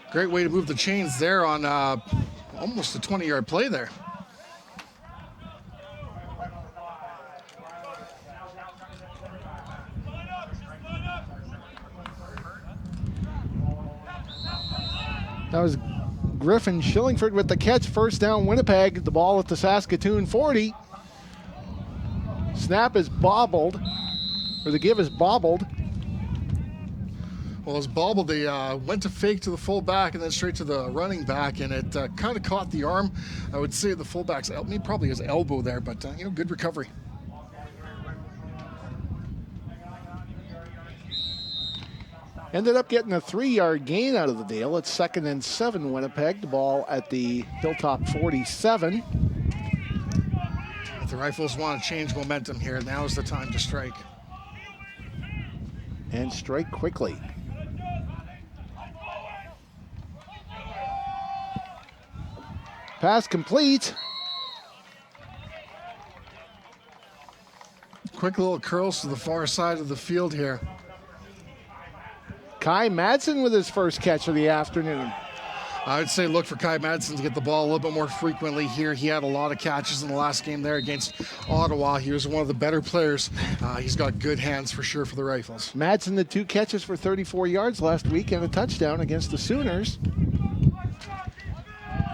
Great way to move the chains there on almost a 20-yard play there. That was Griffin Shillingford with the catch. 1st down Winnipeg. The ball at the Saskatoon 40. Snap is bobbled, or the give is bobbled. Well, as bobbled, they went to fake to the fullback and then straight to the running back, and it kind of caught the arm. I would say the fullback's, probably his elbow there, but good recovery. Ended up getting a 3-yard gain out of the deal. It's 2nd and 7 Winnipeg. The ball at the Hilltop 47. If the Rifles want to change momentum here, now's the time to strike. And strike quickly. Pass complete. Quick little curls to the far side of the field here. Kai Madsen with his first catch of the afternoon. I would say look for Kai Madsen to get the ball a little bit more frequently here. He had a lot of catches in the last game there against Ottawa. He was one of the better players. He's got good hands for sure for the Rifles. Madsen, the 2 catches for 34 yards last week and a touchdown against the Sooners.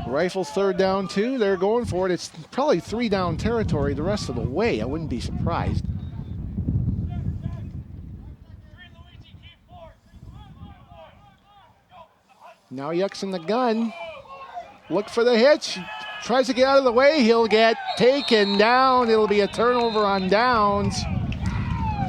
Rifles 3rd down 2. They're going for it. It's probably 3 down territory the rest of the way. I wouldn't be surprised. Now Yuck's in the gun. Look for the hitch. Tries to get out of the way. He'll get taken down. It'll be a turnover on downs.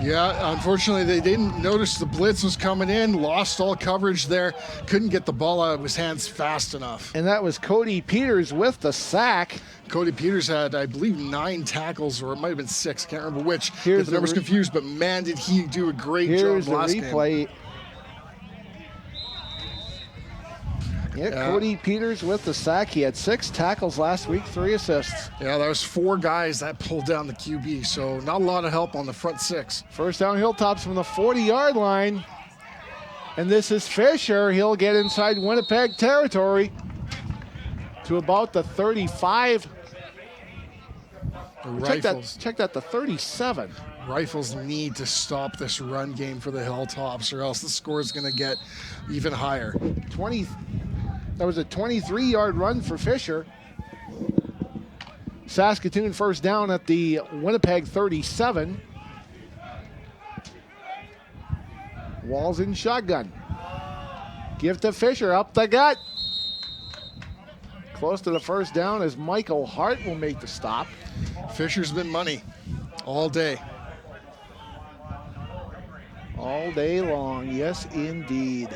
Yeah, unfortunately, they didn't notice the blitz was coming in. Lost all coverage there. Couldn't get the ball out of his hands fast enough. And that was Cody Peters with the sack. Cody Peters had, I believe, 9 tackles, or it might have been 6. Can't remember which. Here's the number's confused, but man, did he do a great Here's job last the replay. game. Yeah, Cody Peters with the sack. He had 6 tackles last week, 3 assists. Yeah, there was 4 guys that pulled down the QB, so not a lot of help on the front 6. First down Hilltops from the 40-yard line. And this is Fisher. He'll get inside Winnipeg territory to about the 35. Check that, the 37. Rifles need to stop this run game for the Hilltops, or else the score is going to get even higher. That was a 23-yard run for Fisher. Saskatoon first down at the Winnipeg 37. Walls in shotgun. Give to Fisher, up the gut. Close to the first down as Michael Hart will make the stop. Fisher's been money all day. All day long, yes indeed.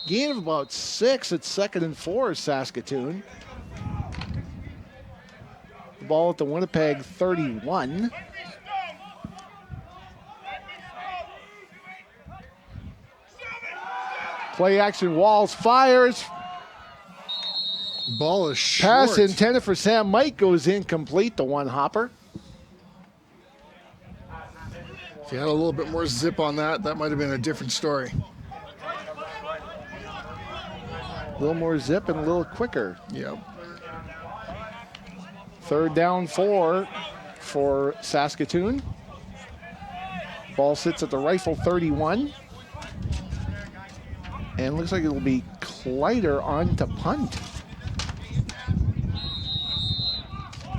Gain of about 6 at 2nd and 4 Saskatoon. The ball at the Winnipeg 31. Play action, Walls fires. Ball is short. Pass intended for Sam Mike goes incomplete, the one hopper. If you had a little bit more zip on that, that might have been a different story. A little more zip and a little quicker. Yep. 3rd down 4 for Saskatoon. Ball sits at the Rifle 31. And looks like it'll be Kleider on to punt.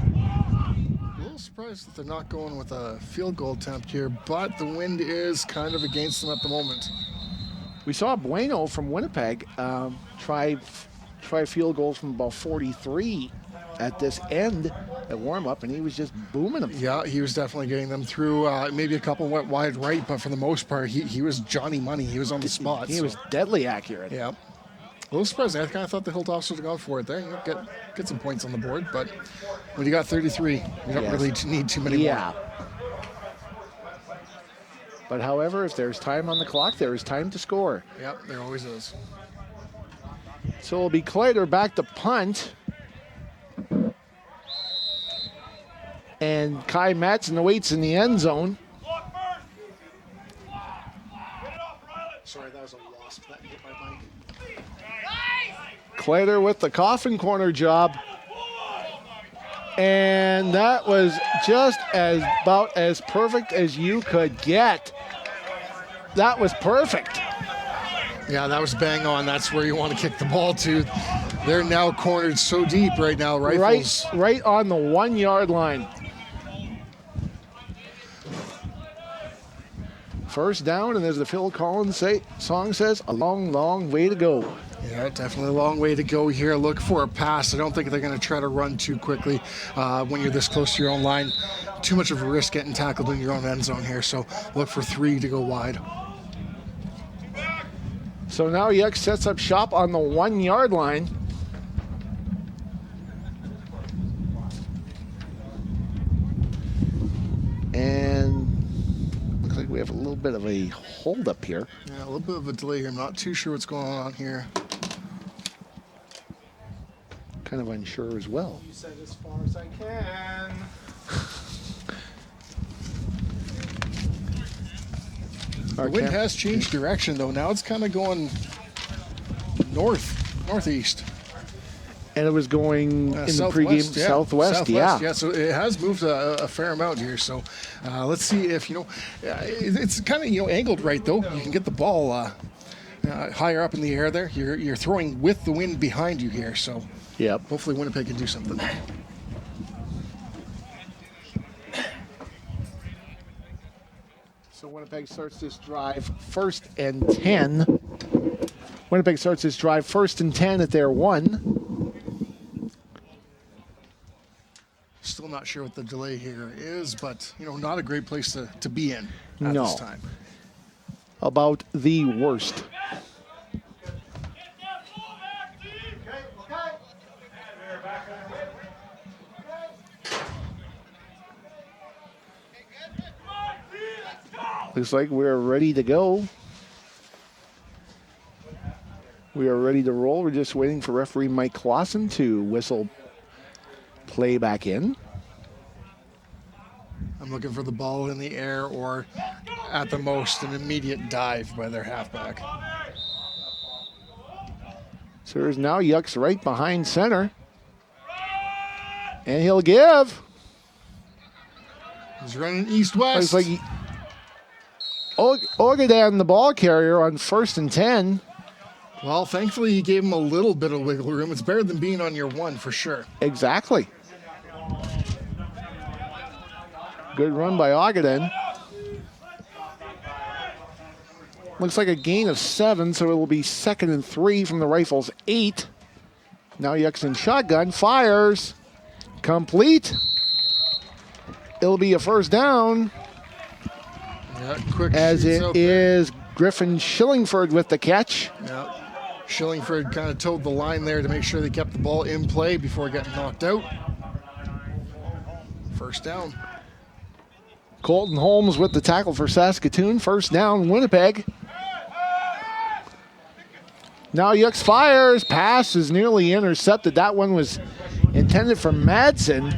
A little surprised that they're not going with a field goal attempt here, but the wind is kind of against them at the moment. We saw Bueno from Winnipeg try field goals from about 43 at this end at warm-up, and he was just booming them. Yeah, he was definitely getting them through. Maybe a couple went wide right, but for the most part, he was Johnny Money. He was on the spot. He was deadly accurate. Yeah. A little surprising. I kind of thought the Hilltops would have gone for it there. Get some points on the board, but when you got 33, you don't really need too many more. But however, if there's time on the clock, there is time to score. Yep, there always is. So it'll be Kleider back to punt. And Kai Madsen awaits in the end zone. Sorry, that was a wasp that hit my mic. Kleider with the coffin corner job. And that was just about as perfect as you could get. That was perfect. Yeah, that was bang on. That's where you want to kick the ball to. They're now cornered so deep right now, Rifles. Right on the 1-yard line. First down, and as the Phil Collins song says, a long, long way to go. Yeah, definitely a long way to go here. Look for a pass. I don't think they're going to try to run too quickly when you're this close to your own line. Too much of a risk getting tackled in your own end zone here, so look for 3 to go wide. So now Yuck sets up shop on the 1 yard line. And looks like we have a little bit of a hold up here. Yeah, a little bit of a delay here. I'm not too sure what's going on here. Kind of unsure as well. You said as far as I can. The wind has changed direction, though. Now it's kind of going northeast. And it was going in the pregame southwest. Yeah, so it has moved a fair amount here. So let's see if, it's kind of, angled right, though. You can get the ball higher up in the air there. You're throwing with the wind behind you here. So yep. Hopefully Winnipeg can do something. So Winnipeg starts this drive 1st and 10. Winnipeg starts this drive 1st and 10 at their 1. Still not sure what the delay here is, but, not a great place to be in at this time. About the worst. Looks like we're ready to go. We are ready to roll. We're just waiting for referee Mike Clausen to whistle play back in. I'm looking for the ball in the air or at the most an immediate dive by their halfback. So there's now Yucks right behind center. And he'll give. He's running east-west. Looks like Ogadan, the ball carrier, on 1st and 10. Well, thankfully he gave him a little bit of wiggle room. It's better than being on your 1 for sure. Exactly. Good run by Ogadan. Looks like a gain of 7, so it will be 2nd and 3 from the Rifles' 8. Now Yucks in shotgun, fires. Complete. It'll be a first down. Yeah, quick as it is Griffin Shillingford with the catch. Yeah. Shillingford kind of towed the line there to make sure they kept the ball in play before getting knocked out. First down. Colton Holmes with the tackle for Saskatoon. First down, Winnipeg. Now Yucks fires. Pass is nearly intercepted. That one was intended for Madsen,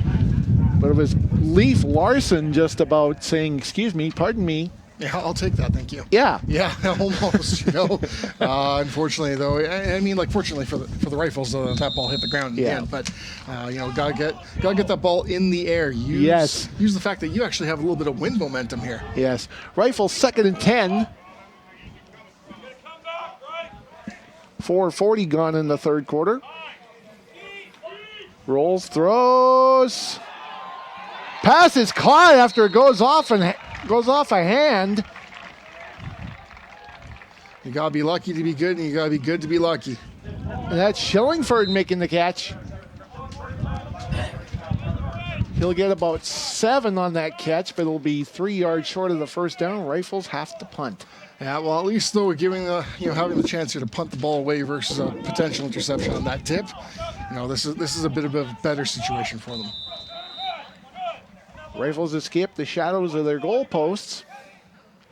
but it was Leif Larson just about saying, excuse me, pardon me. Yeah, I'll take that, thank you. Yeah. Yeah, almost, Unfortunately, though, I mean, fortunately for the Rifles, that ball hit the ground in the end. But, gotta get that ball in the air. Use the fact that you actually have a little bit of wind momentum here. Yes. Rifles 2nd and 10. 4:40 gone in the third quarter. Rolls, throws. Pass is caught after it goes off a hand. You gotta be lucky to be good, and you gotta be good to be lucky. And that's Shillingford making the catch. He'll get about 7 on that catch, but it'll be 3 yards short of the first down. Rifles have to punt. Yeah, well, at least though we're giving having the chance here to punt the ball away versus a potential interception on that tip. This is a bit of a better situation for them. Rifles escape the shadows of their goalposts.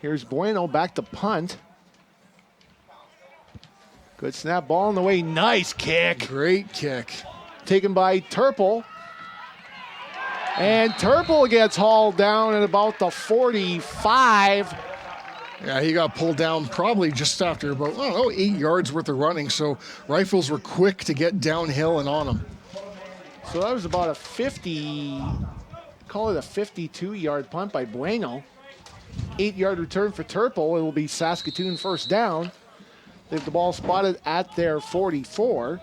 Here's Bueno back to punt. Good snap, ball in the way. Nice kick. Great kick. Taken by Turple. And Turple gets hauled down at about the 45. Yeah, he got pulled down probably just after about, 8 yards worth of running. So Rifles were quick to get downhill and on him. So that was about a 52-yard punt by Bueno. 8-yard return for Turple. It will be Saskatoon first down. They have the ball spotted at their 44.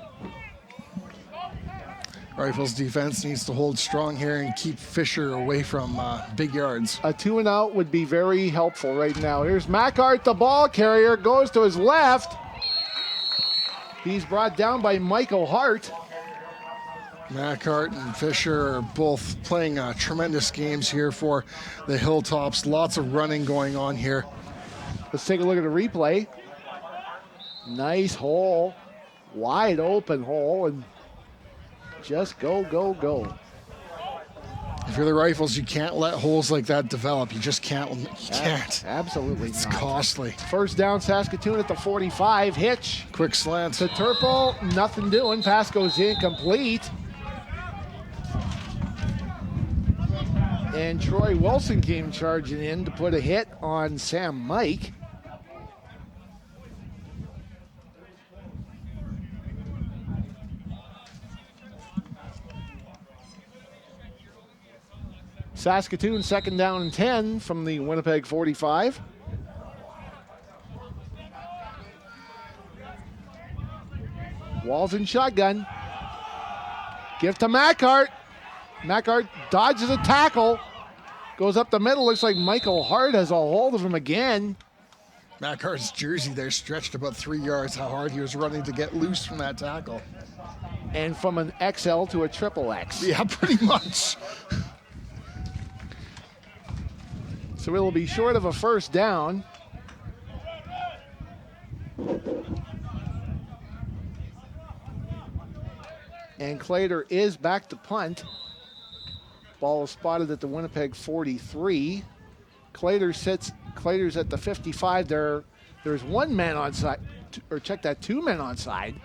Rifles defense needs to hold strong here and keep Fisher away from big yards. A 2-and-out would be very helpful right now. Here's Mackart, the ball carrier, goes to his left. He's brought down by Michael Hart. Mackart and Fisher are both playing tremendous games here for the Hilltops. Lots of running going on here. Let's take a look at the replay. Nice hole, wide open hole, and just go, go, go. If you're the Rifles, you can't let holes like that develop. You just can't. You can't. Absolutely It's not. costly. First down, Saskatoon at the 45. Hitch. Quick slant. To Turple, nothing doing. Pass goes incomplete. And Troy Wilson came charging in to put a hit on Sam Mike. Saskatoon second down and 10 from the Winnipeg 45. Walls in shotgun. Give to Mackart. Mackart dodges a tackle. Goes up the middle. Looks like Michael Hart has a hold of him again. Mackart's jersey there stretched about 3 yards. How hard he was running to get loose from that tackle. And from an XL to a triple X. Yeah, pretty much. So it'll be short of a first down. And Clater is back to punt. Ball is spotted at the Winnipeg 43. Clater's at the 55. There's one man on side, or check that, 2 men on side.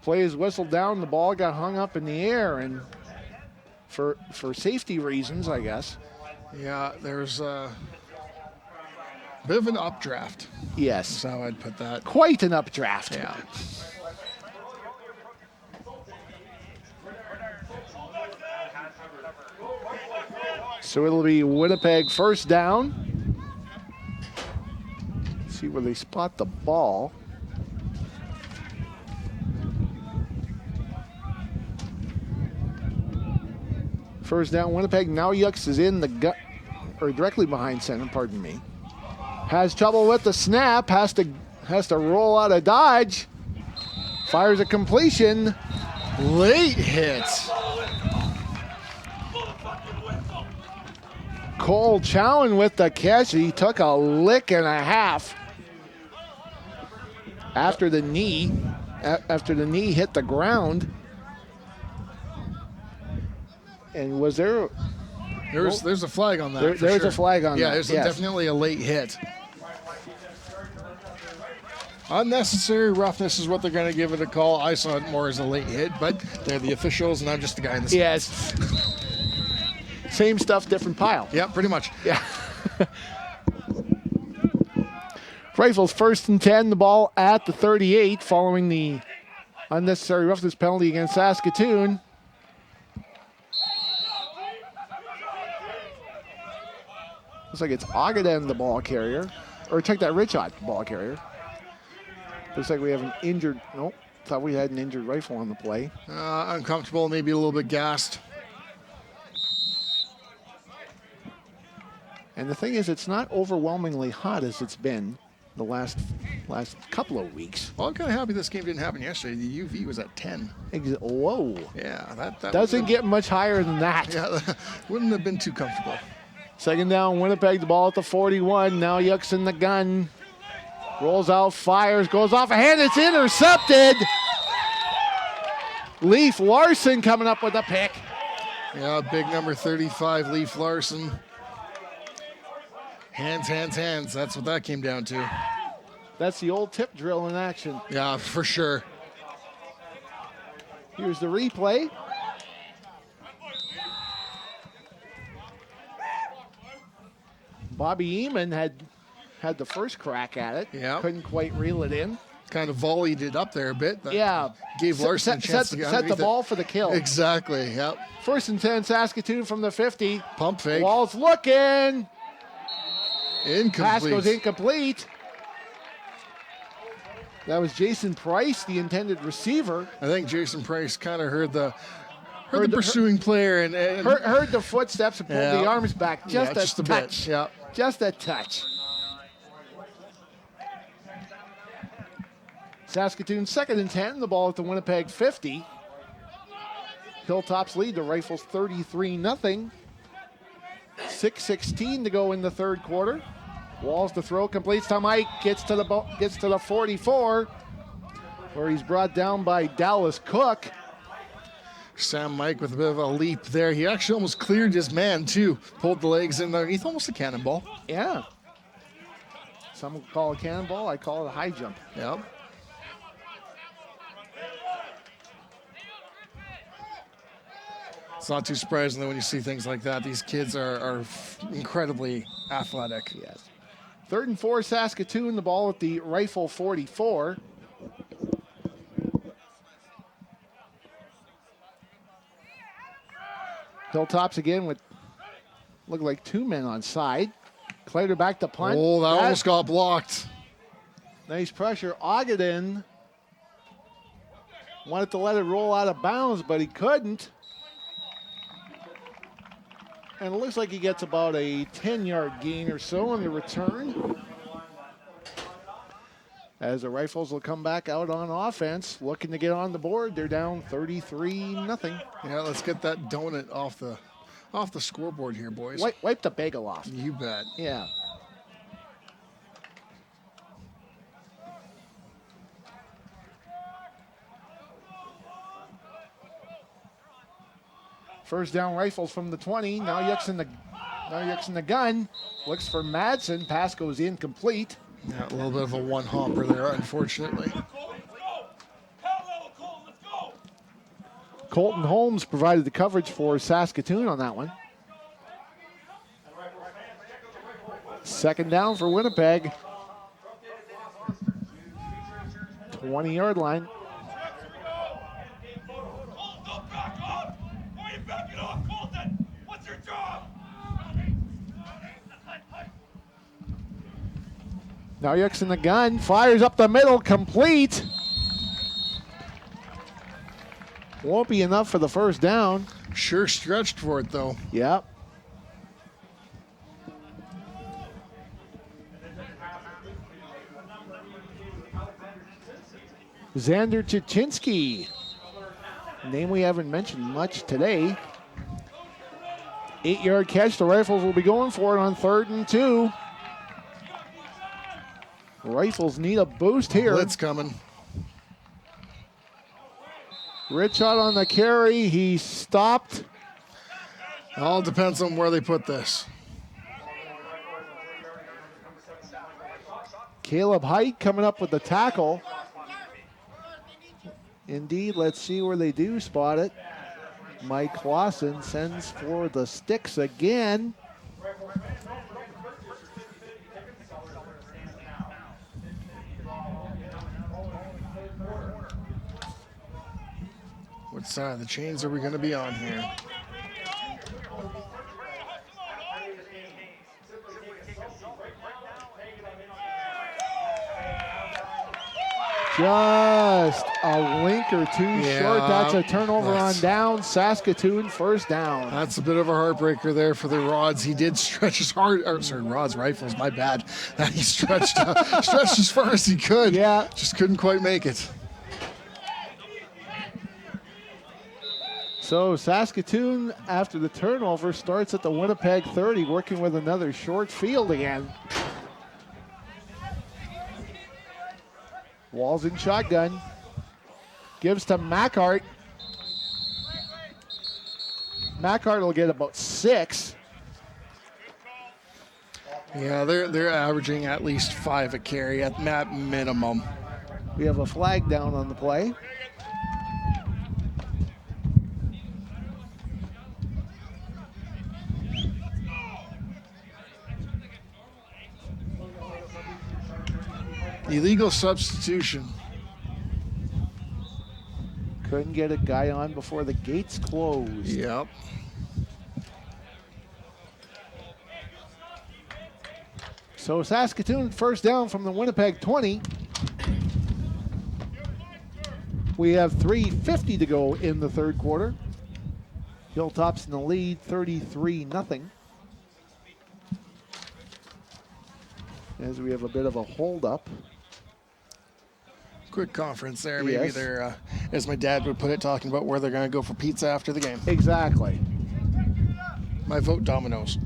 Play is whistled down. The ball got hung up in the air, and for safety reasons, I guess. Yeah, there's a bit of an updraft. Yes. That's how I'd put that. Quite an updraft. Yeah. So it'll be Winnipeg first down. Let's see where they spot the ball. First down, Winnipeg. Now Yucks is in the gut, or directly behind center, pardon me. Has trouble with the snap, has to roll out a dodge. Fires a completion. Late hit. Cole Chowan with the catch. He took a lick and a half after the knee hit the ground. And was there? There's a flag on that. There's sure. a flag on that. Yeah, there's yes. definitely a late hit. Unnecessary roughness is what they're going to give it a call. I saw it more as a late hit, but they're the officials, and I'm just the guy in the Yes. Same stuff, different pile. Yeah, pretty much. Yeah. Rifles first and 10, the ball at the 38 following the unnecessary roughness penalty against Saskatoon. Looks like it's Ogaden, the ball carrier. Or check that, Richot, ball carrier. Looks like we have an injured, nope, thought we had an injured rifle on the play. Uncomfortable, maybe a little bit gassed. And the thing is, it's not overwhelmingly hot as it's been the last couple of weeks. Well, I'm kind of happy this game didn't happen yesterday. The UV was at 10. Whoa. Yeah, that doesn't get much higher than that. Yeah, wouldn't have been too comfortable. Second down, Winnipeg, the ball at the 41. Now Yucks in the gun. Rolls out, fires, goes off a hand. It's intercepted. Leaf Larson coming up with a pick. Yeah, big number 35, Leaf Larson. Hands, hands, hands. That's what that came down to. That's the old tip drill in action. Yeah, for sure. Here's the replay. Bobby Eamon had the first crack at it. Yeah. Couldn't quite reel it in. Kind of volleyed it up there a bit. Yeah. Gave Larson a chance to get set the underneath ball it. for the kill. Exactly, yep. First and 10, Saskatoon from the 50. Pump fake. Wall's looking. Incomplete. Pass goes incomplete. That was Jason Price, the intended receiver. I think Jason Price kind of heard the pursuing player and heard the footsteps and pulled the arms back just a touch. Bit. Yeah. Just a touch. Saskatoon 2nd and 10, the ball at the Winnipeg 50. Hilltops lead the Rifles 33-0. 6:16 to go in the third quarter. Walls to throw, completes to Mike, gets to the 44, where he's brought down by Dallas Cook. Sam Mike with a bit of a leap there. He actually almost cleared his man too. Pulled the legs in underneath, almost a cannonball. Yeah. Some call it a cannonball, I call it a high jump. Yep. It's not too surprising when you see things like that. These kids are incredibly athletic. Yes. 3rd and 4, Saskatoon, the ball at the Rifle 44. Hilltops again with look like 2 men on side. Claytor back to punt. Oh, that almost got blocked. Nice pressure. Ogden wanted to let it roll out of bounds, but he couldn't. And it looks like he gets about a 10-yard gain or so on the return. As the Rifles will come back out on offense, looking to get on the board. They're down 33-0. Yeah, let's get that donut off the scoreboard here, boys. Wipe the bagel off. You bet. Yeah. First down, Rifles from the 20. Now Yuck's in the gun. Looks for Madsen. Pass goes incomplete. Yeah, a little bit of a one-hopper there, unfortunately. Colton Holmes provided the coverage for Saskatoon on that one. 2nd down for Winnipeg. 20-yard line. Now Yuck's in the gun, fires up the middle, complete. Won't be enough for the first down. Sure stretched for it, though. Yep. Xander Chichinski, name we haven't mentioned much today. 8-yard catch. The Rifles will be going for it on 3rd and 2. Rifles need a boost here. Blitz coming. Richard on the carry. He stopped. All depends on where they put this. Caleb Height coming up with the tackle. Indeed, let's see where they do spot it. Mike Clausen sends for the sticks again. What side of the chains are we going to be on here? Just a link or two short. That's a turnover on down. Saskatoon, first down. That's a bit of a heartbreaker there for the Rods. He did stretch his Rods Rifles, my bad. He stretched as far as he could. Yeah. Just couldn't quite make it. So Saskatoon, after the turnover, starts at the Winnipeg 30, working with another short field again. Walls in shotgun. Gives to Macart. Macart will get about 6. Yeah, they're averaging at least 5 a carry at minimum. We have a flag down on the play. Illegal substitution. Couldn't get a guy on before the gates closed. Yep. So Saskatoon first down from the Winnipeg 20. We have 3:50 to go in the third quarter. Hilltops in the lead, 33-0. As we have a bit of a hold-up. Quick conference there. Maybe Yes. they're, as my dad would put it, talking about where they're going to go for pizza after the game. Exactly. My vote, Domino's.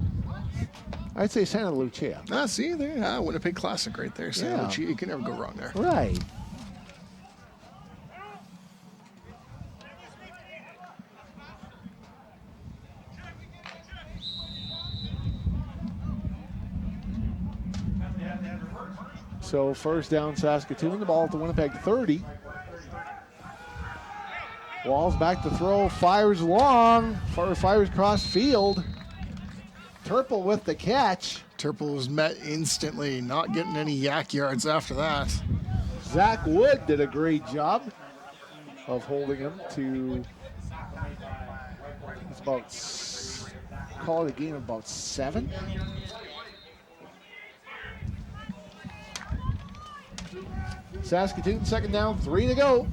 I'd say Santa Lucia. See there. Winnipeg Classic right there. Santa Yeah. Lucia. You can never go wrong there. Right. So first down Saskatoon, the ball at the Winnipeg 30. Walls back to throw, fires long, fires cross field. Turple with the catch. Turple was met instantly, not getting any yak yards after that. Zach Wood did a great job of holding him to, it's about, call it a game of about 7. Saskatoon, second down, 3 to go.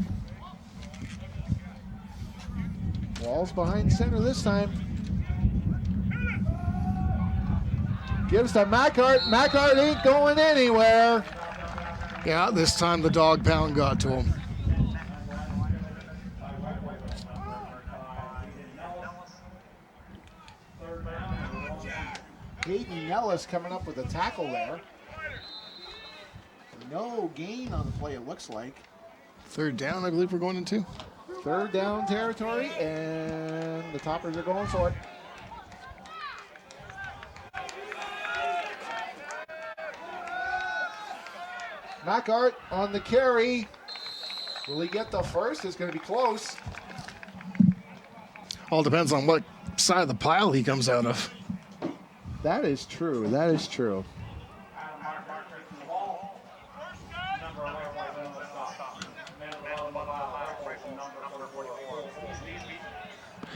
Walls behind center this time. Gives to Macart. Macart ain't going anywhere. Yeah, this time the dog pound got to him. Hayden Nellis coming up with a tackle there. No gain on the play, it looks like. Third down, I believe we're going into. Third down territory, and the Toppers are going for it. Macart on the carry. Will he get the first? It's going to be close. All depends on what side of the pile he comes out of. That is true. That is true.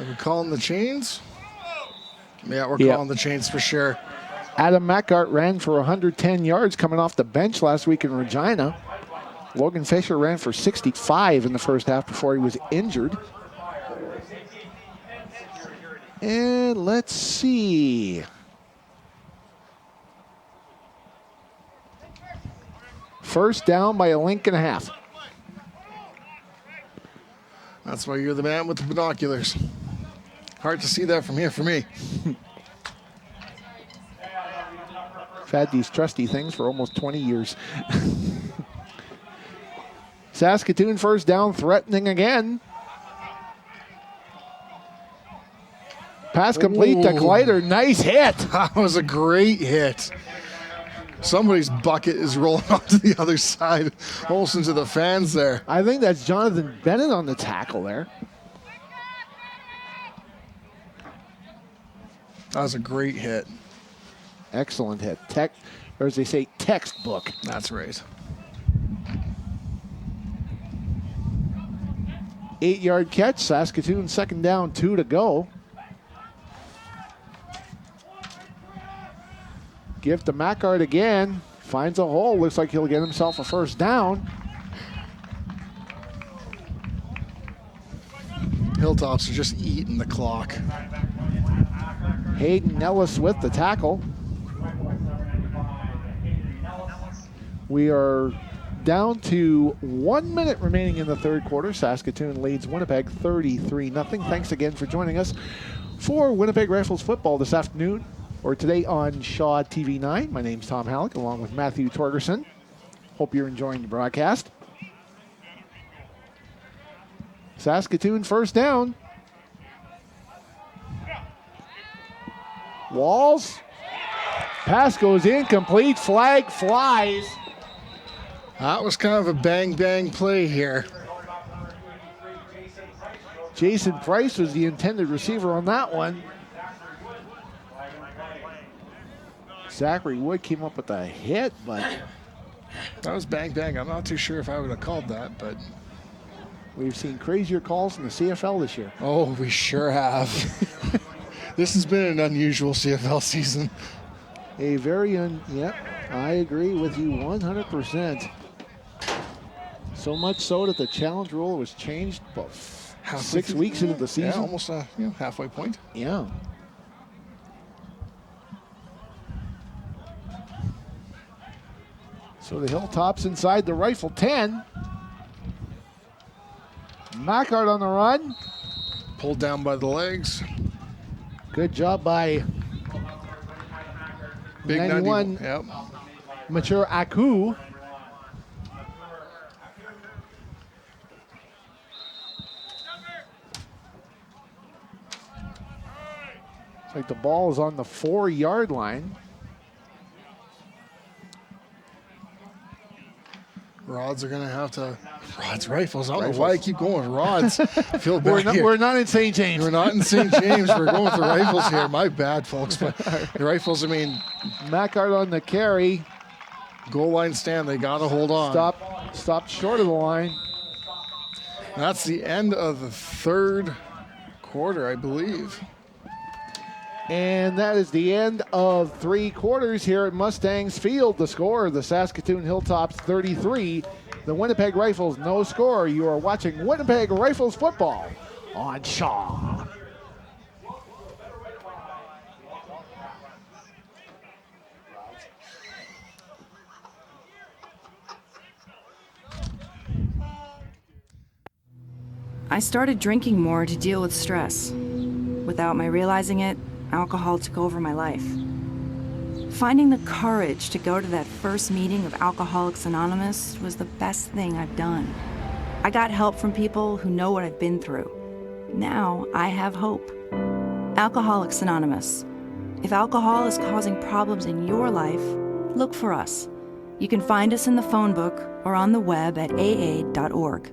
Are we calling the chains? Yeah, we're Yep. calling the chains for sure. Adam Macart ran for 110 yards coming off the bench last week in Regina. Logan Fisher ran for 65 in the first half before he was injured. And let's see. First down by a link and a half. That's why you're the man with the binoculars. Hard to see that from here for me. I've had these trusty things for almost 20 years. Saskatoon first down, threatening again. Pass complete to Kleider. Nice hit. That was a great hit. Somebody's bucket is rolling onto the other side. Olsen to the fans there. I think that's Jonathan Bennett on the tackle there. That was a great hit. Excellent hit. Or as they say, textbook. That's right. 8-yard catch. Saskatoon second down, 2 to go. Give to Macart again. Finds a hole. Looks like he'll get himself a first down. Hilltops are just eating the clock. Hayden Nellis with the tackle. We are down to 1 minute remaining in the third quarter. Saskatoon leads Winnipeg 33-0. Thanks again for joining us for Winnipeg Rifles football this afternoon, or today on Shaw TV 9. My name's Tom Halleck, along with Matthew Torgerson. Hope you're enjoying the broadcast. Saskatoon first down. Walls. Pass goes incomplete. Flag flies. That was kind of a bang-bang play here. Jason Price was the intended receiver on that one. Zachary Wood came up with a hit, but that was bang-bang. I'm not too sure if I would have called that, but we've seen crazier calls in the CFL this year. Oh, we sure have. This has been an unusual CFL season. A very yep, I agree with you 100%. So much so that the challenge rule was changed about 6 weeks into the season. Yeah, almost halfway point. Yeah. So the Hilltops inside the Rifle 10. Mackart on the run. Pulled down by the legs. Good job by Big 91. Yep. Mature Aku. It's like the ball is on the 4-yard line. Rods are going to have to. Rods, Rifles. I don't know why I keep going with Rods. I feel bad We're not in St. James. We're not in St. James. We're going with the Rifles here. My bad, folks. But the Rifles, I mean. Mackart on the carry. Goal line stand. They got to hold on. Stopped short of the line. That's the end of the third quarter, I believe. And that is the end of 3 quarters here at Mustangs Field. The score, the Saskatoon Hilltops 33, the Winnipeg Rifles no score. You are watching Winnipeg Rifles football on Shaw. I started drinking more to deal with stress. Without my realizing it, alcohol took over my life. Finding the courage to go to that first meeting of Alcoholics Anonymous was the best thing I've done. I got help from people who know what I've been through. Now I have hope. Alcoholics Anonymous. If alcohol is causing problems in your life, look for us. You can find us in the phone book or on the web at aa.org.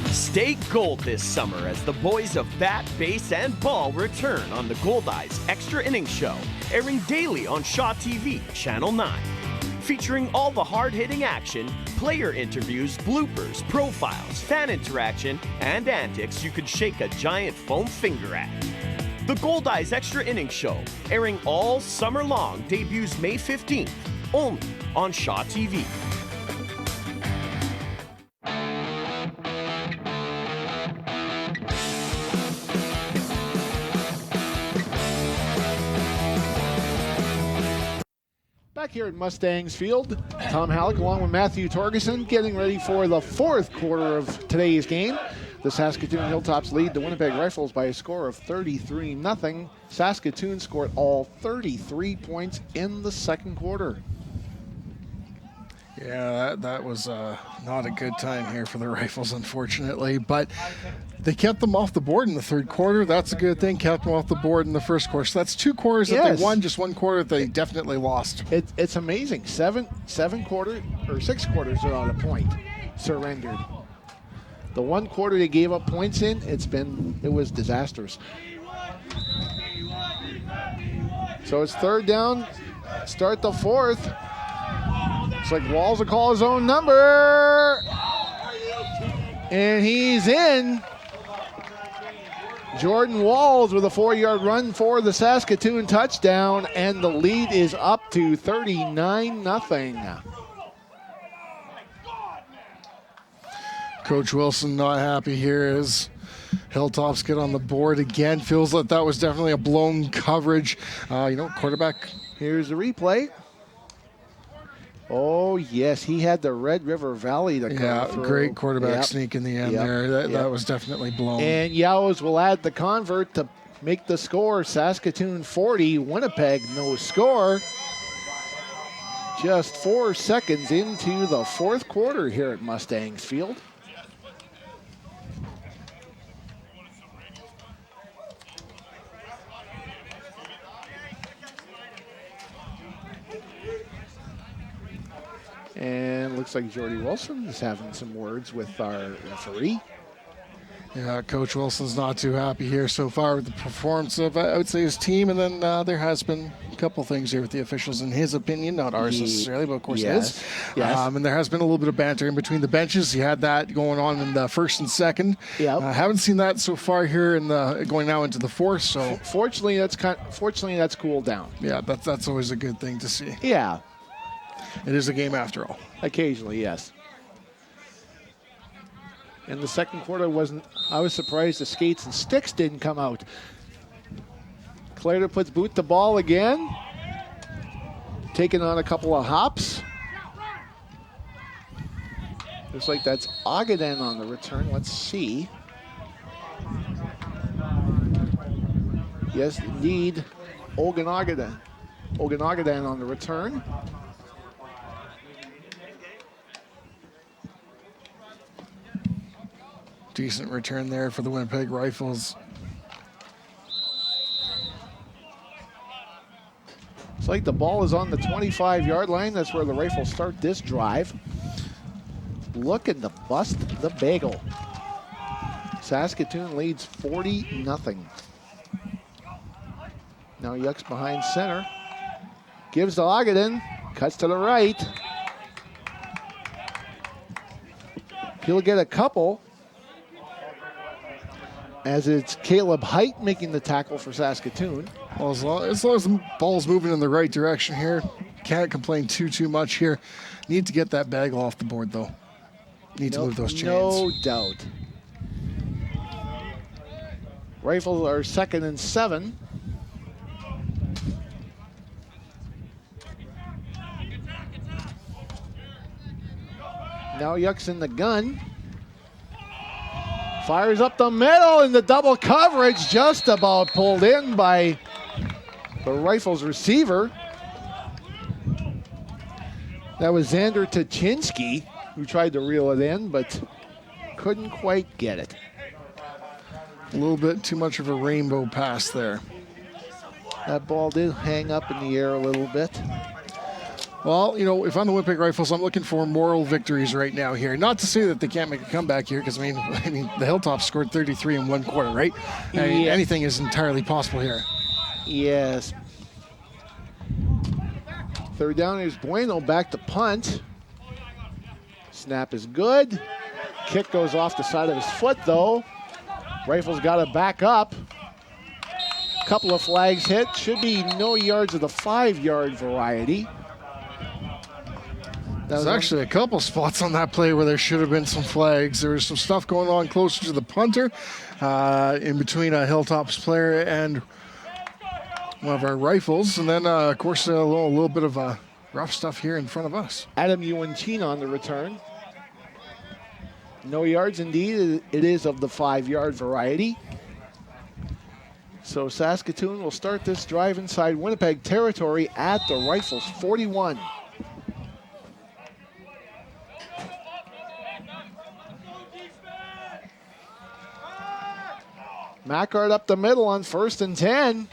Stay gold this summer as the boys of bat, base, and ball return on the Goldeyes Extra Innings Show, airing daily on Shaw TV, Channel 9. Featuring all the hard-hitting action, player interviews, bloopers, profiles, fan interaction, and antics you could shake a giant foam finger at. The Goldeyes Extra Innings Show, airing all summer long, debuts May 15th, only on Shaw TV. Back here at Mustangs Field, Tom Halleck along with Matthew Torgerson getting ready for the 4th quarter of today's game. The Saskatoon Hilltops lead the Winnipeg Rifles by a score of 33-0. Saskatoon scored all 33 points in the 2nd quarter. Yeah, that was not a good time here for the Rifles, unfortunately. But they kept them off the board in the 3rd quarter. That's a good thing. Kept them off the board in the 1st quarter. So that's 2 quarters that they won, just 1 quarter that they definitely lost. It's amazing. 6 quarters without a point surrendered. The 1 quarter they gave up points in, it was disastrous. So it's 3rd down. Start the 4th. It's like Walls will call his own number. And he's in. Jordan Walls with a 4-yard run for the Saskatoon touchdown, and the lead is up to 39-0. Coach Wilson not happy here as Hilltops get on the board again. Feels like that was definitely a blown coverage. Quarterback. Here's the replay. Oh, yes, he had the Red River Valley to come through. Great quarterback sneak in the end there. That was definitely blown. And Yows will add the convert to make the score. Saskatoon 40, Winnipeg no score. Just 4 seconds into the 4th quarter here at Mustangs Field. And looks like Jordy Wilson is having some words with our referee. Yeah, Coach Wilson's not too happy here so far with the performance of, I would say, his team. And then there has been a couple things here with the officials, in his opinion, not ours necessarily, but of course his. Yes. And there has been a little bit of banter in between the benches. You had that going on in the 1st and 2nd. Yeah. Haven't seen that so far here in the going now into the 4th. So fortunately, that's cooled down. Yeah, that's always a good thing to see. Yeah. it is a game after all. Occasionally, yes. In the second quarter, I was surprised the skates and sticks didn't come out. Claire puts boot the ball again. Taking on a couple of hops. Looks like that's Agadan on the return. Let's see. Yes, indeed. Oganagan on the return. Decent return there for the Winnipeg Rifles. It's like the ball is on the 25-yard line. That's where the Rifles start this drive. Looking to bust the bagel. Saskatoon leads 40-0. Now Yucks behind center. Gives to Agadan. Cuts to the right. He'll get a couple. As it's Caleb Height making the tackle for Saskatoon. Well, as long as the ball's moving in the right direction here, can't complain too much here. Need to get that bag off the board, though. Need to move those chains. No doubt. Rifles are 2nd and 7. Now Yucks in the gun. Fires up the middle, and the double coverage just about pulled in by the Rifles receiver. That was Xander Tuchinski who tried to reel it in, but couldn't quite get it. A little bit too much of a rainbow pass there. That ball did hang up in the air a little bit. Well, you know, if I'm the Winnipeg Rifles, I'm looking for moral victories right now here. Not to say that they can't make a comeback here, because I mean, the Hilltops scored 33 in one quarter, right? I mean, anything is entirely possible here. Yes. Third down is Bueno, back to punt. Snap is good. Kick goes off the side of his foot, though. Rifles got to back up. Couple of flags hit. Should be no yards of the 5-yard variety. There's actually a couple spots on that play where there should have been some flags. There was some stuff going on closer to the punter, in between a Hilltops player and one of our Rifles. And then, of course, a little bit of rough stuff here in front of us. Adam Ewanchin on the return. No yards indeed. It is of the 5-yard variety. So Saskatoon will start this drive inside Winnipeg territory at the Rifles 41. Mackart up the middle on 1st and 10.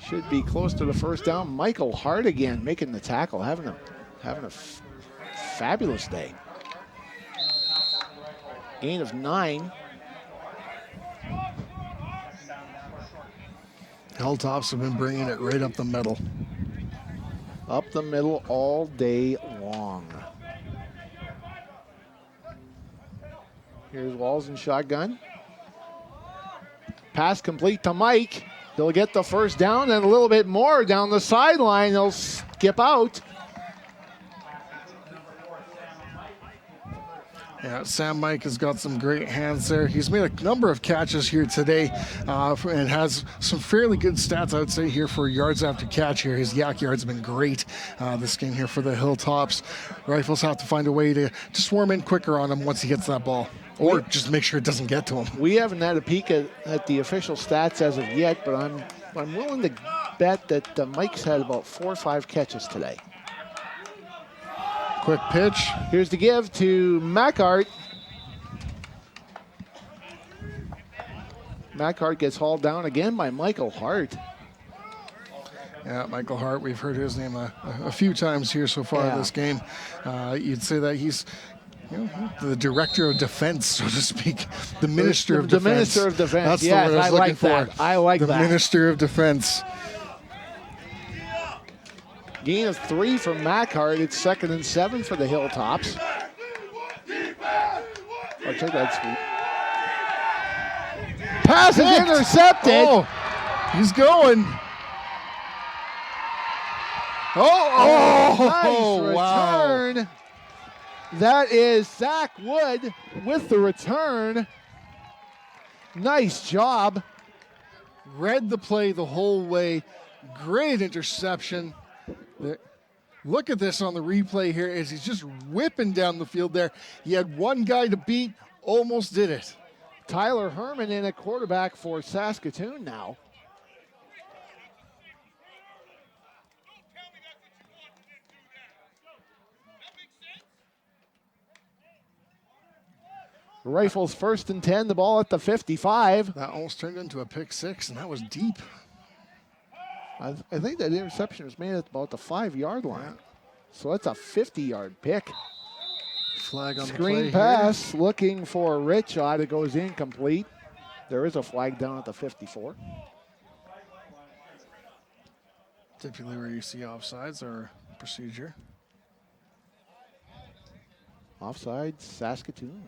Should be close to the first down. Michael Hart again making the tackle, having a fabulous day. Gain of 9. Hilltops have been bringing it right up the middle. Up the middle all day long. Here's Walls in shotgun. Pass complete to Mike. He'll get the first down and a little bit more down the sideline. He'll skip out. Yeah, Sam Mike has got some great hands there. He's made a number of catches here today and has some fairly good stats, I would say, here for yards after catch here. His yak yards have been great this game here for the Hilltops. Rifles have to find a way to swarm in quicker on him once he gets that ball, or just make sure it doesn't get to him. We haven't had a peek at the official stats as of yet, but I'm willing to bet that Mike's had about 4 or 5 catches today. Quick pitch. Here's the give to Mackart. Mackart gets hauled down again by Michael Hart. Yeah, Michael Hart, we've heard his name a few times here so far in this game. You'd say that he's the director of defense, so to speak. The minister of defense. The minister of defense, That's yes, the word I was looking for. That. I like the that. The minister of defense. Gain of 3 from Mackart. It's 2nd and 7 for the Hilltops. Pass is intercepted. Oh, he's going. Nice wow. return. That is Zach Wood with the return. Nice job. Read the play the whole way. Great interception. Look at this on the replay here as he's just whipping down the field there. He had one guy to beat, almost did it. Tyler Herman in at quarterback for Saskatoon now. Rifles 1st and 10, the ball at the 55. That almost turned into a pick six, and that was deep. I think that interception was made at about the 5-yard line. Yeah. So that's a 50-yard pick. Flag on Screen the play pass here. Looking for Richotte. It goes incomplete. There is a flag down at the 54. Typically where you see offsides or procedure. Offside, Saskatoon.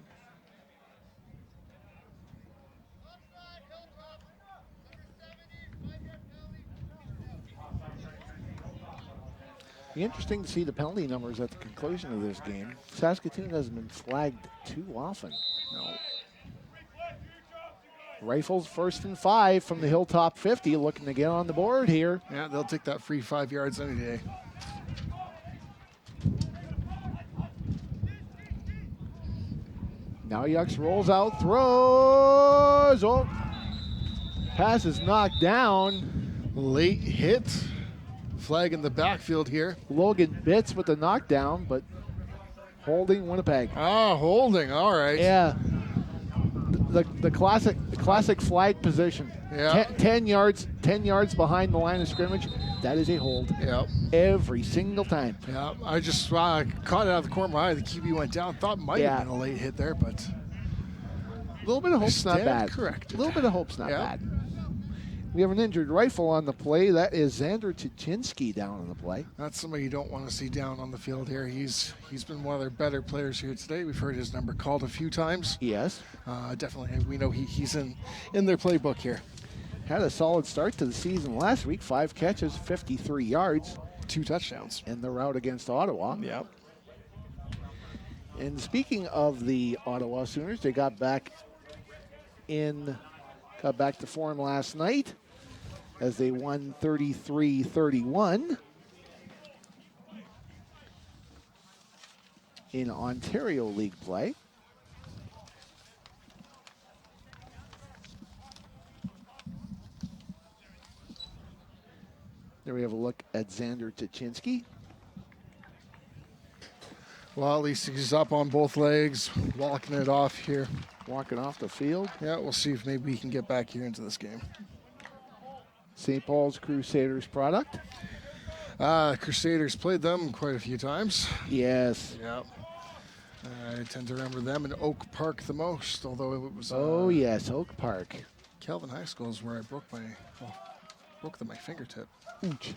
Be interesting to see the penalty numbers at the conclusion of this game. Saskatoon hasn't been flagged too often. No. Rifles 1st and 5 from the Hilltop 50, looking to get on the board here. Yeah, they'll take that free 5 yards any day. Now Yucks rolls out, throws. Oh, pass is knocked down. Late hit. Flag in the backfield here. Logan Bitts with the knockdown, but holding Winnipeg. Ah, holding. All right. Yeah. The classic flag position. Yeah. 10 yards behind the line of scrimmage. That is a hold. Yeah. Every single time. Yeah. I just caught it out of the corner of my eye. The QB went down. Thought it might have been a late hit there, but a little bit of hope's not bad. Correct. A little bit of hope's not bad. We have an injured rifle on the play. That is Xander Tuchinski down on the play. That's somebody you don't want to see down on the field here. He's been one of their better players here today. We've heard his number called a few times. Yes. Definitely. We know he's in their playbook here. Had a solid start to the season last week. 5 catches, 53 yards. 2 touchdowns. In the rout against Ottawa. Yep. And speaking of the Ottawa Sooners, they got back to form last night as they won 33-31 in Ontario League play. There we have a look at Xander Tuchinski. Well, at least he's up on both legs, walking it off here. Walking off the field. Yeah, we'll see if maybe he can get back here into this game. St. Paul's Crusaders product. Crusaders played them quite a few times. Yes. Yep. I tend to remember them in Oak Park the most, although it was... oh, yes, Oak Park. Kelvin High School is where I broke my fingertip. Ouch.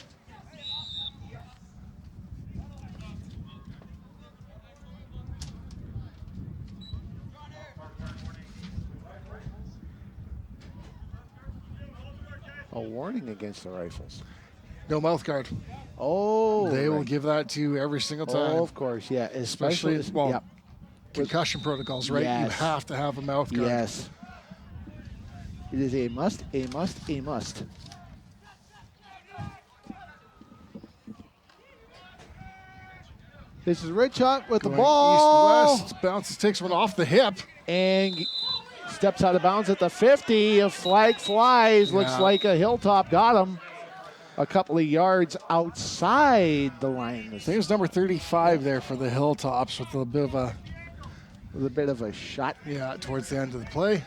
A warning against the Rifles. No mouth guard. Oh. They will give that to you every single time. Oh, of course, yeah. Especially concussion protocols, right? Yes. You have to have a mouth guard. Yes. It is a must, a must, a must. This is Richotte with Going the ball. East-west, bounces, takes one off the hip. And steps out of bounds at the 50. A flag flies. Looks like a Hilltop got him a couple of yards outside the line. I think it was number 35 there for the Hilltops with a bit of a shot. Yeah, towards the end of the play.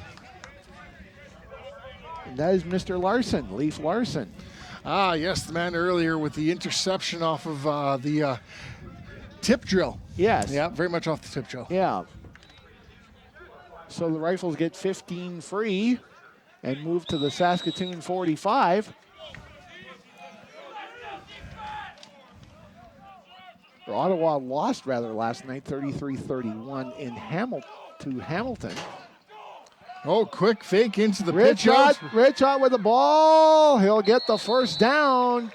And that is Mr. Larson, Leaf Larson. Ah, yes, the man earlier with the interception off of the tip drill. Yes. Yeah, very much off the tip drill. Yeah. So the Rifles get 15 free and move to the Saskatoon 45. Ottawa lost last night 33-31 in to Hamilton. Oh, quick fake into the Rich pitch out. Hot with the ball. He'll get the first down.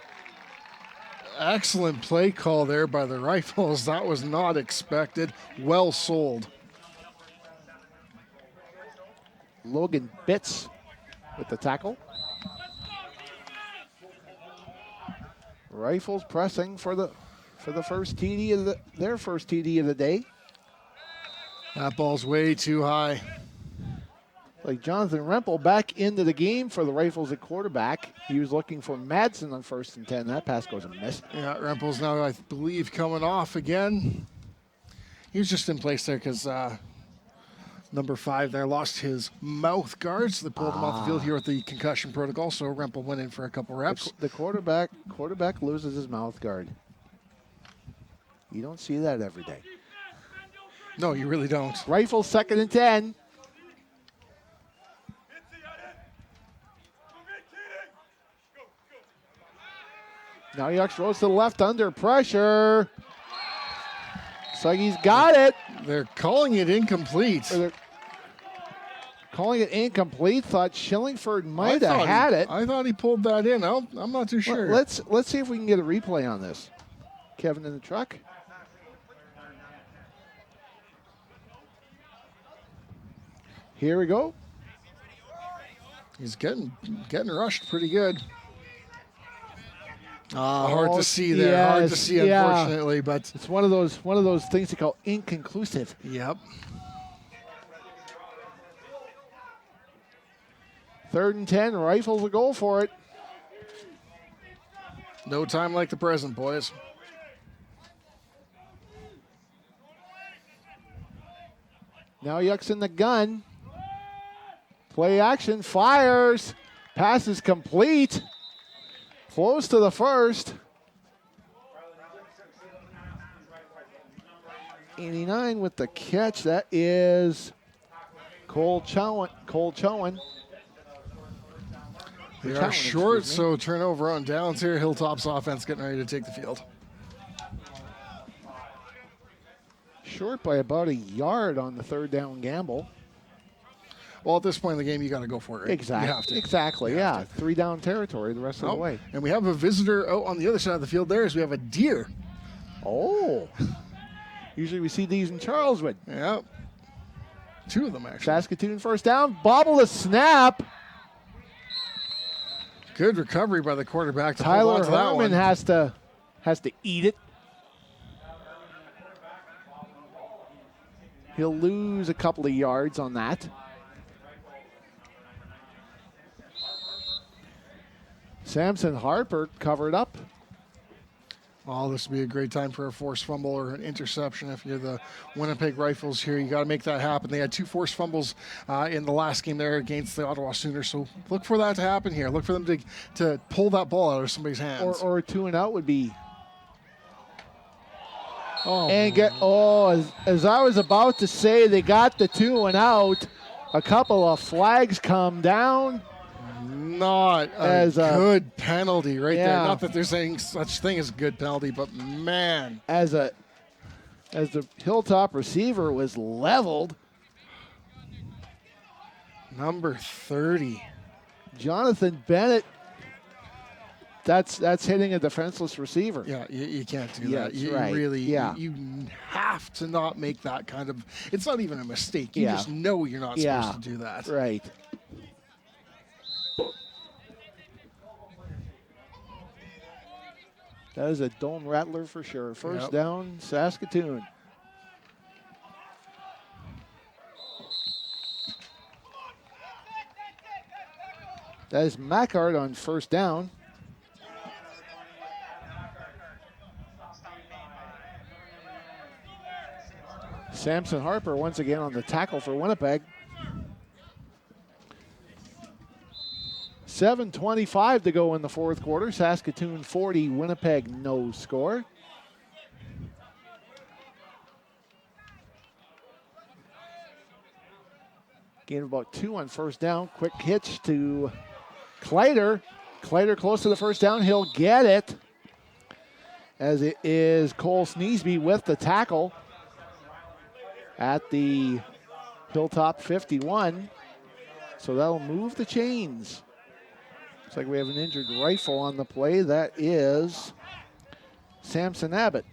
Excellent play call there by the Rifles. That was not expected. Well sold. Logan Bitts with the tackle. Rifles pressing for the first TD of their first TD of the day. That ball's way too high. Like Jonathan Rempel back into the game for the Rifles at quarterback. He was looking for Madsen on 1st and 10. That pass goes a miss. Yeah, Rempel's now, I believe, coming off again. He was just in place there because number 5 there lost his mouth guard, so they pulled him off the field here with the concussion protocol. So Rempel went in for a couple reps. The quarterback loses his mouth guard. You don't see that every day. No, you really don't. Rifles 2nd and 10. Now Yuck throws to the left under pressure. So he's got it. They're calling it incomplete. Calling it incomplete. Thought Shillingford might have had it. I thought he pulled that in. I'm not too sure. Let's see if we can get a replay on this. Kevin in the truck. Here we go. He's getting rushed pretty good. Hard to see there. Yes, Hard to see, unfortunately, but it's one of those things they call inconclusive. Yep. 3rd and 10. Rifles will go for it. No time like the present, boys. Now Yuck's in the gun. Play action, fires. Pass is complete. Close to the first. 89 with the catch. That is Cole Chowan. They are short, so turnover on downs here. Hilltops offense getting ready to take the field. Short by about a yard on the 3rd down gamble. Well, at this point in the game, you got to go for it. Right? Exactly. You have to. Exactly, yeah. 3 down territory the rest of the way. And we have a visitor out on the other side of the field there as we have a deer. Oh. Usually we see these in Charleswood. Yeah. 2 of them, actually. Saskatoon 1st down. Bobble the snap. Good recovery by the quarterback to hold on to that one. Tyler Herman has to eat it. He'll lose a couple of yards on that. Samson Harper covered up. Oh, this would be a great time for a forced fumble or an interception. If you're the Winnipeg Rifles here, you got to make that happen. They had 2 forced fumbles in the last game there against the Ottawa Sooners, so look for that to happen here. Look for them to pull that ball out of somebody's hands. Or a 2 and out would be. As I was about to say, they got the 2 and out. A couple of flags come down. Not a good penalty right there. Not that they're saying such thing as a good penalty, but man. As the Hilltop receiver was leveled. Number 30. Jonathan Bennett. That's hitting a defenseless receiver. Yeah, you can't do that. You right. really, yeah. you have to not make that kind of, it's not even a mistake. You just know you're not supposed to do that. Right. That is a dome rattler for sure. First down, Saskatoon. That is Mackart on 1st down. Samson Harper once again on the tackle for Winnipeg. 7:25 to go in the 4th quarter. Saskatoon 40, Winnipeg no score. Gain of about 2 on 1st down. Quick hitch to Kleider. Kleider close to the 1st down. He'll get it. As it is Cole Sneesby with the tackle at the Hilltop 51. So that'll move the chains. Looks like we have an injured rifle on the play. That is Samson Abbott.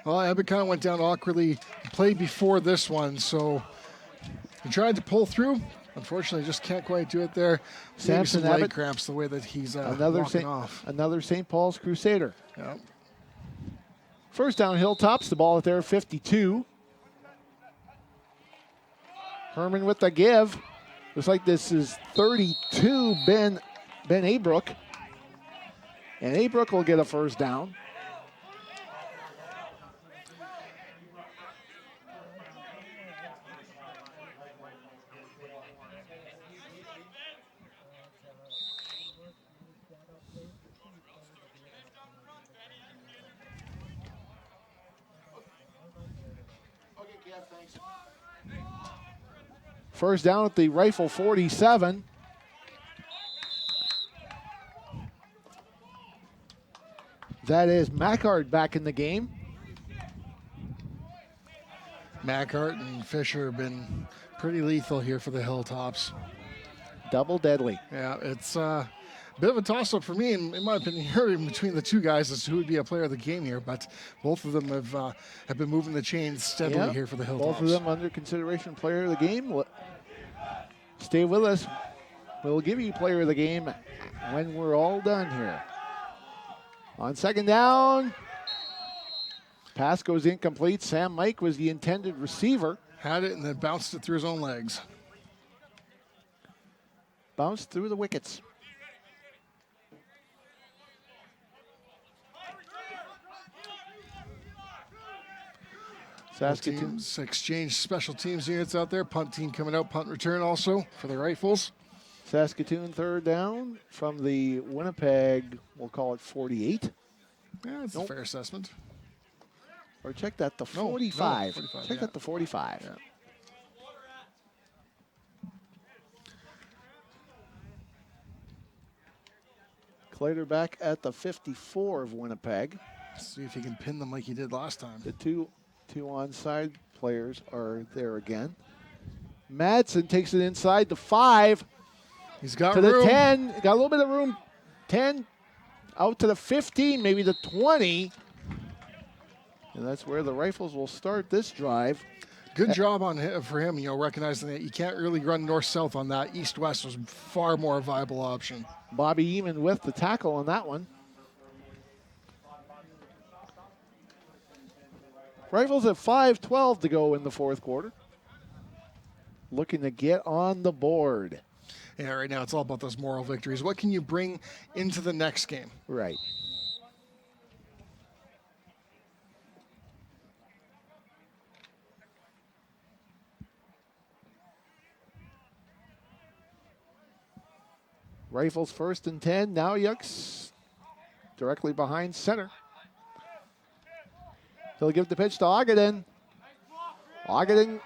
Well, Abbott kind of went down awkwardly, played before this one, so he tried to pull through. Unfortunately, just can't quite do it there. Samson Maybe some leg Abbott, cramps the way that he's another walking off. Another St. Paul's Crusader. Yep. First down, Hilltops, the ball at their 52. Herman with the give. Looks like this is 32, Ben Abrook. And Abrook will get a first down. First down at the Rifle 47. That is Mackard back in the game. Mackart and Fisher have been pretty lethal here for the Hilltops. Double deadly. Yeah, it's a bit of a toss-up for me, in my opinion, here in between the two guys as to who would be a player of the game here, but both of them have been moving the chains steadily here for the Hilltops. Both of them under consideration player of the game. Stay with us. We'll give you player of the game when we're all done here. On second down, pass goes incomplete. Sam Mike was the intended receiver. Had it and then bounced it through his own legs. Bounced through the wickets. Saskatoon. Exchange special teams units out there. Punt team coming out, punt return also for the Rifles. Saskatoon third down from the Winnipeg, we'll call it 48. Yeah, it's a fair assessment. Or check that, the 45. 45 check that, the 45. Yeah. Clater back at the 54 of Winnipeg. See if he can pin them like he did last time. The two onside players are there again. Madsen takes it inside the 5. He's got to room. The 10. Got a little bit of room. 10 out to the 15, maybe the 20. And that's where the Rifles will start this drive. Good job for him, recognizing that you can't really run north-south on that. East-west was far more a viable option. Bobby Eamon with the tackle on that one. Rifles at 5:12 to go in the fourth quarter. Looking to get on the board. Yeah, right now it's all about those moral victories. What can you bring into the next game? Right. Rifles first and 10. Now Yucks directly behind center. He'll give the pitch to Ogden. Ogden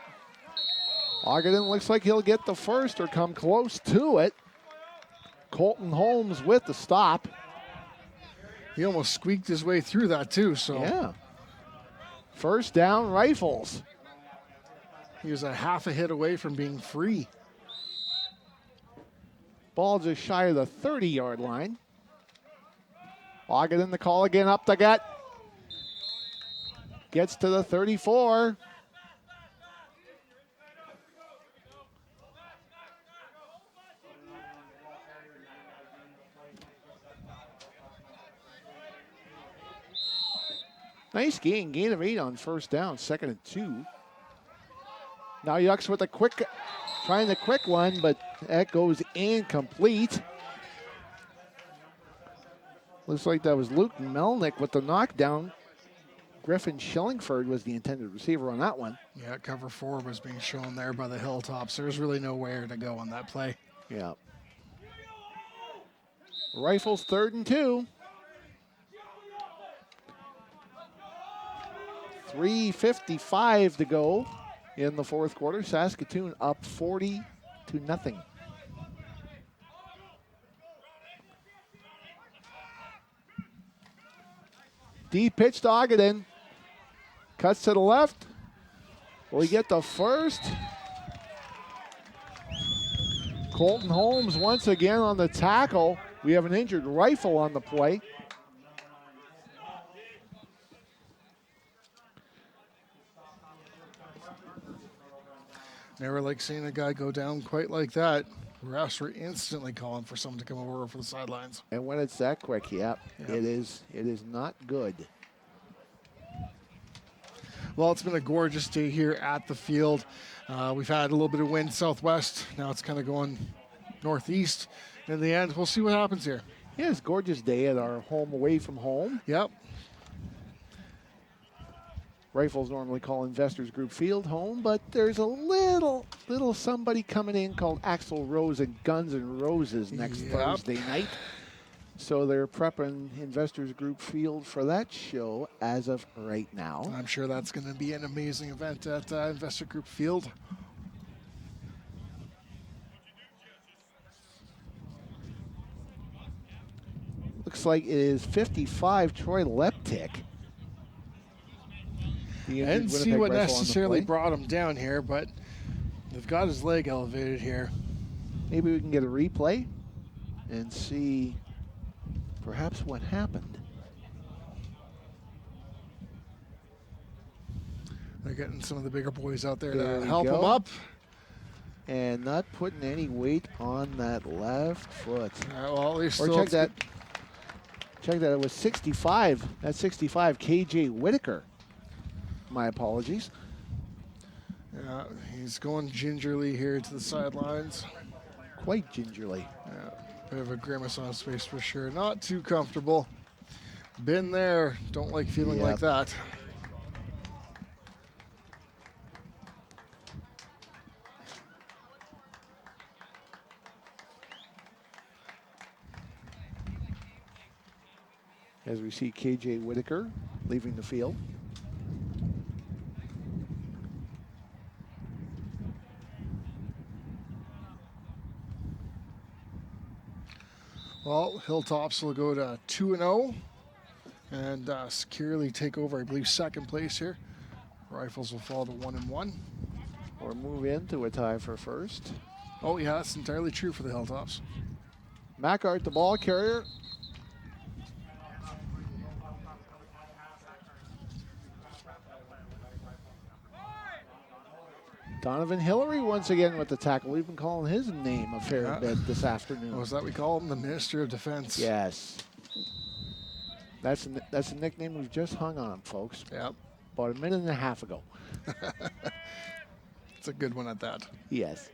looks like he'll get the first or come close to it. Colton Holmes with the stop. He almost squeaked his way through that too. So yeah. First down, Rifles. He was a half a hit away from being free. Ball just shy of the 30-yard line. Ogden the call again up the gut. Gets to the 34. Nice gain of 8 on first down, 2nd and 2. Now Yucks with a trying the quick one, but that goes incomplete. Looks like that was Luke Melnick with the knockdown. Griffin Schillingford was the intended receiver on that one. Yeah, cover 4 was being shown there by the Hilltops. There's really nowhere to go on that play. Yeah. Rifles 3rd and 2. 3:55 to go in the fourth quarter. Saskatoon up 40-0. Deep pitch to Ogden. Cuts to the left. Will he get the first? Colton Holmes once again on the tackle. We have an injured Rifle on the play. Never like seeing a guy go down quite like that. Refs were instantly calling for someone to come over for the sidelines. And when it's that quick, yep. It is not good. Well, it's been a gorgeous day here at the field. We've had a little bit of wind southwest. Now it's kind of going northeast. In the end, we'll see what happens here. Yeah, it's a gorgeous day at our home away from home. Yep. Rifles normally call Investors Group Field home, but there's a little somebody coming in called Axl Rose and Guns N' Roses next Thursday night. So they're prepping Investors Group Field for that show as of right now. I'm sure that's going to be an amazing event at Investor Group Field. Looks like it is 55 Troy Leptic. I didn't see what necessarily brought him down here, but they've got his leg elevated here. Maybe we can get a replay and see perhaps what happened. They're getting some of the bigger boys out there to help him up. And not putting any weight on that left foot. Well, at least check that. Check that. It was 65. That's 65. KJ Whitaker. My apologies. Yeah, he's going gingerly here to the sidelines. Quite gingerly. Yeah, bit of a grimace on his face for sure. Not too comfortable. Been there. Don't like feeling like that. As we see KJ Whitaker leaving the field. Well, Hilltops will go to 2-0 and securely take over, I believe, second place here. Rifles will fall to 1-1. Or move into a tie for first. Oh, yeah, that's entirely true for the Hilltops. Mackart, the ball carrier. Donovan Hillary once again with the tackle. We've been calling his name a fair bit this afternoon. Was that we call him the Minister of Defense? Yes. That's a nickname we've just hung on, folks. Yep. About a minute and a half ago. It's a good one at that. Yes.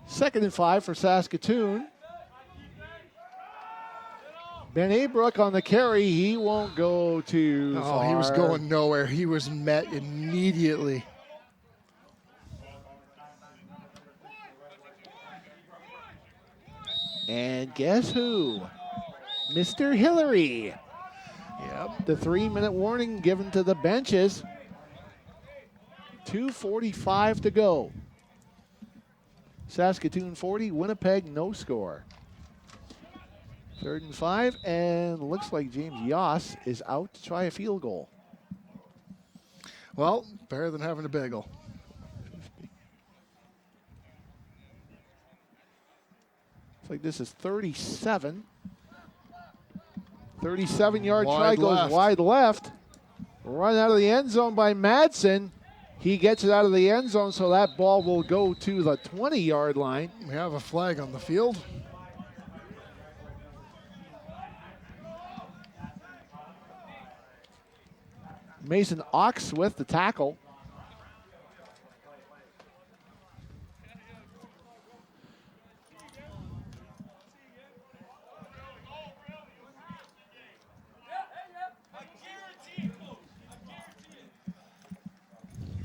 2nd and 5 for Saskatoon. Ben Abrook on the carry. He won't go too far. He was going nowhere. He was met immediately. And guess who? Mr. Hillary. Yep. The 3-minute warning given to the benches. 2:45 to go. Saskatoon 40, Winnipeg no score. 3rd and 5, and looks like James Yoss is out to try a field goal. Well, better than having a bagel. Looks like this is 37. 37-yard try Wide goes left. wide left. Run out of the end zone by Madsen. He gets it out of the end zone, so that ball will go to the 20-yard line. We have a flag on the field. Mason Ox with the tackle.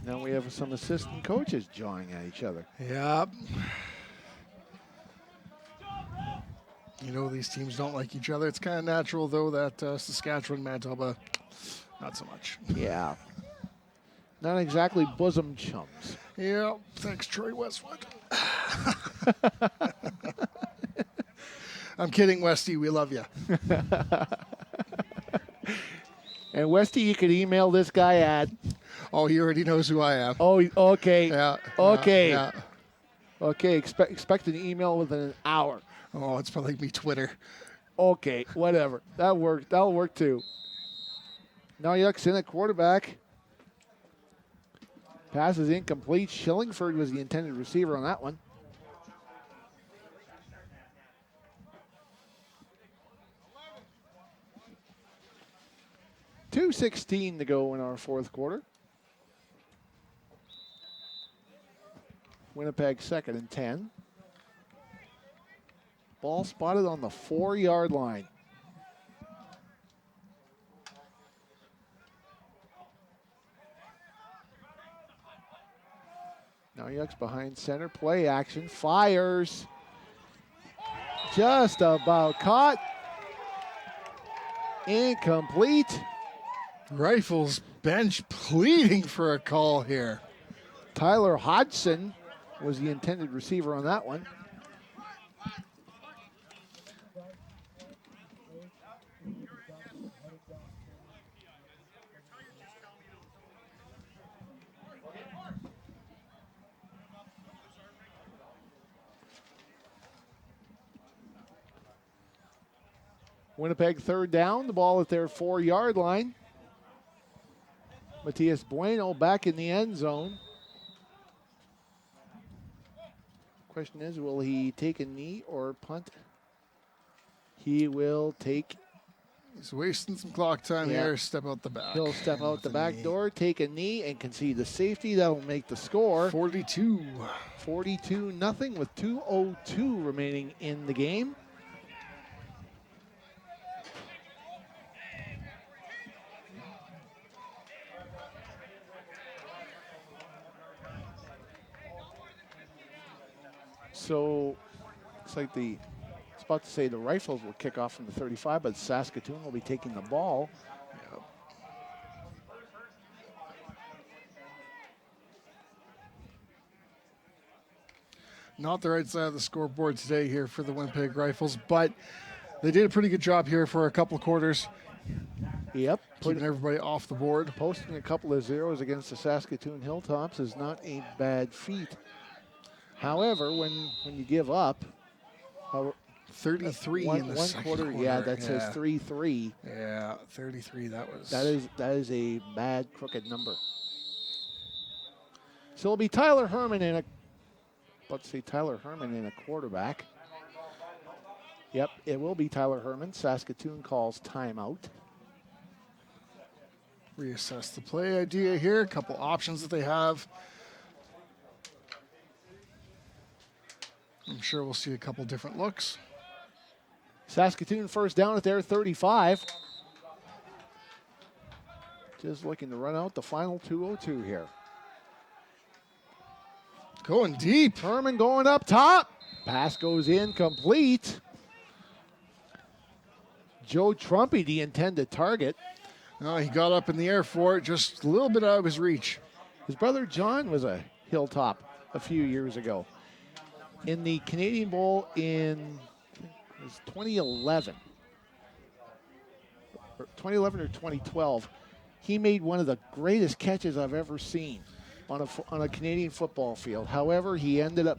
Now we have some assistant coaches jawing at each other. Yep. You know these teams don't like each other. It's kind of natural, though, that Saskatchewan, Manitoba, not so much. Yeah. Not exactly bosom chums. Yeah, thanks, Troy Westwood. I'm kidding, Westy. We love you. And Westy, you could email this guy at... Oh, he already knows who I am. Oh, okay. Yeah. Okay. Yeah. Okay, expect an email within an hour. Oh, it's probably me Twitter. Okay, whatever. That'll work too. Now Yuck's in at quarterback. Pass is incomplete. Schillingford was the intended receiver on that one. .2:16 to go in our fourth quarter. Winnipeg 2nd and 10. Ball spotted on the 4-yard line. Now Yuck's behind center. Play action. Fires. Just about caught. Incomplete. Rifles bench pleading for a call here. Tyler Hodgson was the intended receiver on that one. Winnipeg 3rd down, the ball at their 4-yard line. Matias Bueno back in the end zone. Question is, will he take a knee or punt? He will take. He's wasting some clock time here. Step out the back. He'll step out the back door, take a knee, and concede the safety. That'll make the score 42. 42-0 with 2:02 remaining in the game. So it's like I was about to say the Rifles will kick off from the 35, but Saskatoon will be taking the ball. Yep. Not the right side of the scoreboard today here for the Winnipeg Rifles, but they did a pretty good job here for a couple of quarters. Yep. Keeping everybody off the board. Posting a couple of zeros against the Saskatoon Hilltops is not a bad feat. However, when you give up 33 in the second quarter. Yeah, that says 3-3. Yeah, 33. That is a bad crooked number. So it'll be Tyler Herman in a quarterback. Yep, it will be Tyler Herman. Saskatoon calls timeout. Reassess the play idea here. A couple options that they have. I'm sure we'll see a couple different looks. Saskatoon first down at their 35. Just looking to run out the final 2:02 here. Going deep. Herman going up top. Pass goes incomplete. Joe Trumpy, the intended target. No, he got up in the air for it, just a little bit out of his reach. His brother John was a Hilltop a few years ago. In the Canadian Bowl in 2011. 2011 or 2012, he made one of the greatest catches I've ever seen on a Canadian football field. However, he ended up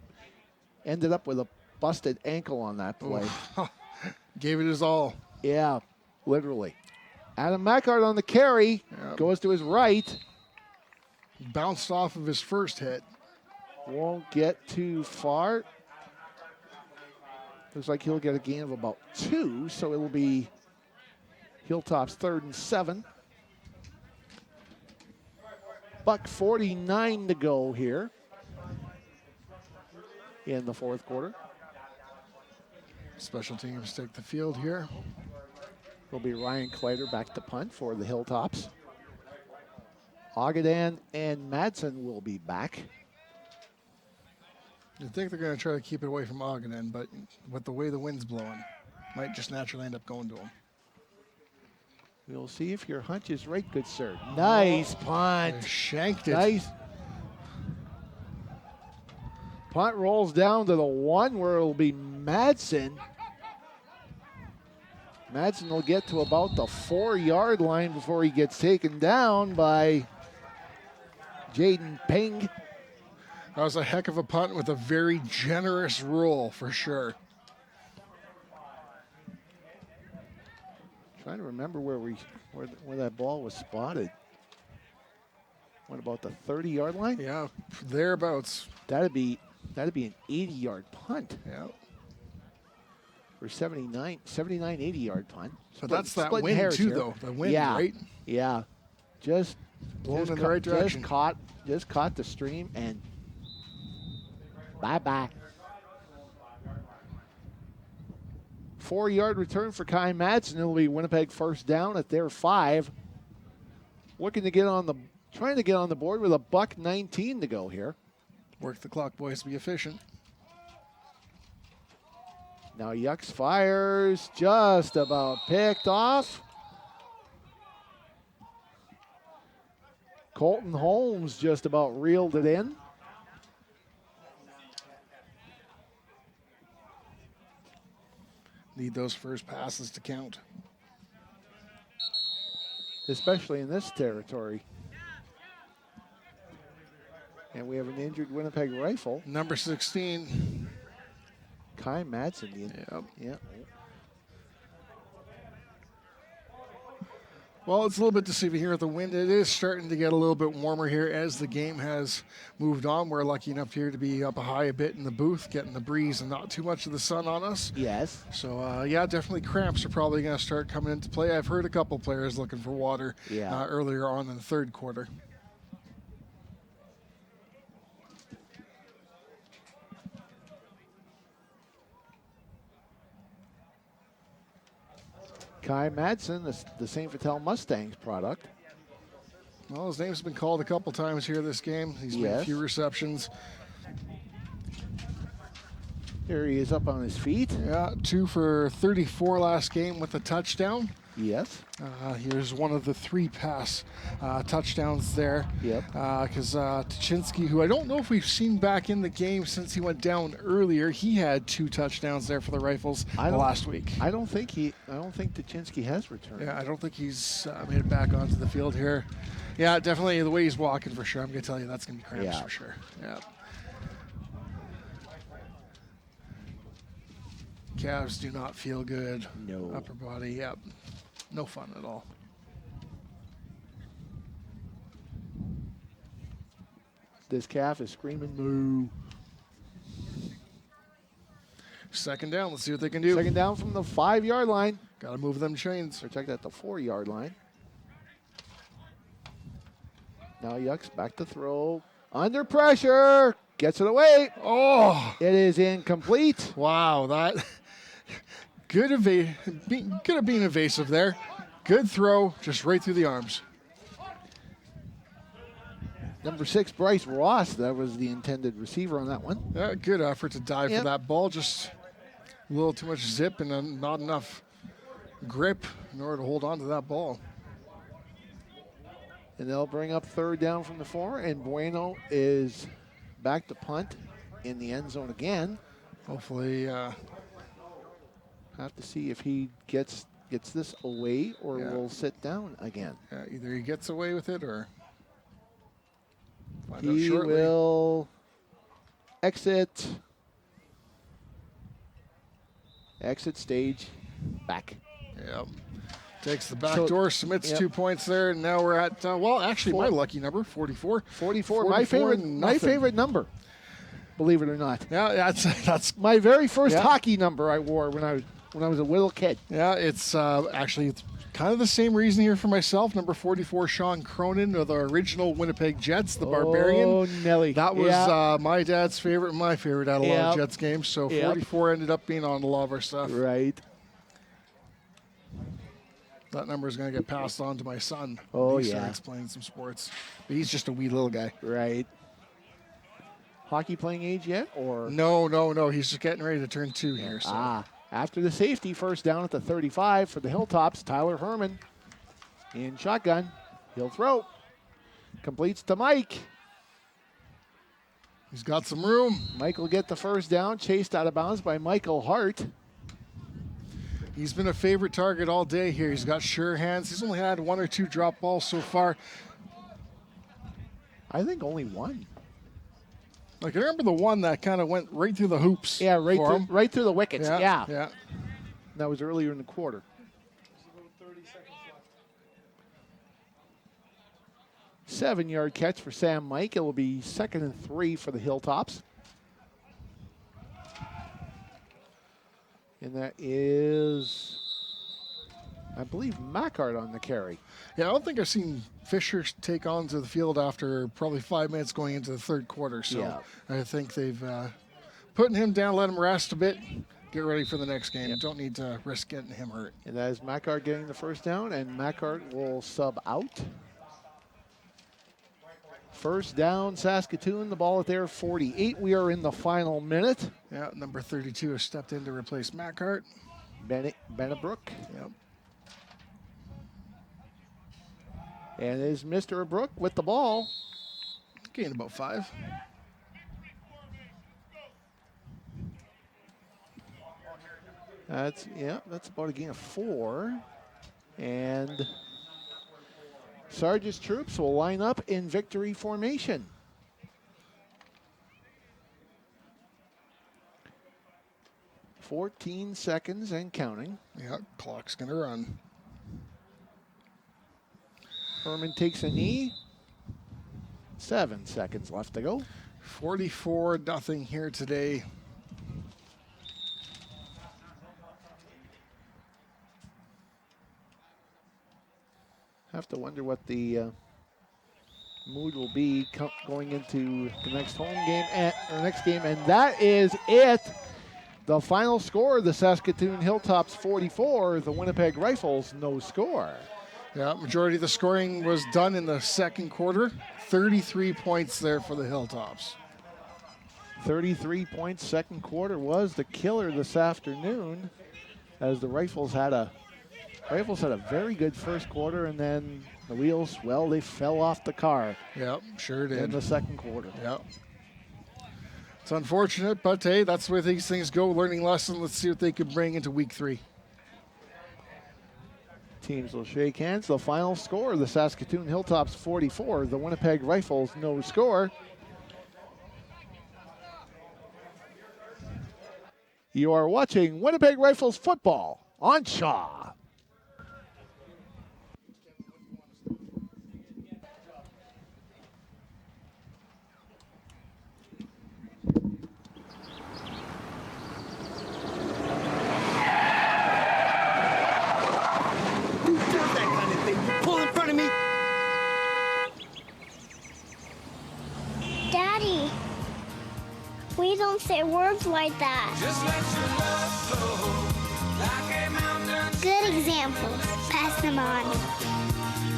with a busted ankle on that play. Gave it his all. Yeah, literally. Adam Mackart on the carry, goes to his right. Bounced off of his first hit. Won't get too far. Looks like he'll get a gain of about 2, so it will be Hilltops 3rd and 7. $1:49 to go here in the fourth quarter. Special teams take the field here. Will be Ryan Kleider back to punt for the Hilltops. Agadan and Madsen will be back. I think they're going to try to keep it away from Agadan, but with the way the wind's blowing, might just naturally end up going to him. We'll see if your hunch is right, good sir. Nice punt. Shanked it. Nice. Punt rolls down to the 1 where it'll be Madsen. Madsen will get to about the 4-yard line before he gets taken down by Jaden Ping. That was a heck of a punt with a very generous roll for sure. Trying to remember where that ball was spotted. What about the 30-yard line? Yeah, thereabouts. That'd be an 80-yard punt. Yeah. For 79, 80-yard punt. But that's that wind too, though. The wind, right? Yeah. Just blowing in the right direction. Just caught the stream and bye-bye. 4-yard return for Kai Madsen. It'll be Winnipeg first down at their 5. Trying to get on the board with a $1:19 to go here. Work the clock, boys. Be efficient. Now Yucks fires, just about picked off. Colton Holmes just about reeled it in. Need those first passes to count. Especially in this territory. And we have an injured Winnipeg Rifle. Number 16. Kai Madsen. Yep. Well, it's a little bit deceiving here with the wind. It is starting to get a little bit warmer here as the game has moved on. We're lucky enough here to be up high a bit in the booth, getting the breeze and not too much of the sun on us. Yes. So, yeah, definitely cramps are probably going to start coming into play. I've heard a couple players looking for water earlier on in the third quarter. Kai Madsen, the St. Vital Mustangs product. Well, his name's been called a couple times here this game. He's made a few receptions. Here he is up on his feet. Yeah, 2 for 34 last game with a touchdown. Yes. Here's one of the 3 pass touchdowns there. Yep. Because Tuchinski, who I don't know if we've seen back in the game since he went down earlier, he had 2 touchdowns there for the Rifles last week. I don't think Tuchinski has returned. Yeah, I don't think he's made it back onto the field here. Yeah, definitely the way he's walking for sure. I'm going to tell you that's going to be cramps for sure. Yeah. Calves do not feel good. No. Upper body, yep. No fun at all. This calf is screaming moo. Second down. Let's see what they can do. Second down from the 5-yard line. Got to move them chains. Protect at the 4-yard line. Now Yucks back to throw. Under pressure. Gets it away. Oh. It is incomplete. Wow. That could have been evasive there. Good throw. Just right through the arms. Number 6, Bryce Ross. That was the intended receiver on that one. Yeah, good effort to dive for that ball. Just a little too much zip and not enough grip in order to hold on to that ball. And they'll bring up third down from the 4, and Bueno is back to punt in the end zone again. Hopefully, have to see if he gets this away or will sit down again. Either he gets away with it or find out he shortly. Will exit stage back. Yep. Takes the back door, submits 2 points there, and now we're at, my lucky number, 44. 44, my favorite number, believe it or not. Yeah, that's my very first hockey number I wore when I was a little kid. Yeah, it's actually kind of the same reason here for myself. Number 44, Sean Cronin of the original Winnipeg Jets, the Barbarian. Oh, Nelly. That was my dad's favorite and my favorite out of a lot of Jets games, so 44 ended up being on a lot of our stuff. Right. That number is going to get passed on to my son. Oh, he starts playing some sports. But he's just a wee little guy. Right. Hockey playing age yet? Or No. He's just getting ready to turn 2 here. So. After the safety, first down at the 35 for the Hilltops. Tyler Herman in shotgun. He'll throw. Completes to Mike. He's got some room. Mike will get the first down. Chased out of bounds by Michael Hart. He's been a favorite target all day here. He's got sure hands. He's only had 1 or 2 drop balls so far. I think only 1. Like, I remember the one that kind of went right through the hoops. Yeah, for him. right through the wickets. Yeah. Yeah. That was earlier in the quarter. 7-yard catch for Sam Mike. It will be 2nd and 3 for the Hilltops. And that is, I believe, Mackart on the carry. Yeah, I don't think I've seen Fisher take onto the field after probably 5 minutes going into the third quarter. So Yeah. I think they've putting him down, let him rest a bit, get ready for the next game. Don't need to risk getting him hurt. And that is Mackart getting the first down, and Mackart will sub out. First down, Saskatoon, the ball at their 48. We are in the final minute. Yeah, number 32 has stepped in to replace Mackart. Bennebrook. Yep. And is Mr. Brook with the ball. Gained about 5. That's about a gain of 4. And Sarge's troops will line up in victory formation. "14 seconds and counting." Yeah, clock's gonna run. Herman takes a knee. 7 seconds left to go. 44-0 here today. Have to wonder what the mood will be going into the next home game and that is it. The final score: the Saskatoon Hilltops 44, the Winnipeg Rifles no score. Yeah, majority of the scoring was done in the second quarter. 33 points there for the Hilltops. 33 points. Second quarter was the killer this afternoon, as the Rifles had a very good first quarter, and then the wheels, well, they fell off the car. Yep, sure did. In the second quarter. Yep. It's unfortunate, but hey, that's where these things go. Learning lesson. Let's see what they could bring into week 3. Teams will shake hands. The final score: the Saskatoon Hilltops 44, the Winnipeg Rifles no score. You are watching Winnipeg Rifles football on Shaw. Daddy, we don't say words like that. Good examples. Pass them on.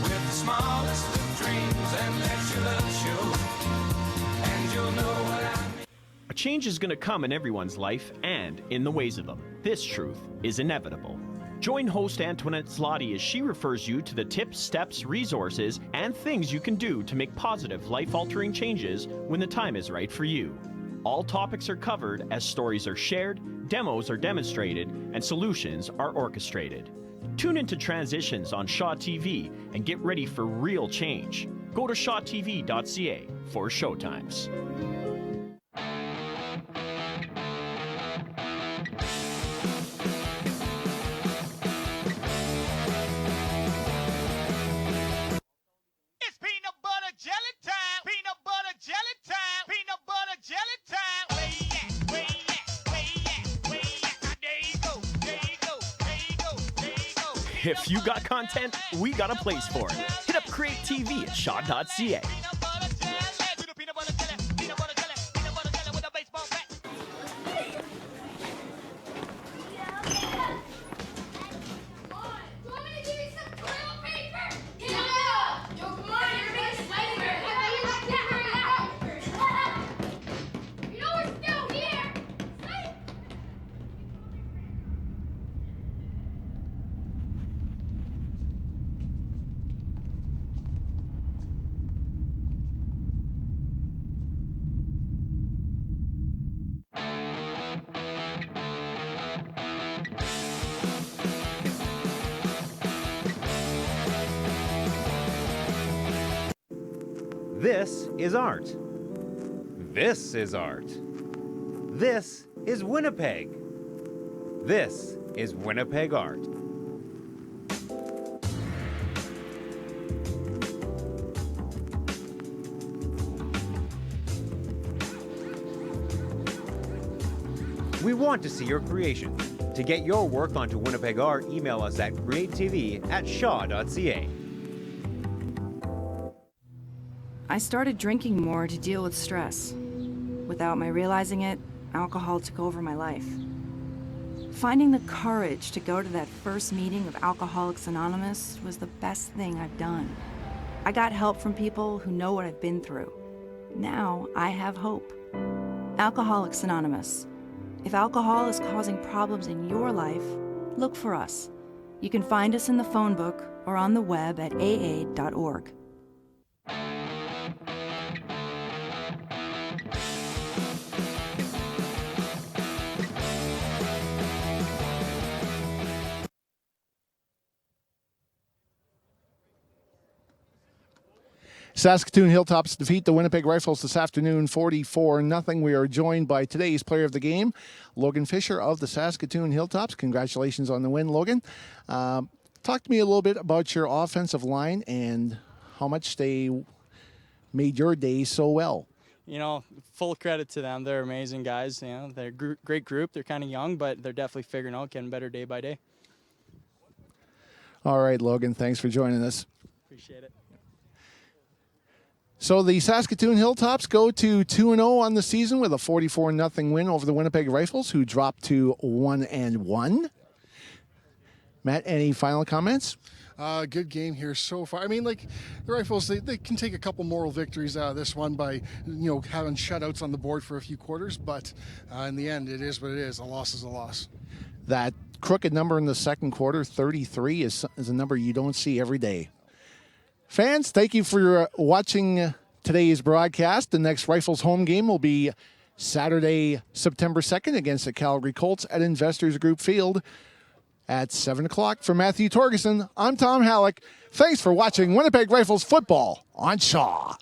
With the smallest of dreams and let your love show, and you'll know what I mean. A change is going to come in everyone's life and in the ways of them. This truth is inevitable. Join host Antoinette Zloty as she refers you to the tips, steps, resources, and things you can do to make positive, life-altering changes when the time is right for you. All topics are covered as stories are shared, demos are demonstrated, and solutions are orchestrated. Tune into Transitions on Shaw TV and get ready for real change. Go to shawtv.ca for showtimes. If you got content, we got a place for it. Hit up Create TV at shaw.ca. This is art. This is art. This is Winnipeg. This is Winnipeg art. We want to see your creations. To get your work onto Winnipeg Art, email us at createtv@shaw.ca. I started drinking more to deal with stress. Without my realizing it, alcohol took over my life. Finding the courage to go to that first meeting of Alcoholics Anonymous was the best thing I've done. I got help from people who know what I've been through. Now I have hope. Alcoholics Anonymous. If alcohol is causing problems in your life, look for us. You can find us in the phone book or on the web at aa.org. Saskatoon Hilltops defeat the Winnipeg Rifles this afternoon 44-0. We are joined by today's player of the game, Logan Fisher of the Saskatoon Hilltops. Congratulations on the win, Logan. Talk to me a little bit about your offensive line and how much they made your day so well. You know, full credit to them. They're amazing guys. You know, they're a great group. They're kind of young, but they're definitely figuring out, getting better day by day. All right, Logan, thanks for joining us. Appreciate it. So the Saskatoon Hilltops go to 2-0 on the season with a 44-0 win over the Winnipeg Rifles, who dropped to 1-1. Matt, any final comments? Good game here so far. I mean, like, the Rifles, they can take a couple moral victories out of this one by, having shutouts on the board for a few quarters, but in the end, it is what it is. A loss is a loss. That crooked number in the second quarter, 33, is a number you don't see every day. Fans, thank you for watching today's broadcast. The next Rifles home game will be Saturday, September 2nd against the Calgary Colts at Investors Group Field at 7 o'clock. For Matthew Torgerson, I'm Tom Halleck. Thanks for watching Winnipeg Rifles football on Shaw.